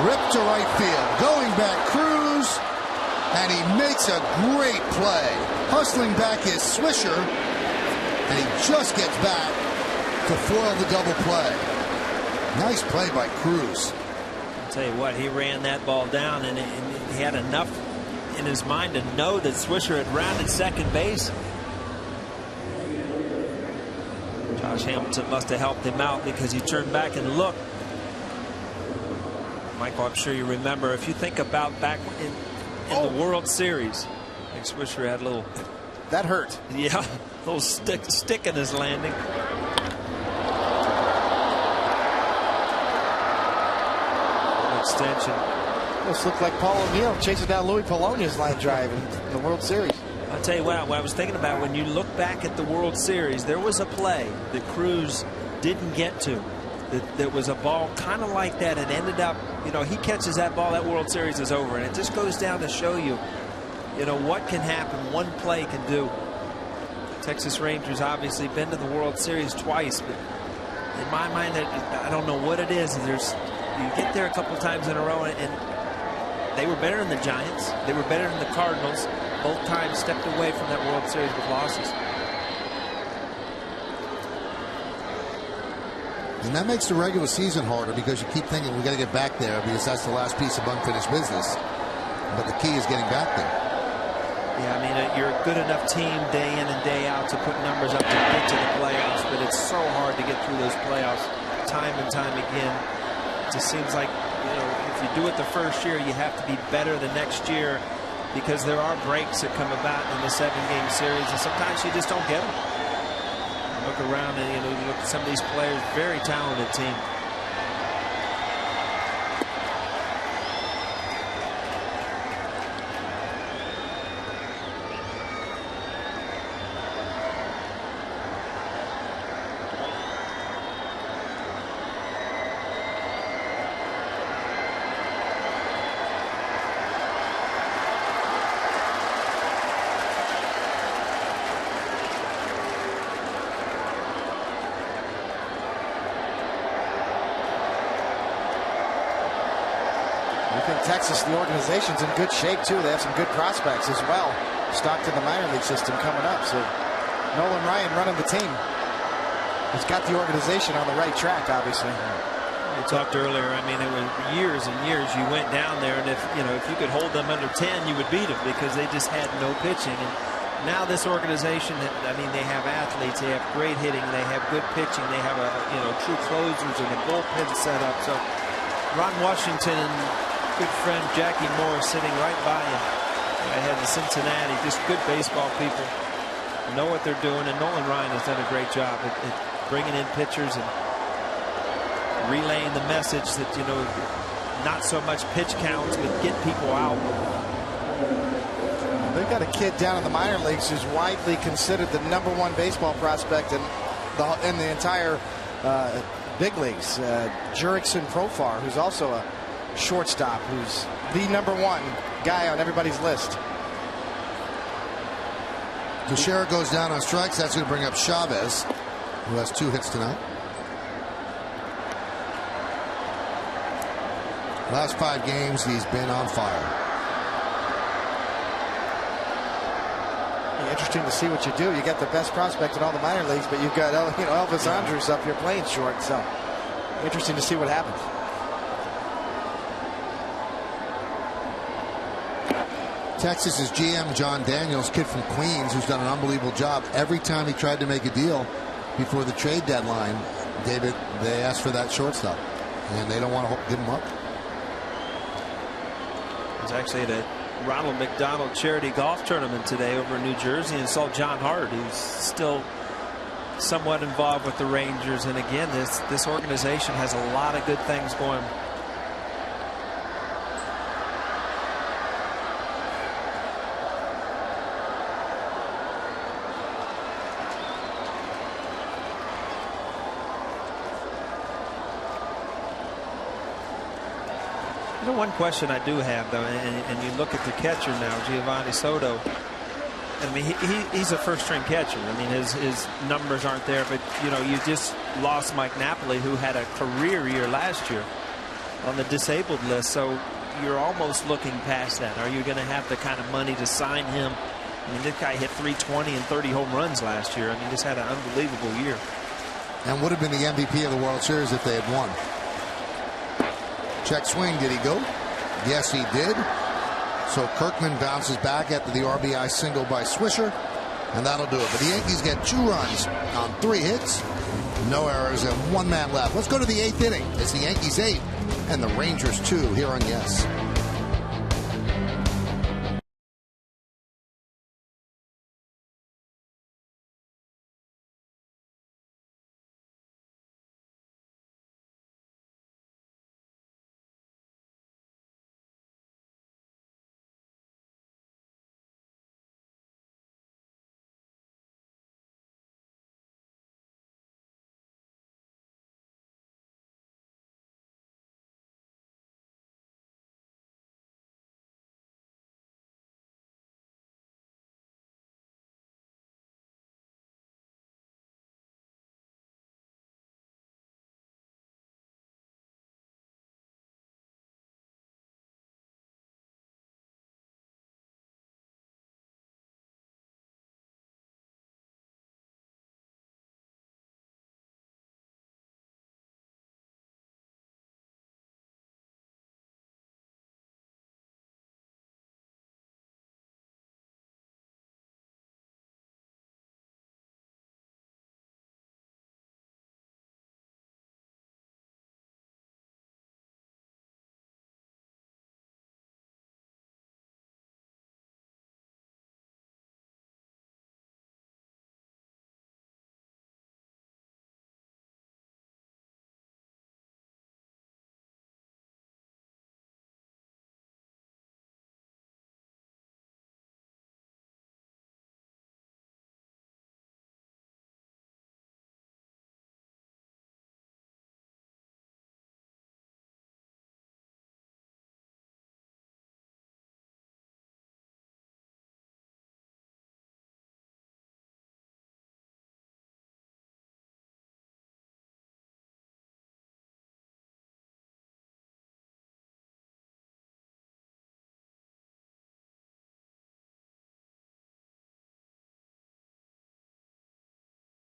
Ripped to right field. Going back, Cruz. And he makes a great play. Hustling back is Swisher. And he just gets back to foil the double play. Nice play by Cruz. I'll tell you what, he ran that ball down, and he had enough in his mind to know that Swisher had rounded second base. Josh Hamilton must have helped him out because he turned back and looked. Michael, I'm sure you remember, if you think about back in the World Series, I think Swisher had a little... That hurt. Yeah, a little stick in his landing. Extension. This looked like Paul O'Neill chasing down Louis Polonia's line drive in the World Series. I'll tell you what I was thinking about, when you look back at the World Series, there was a play that Cruz didn't get to. That was a ball kind of like that. It ended up, he catches that ball, that World Series is over. And it just goes down to show you, what can happen, one play can do. Texas Rangers obviously been to the World Series twice, but in my mind, I don't know what it is. You get there a couple of times in a row, and they were better than the Giants. They were better than the Cardinals. Both times stepped away from that World Series with losses. And that makes the regular season harder because you keep thinking we got to get back there because that's the last piece of unfinished business. But the key is getting back there. Yeah, I mean, you're a good enough team day in and day out to put numbers up to get to the playoffs, but it's so hard to get through those playoffs time and time again. It just seems like, if you do it the first year, you have to be better the next year because there are breaks that come about in the 7-game series, and sometimes you just don't get them. Look around and you look at some of these players, very talented team. Texas, the organization's in good shape too. They have some good prospects as well, stocked in the minor league system coming up. So Nolan Ryan running the team. He's got the organization on the right track, obviously. We talked earlier, I mean, it was years and years you went down there, and if you could hold them under 10, you would beat them because they just had no pitching. And now this organization, I mean, they have athletes, they have great hitting, they have good pitching, they have true closers and a bullpen set up. So Ron Washington and good friend Jackie Moore sitting right by him. I had the Cincinnati, just good baseball people, know what they're doing, and Nolan Ryan has done a great job at bringing in pitchers and relaying the message that not so much pitch counts, but get people out. They've got a kid down in the minor leagues who's widely considered the #1 baseball prospect in the entire big leagues. Jurickson Profar, who's also a shortstop, who's the #1 guy on everybody's list. Teixeira goes down on strikes. That's going to bring up Chavez, who has 2 hits tonight. Last 5 games, he's been on fire. Interesting to see what you do. You got the best prospect in all the minor leagues, but you've got Elvis Andrus up here playing short. So interesting to see what happens. Texas's GM John Daniels, kid from Queens, who's done an unbelievable job. Every time he tried to make a deal before the trade deadline, David, they asked for that shortstop, and they don't want to give him up. I was actually at a Ronald McDonald charity golf tournament today over in New Jersey and saw John Hart, who's still somewhat involved with the Rangers. And again, this organization has a lot of good things going. One question I do have, though, and you look at the catcher now, Giovanni Soto. I mean, he's a first-string catcher. I mean, his numbers aren't there, but you just lost Mike Napoli, who had a career year last year on the disabled list. So you're almost looking past that. Are you going to have the kind of money to sign him? I mean, this guy hit 320 and 30 home runs last year. I mean, just had an unbelievable year. And would have been the MVP of the World Series if they had won. Check swing. Did he go? Yes, he did. So Kirkman bounces back after the RBI single by Swisher, and that'll do it. But the Yankees get 2 runs on 3 hits, no errors, and 1 man left. Let's go to the 8th inning. It's the Yankees 8 and the Rangers 2 here on Yes.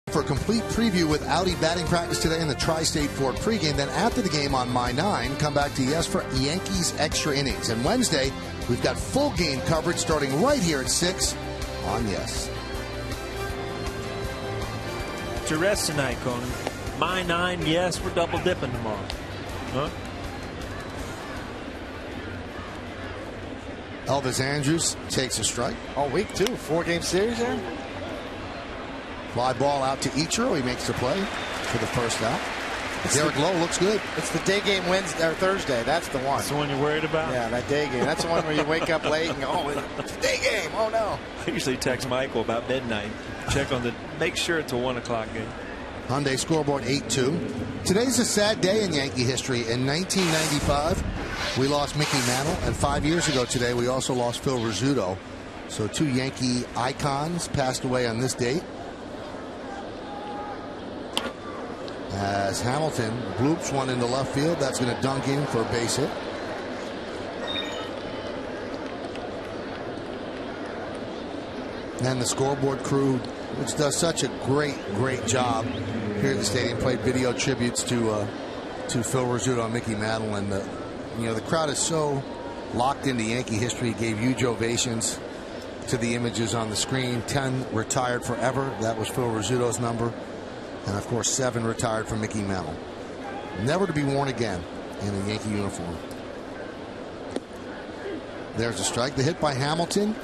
For a complete preview with Audi batting practice today in the Tri-State Ford pregame. Then after the game on My 9, come back to Yes for Yankees extra innings. And Wednesday, we've got full game coverage starting right here at 6 on Yes. To rest tonight, Conan. My 9, yes, we're double dipping tomorrow. Huh? Elvis Andrus takes a strike. All week, too. 4-game series there. Fly ball out to Ichiro. He makes the play for the first out. Derek Lowe looks good. It's the day game Wednesday or Thursday. That's the one. That's the one you're worried about? Yeah, that day game. That's the one where you wake up late and go, oh, it's a day game. Oh, no. I usually text Michael about midnight. Check on make sure it's a 1 o'clock game. Hyundai scoreboard 8-2. Today's a sad day in Yankee history. In 1995, we lost Mickey Mantle. And 5 years ago today, we also lost Phil Rizzuto. So 2 Yankee icons passed away on this date. As Hamilton bloops one into left field, that's going to dunk in for a base hit. And the scoreboard crew, which does such a great job here at the stadium, played video tributes to Phil Rizzuto and Mickey Mantle, and the crowd is so locked into Yankee history. Gave huge ovations to the images on the screen. 10 retired forever. That was Phil Rizzuto's number. And, of course, 7 retired from Mickey Mantle. Never to be worn again in a Yankee uniform. There's a strike. The hit by Hamilton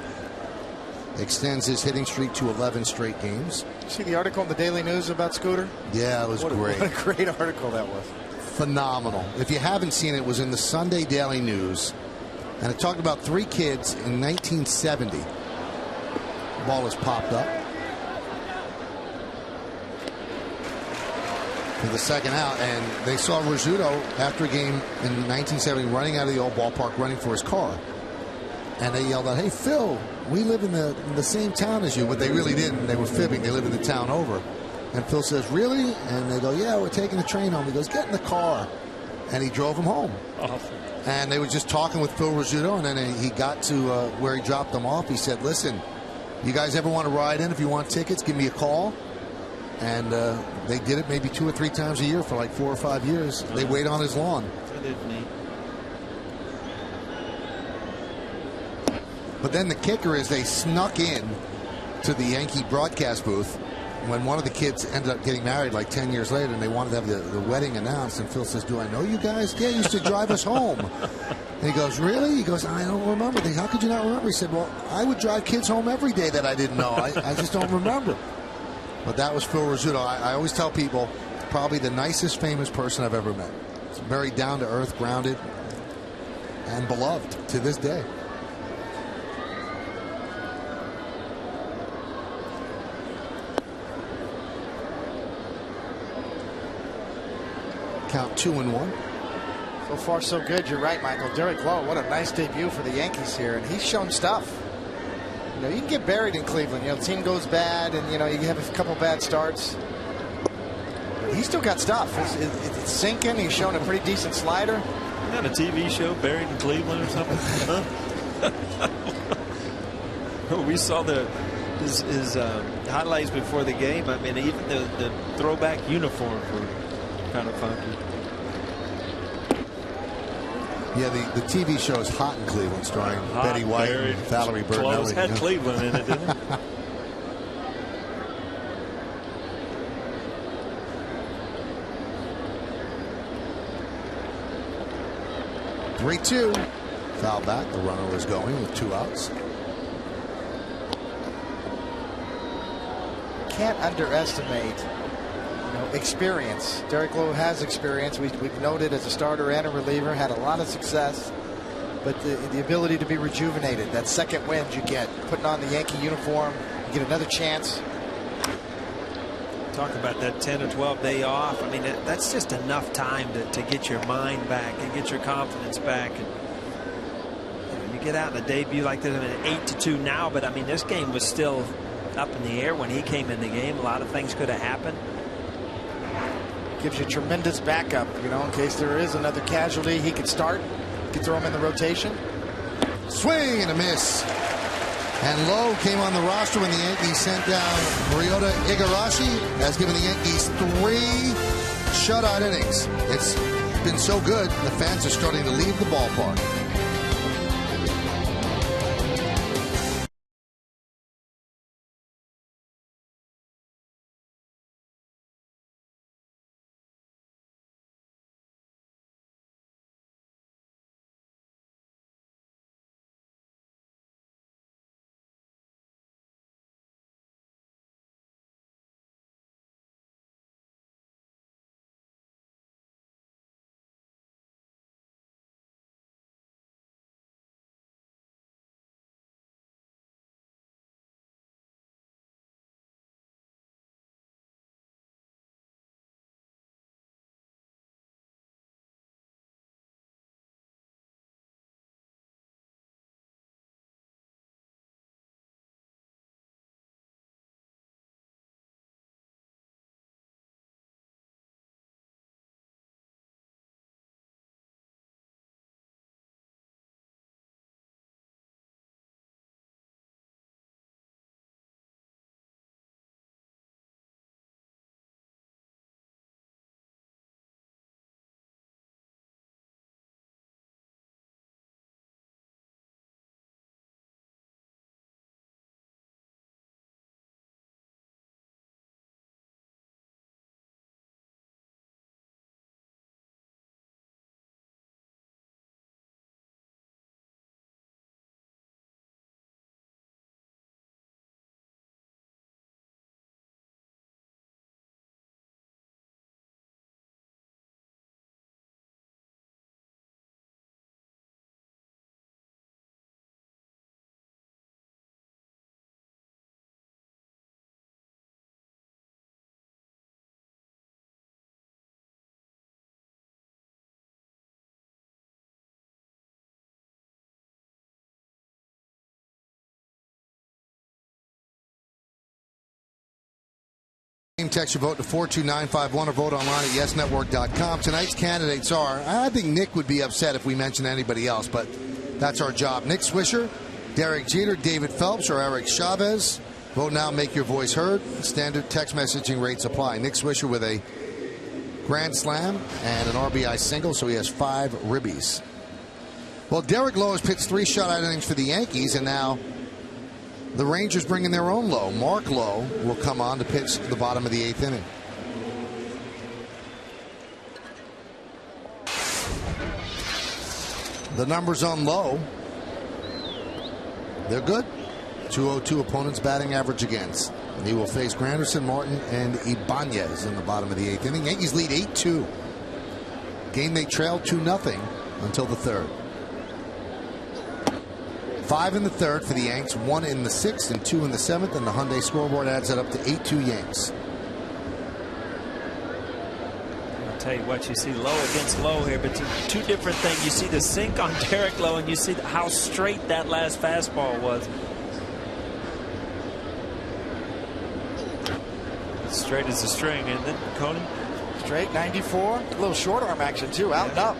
extends his hitting streak to 11 straight games. See the article in the Daily News about Scooter? Yeah, it was great. What a great article that was. Phenomenal. If you haven't seen it, it was in the Sunday Daily News. And it talked about 3 kids in 1970. The ball is popped up. For the second out, and they saw Rizzuto after a game in 1970 running out of the old ballpark, running for his car, and they yelled out, "Hey Phil, we live in the same town as you." But they really didn't. They were fibbing. They live in the town over. And Phil says, "Really?" And they go, "Yeah, we're taking the train home." He goes, "Get in the car," and he drove him home. Awesome. And they were just talking with Phil Rizzuto, and then he got to where he dropped them off. He said, listen, you guys ever want to ride in? If you want tickets, give me a call. And they did it maybe 2 or 3 times a year for like 4 or 5 years. They wait on his lawn. That is neat. But then the kicker is they snuck in to the Yankee broadcast booth when one of the kids ended up getting married like 10 years later, and they wanted to have the wedding announced. And Phil says, do I know you guys? Yeah, you used to drive us home. And he goes, really? He goes, I don't remember. How could you not remember? He said, well, I would drive kids home every day that I didn't know. I just don't remember. But that was Phil Rizzuto. I always tell people, probably the nicest famous person I've ever met. It's very down to earth, grounded, and beloved to this day. Count 2-1. So far, so good. You're right, Michael. Derek Lowe, what a nice debut for the Yankees here, and he's shown stuff. You know, you can get buried in Cleveland. You know, the team goes bad, and you know you have a couple bad starts. But he's still got stuff. It's sinking. He's shown a pretty decent slider. Isn't that a TV show, Buried in Cleveland or something? We saw his highlights before the game. I mean, even the throwback uniforms were kind of funky. Yeah, the TV show is Hot in Cleveland, starring Betty White and Valerie Bertinelli. Had Cleveland in it, didn't it? 3-2. Foul back. The runner was going with 2 outs. Can't underestimate experience. Derek Lowe has experience. We've noted as a starter and a reliever, had a lot of success. But the ability to be rejuvenated, that second wind you get, putting on the Yankee uniform, you get another chance. Talk about that 10 or 12 day off. I mean, that's just enough time to get your mind back and get your confidence back. And you get out in a debut like this. I mean, 8-2 now, but I mean, this game was still up in the air when he came in the game. A lot of things could have happened. Gives you tremendous backup, you know, in case there is another casualty. He could start, could throw him in the rotation. Swing and a miss. And Lowe came on the roster when the Yankees sent down Ryota Igarashi. Has given the Yankees 3 shutout innings. It's been so good, the fans are starting to leave the ballpark. Text your vote to 42951 or vote online at yesnetwork.com. Tonight's candidates are, I think Nick would be upset if we mentioned anybody else, but that's our job. Nick Swisher, Derek Jeter, David Phelps, or Eric Chavez. Vote now, make your voice heard. Standard text messaging rates apply. Nick Swisher with a grand slam and an RBI single, so he has 5 ribbies. Well, Derek Lowe has pitched 3 shutout innings for the Yankees, and now the Rangers bring in their own Lowe. Mark Lowe will come on to pitch the bottom of the 8th inning. The numbers on Lowe, they're good. 202 opponents batting average against. And he will face Granderson, Martin, and Ibanez in the bottom of the 8th inning. Yankees lead 8-2. Game they trailed 2-0 until the 3rd. 5 in the 3rd for the Yanks, 1 in the 6th, and 2 in the 7th, and the Hyundai scoreboard adds that up to 8-2 Yanks. I'll tell you what, you see Lowe against Lowe here, but two different things. You see the sink on Derek Lowe, and you see how straight that last fastball was. Straight as a string, isn't it, Coney? Straight, 94. A little short arm action, too, out and up.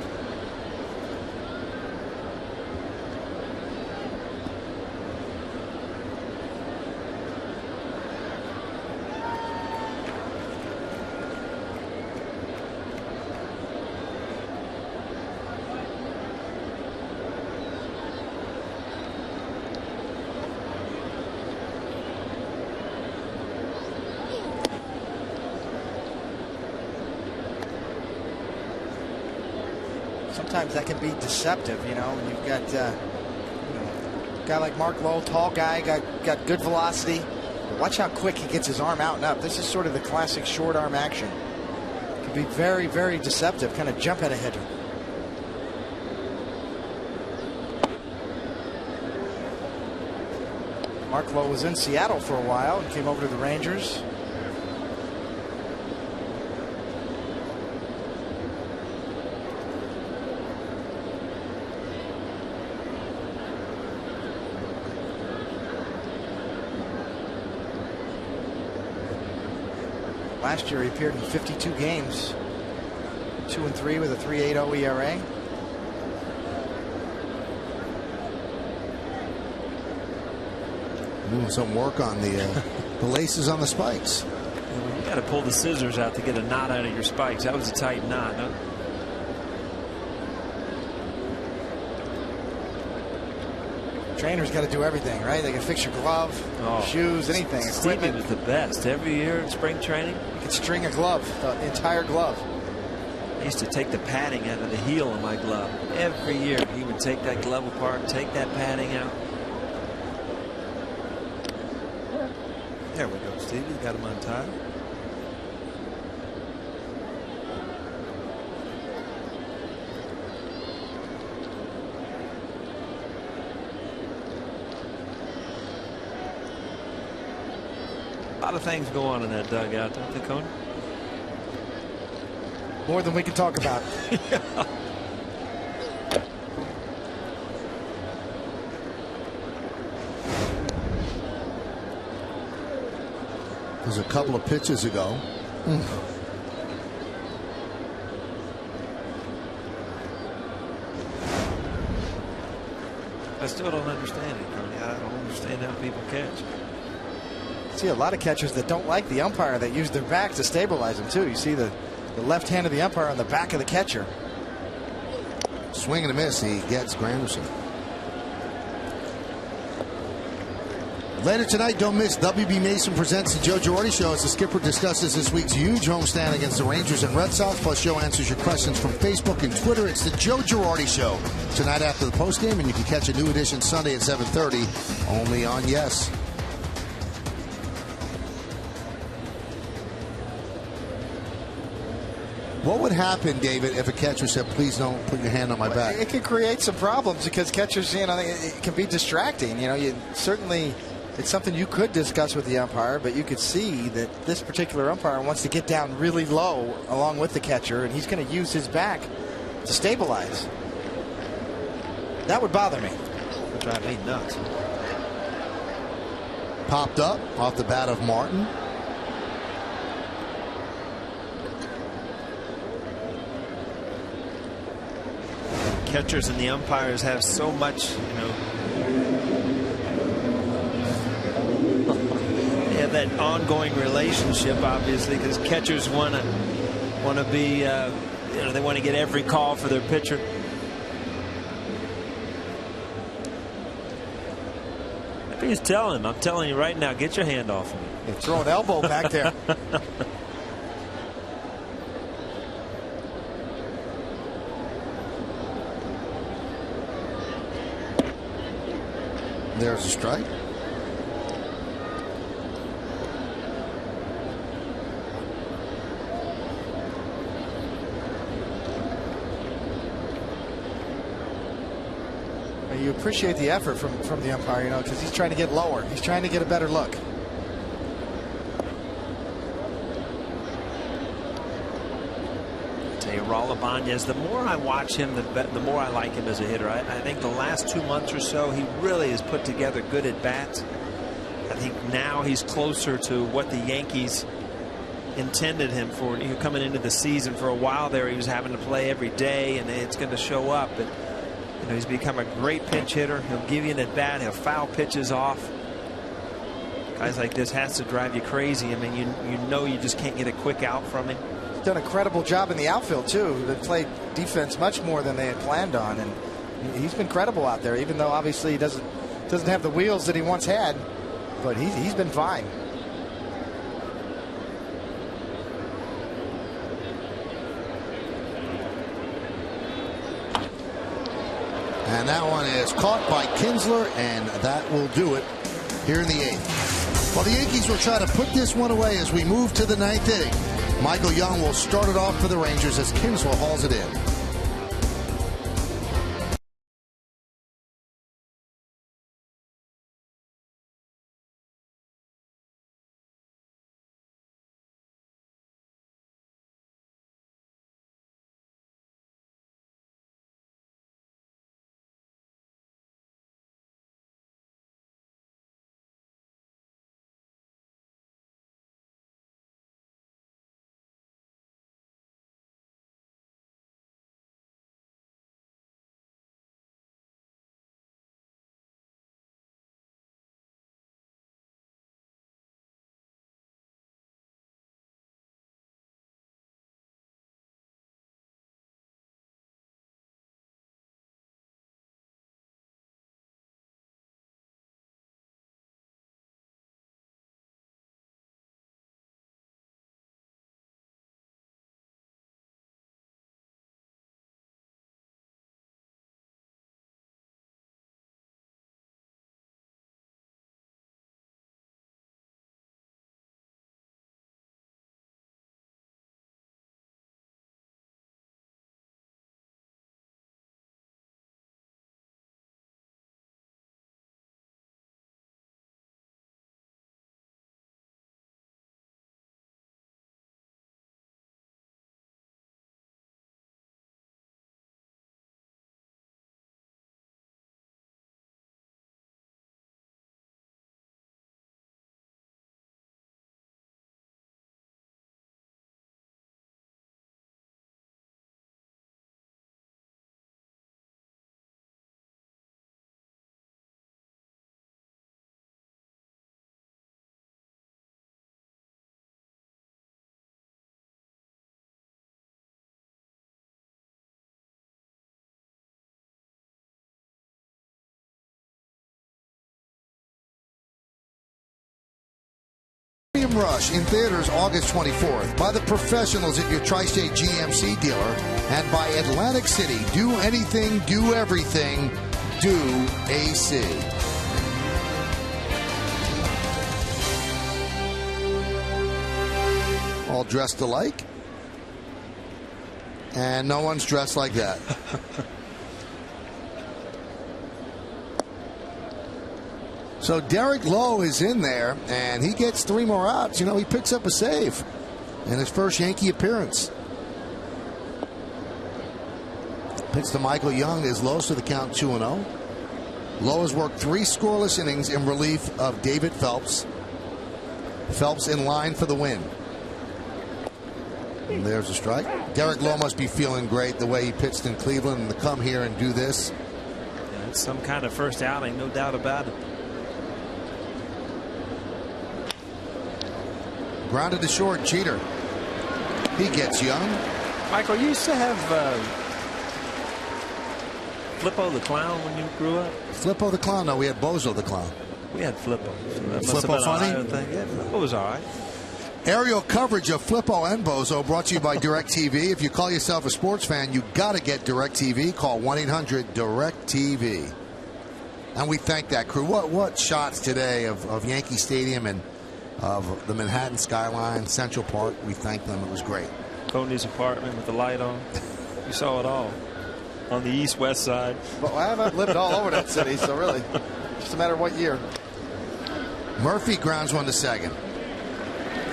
Sometimes that can be deceptive, you know. You've got a guy like Mark Lowe, tall guy, got good velocity. Watch how quick he gets his arm out and up. This is sort of the classic short arm action. It can be very, very deceptive, kind of jump at a hitter. Mark Lowe was in Seattle for a while and came over to the Rangers. Last year he appeared in 52 games, 2-3 with a 3.80 ERA. Doing some work on the laces on the spikes. You got to pull the scissors out to get a knot out of your spikes. That was a tight knot. Huh? Trainers got to do everything, right? They can fix your glove, shoes, anything. Stevie was the best. Every year in spring training, you could string a glove, the entire glove. I used to take the padding out of the heel of my glove. Every year he would take that glove apart, take that padding out. There we go, Stevie. Got him untied. A lot of things go on in that dugout, don't they, Coney? More than we can talk about. Yeah. There's a couple of pitches ago. I still don't understand it, Coney. I don't understand how people catch. See a lot of catchers that don't like the umpire that use their back to stabilize them too. You see the left hand of the umpire on the back of the catcher. Swing and a miss. He gets Granderson. Later tonight, don't miss WB Mason presents the Joe Girardi Show as the skipper discusses this week's huge homestand against the Rangers and Red Sox. Plus, Joe answers your questions from Facebook and Twitter. It's the Joe Girardi Show tonight after the postgame, and you can catch a new edition Sunday at 7:30 only on Yes. What would happen, David, if a catcher said, please don't put your hand on my back? It can create some problems because catchers, you know, it can be distracting. You know, certainly it's something you could discuss with the umpire, but you could see that this particular umpire wants to get down really low along with the catcher, and he's going to use his back to stabilize. That would bother me. Would drive me nuts. Popped up off the bat of Martin. catchers and the umpires have so much, you know, they have that ongoing relationship, obviously, because catchers want to be, you know, they want to get every call for their pitcher. He's telling him, I'm telling you right now, get your hand off him. Throw an elbow back there. There's a strike. You appreciate the effort from the umpire, you know, because he's trying to get lower. He's trying to get a better look. I tell you, Raul Ibanez, the more I watch him, the more I like him as a hitter. I think the last 2 months or so, he really has put together good at bats. I think now he's closer to what the Yankees intended him for. You know, coming into the season, for a while there, he was having to play every day, and it's going to show up. But you know, he's become a great pinch hitter. He'll give you an at bat. He'll foul pitches off. Guys like this has to drive you crazy. I mean, you know you just can't get a quick out from him. He's done an incredible job in the outfield too. They played defense much more than they had planned on, and he's been credible out there. Even though obviously he doesn't have the wheels that he once had, but he's been fine. And that one is caught by Kinsler, and that will do it here in the 8th. Well, the Yankees will try to put this one away as we move to the 9th inning. Michael Young will start it off for the Rangers as Kinsler hauls it in. Rush in theaters August 24th by the professionals at your Tri-State GMC dealer and by Atlantic City. Do anything, do everything, do AC. All dressed alike, and no one's dressed like that. So Derek Lowe is in there, and he gets 3 more outs. You know, he picks up a save in his first Yankee appearance. Pitch to Michael Young is Lowe to the count 2-0. Lowe has worked 3 scoreless innings in relief of David Phelps. Phelps in line for the win. And there's a strike. Derek Lowe must be feeling great the way he pitched in Cleveland, and to come here and do this. Yeah, it's some kind of first outing, no doubt about it. Grounded to short, Jeter. He gets young. Michael, you used to have Flippo the Clown when you grew up? Flippo the Clown? No, we had Bozo the Clown. We had Flippo. Flippo funny? Yeah, Flippo was all right. Aerial coverage of Flippo and Bozo brought to you by DirecTV. If you call yourself a sports fan, you got to get DirecTV. Call 1-800-DirecTV. And we thank that crew. What shots today of Yankee Stadium and of the Manhattan skyline, Central Park. We thank them. It was great. Coney's apartment with the light on. You saw it all on the east-west side. Well, I haven't lived all over that city, so really, just a matter of what year. Murphy grounds one to second.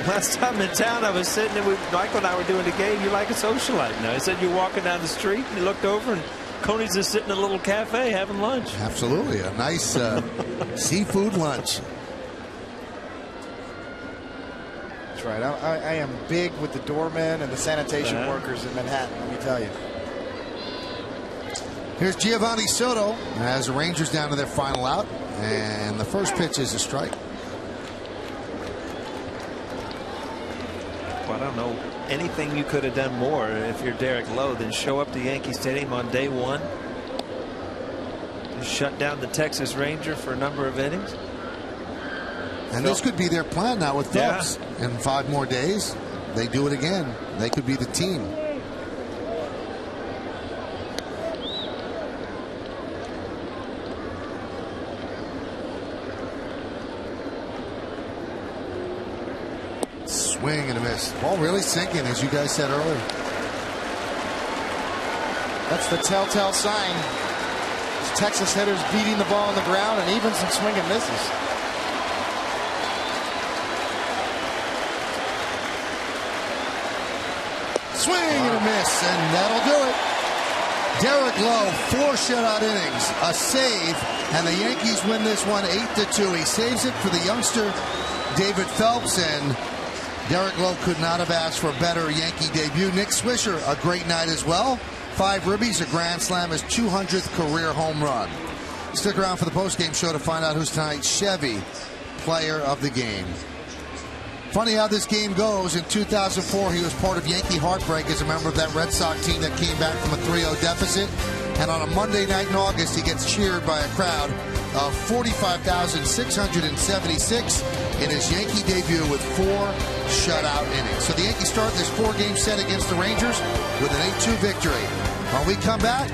Last time in town, I was sitting there with Michael and I were doing the game. You're like a socialite now. I said you're walking down the street and you looked over and Coney's just sitting in a little cafe having lunch. Absolutely. A nice seafood lunch. That's right. I am big with the doormen and the sanitation workers in Manhattan, let me tell you. Here's Giovanni Soto as the Rangers down to their final out. And the first pitch is a strike. Well, I don't know anything you could have done more if you're Derek Lowe than show up to Yankee Stadium on day one and shut down the Texas Ranger for a number of innings. And this could be their plan now with Phelps. In 5 more days, they do it again. They could be the team. Swing and a miss. Ball really sinking, as you guys said earlier. That's the telltale sign. It's Texas hitters beating the ball on the ground and even some swing and misses. Swing and a miss, and that'll do it. Derek Lowe, 4 shutout innings, a save, and the Yankees win this one 8-2. He saves it for the youngster David Phelps, and Derek Lowe could not have asked for a better Yankee debut. Nick Swisher, a great night as well. 5 ribbies, a grand slam, his 200th career home run. Stick around for the postgame show to find out who's tonight's Chevy player of the game. Funny how this game goes. In 2004, he was part of Yankee Heartbreak as a member of that Red Sox team that came back from a 3-0 deficit. And on a Monday night in August, he gets cheered by a crowd of 45,676 in his Yankee debut with 4 shutout innings. So the Yankees start this 4-game set against the Rangers with an 8-2 victory. When we come back,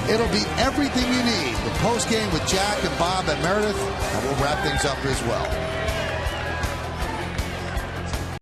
it'll be everything you need. The post game with Jack and Bob and Meredith, and we'll wrap things up as well.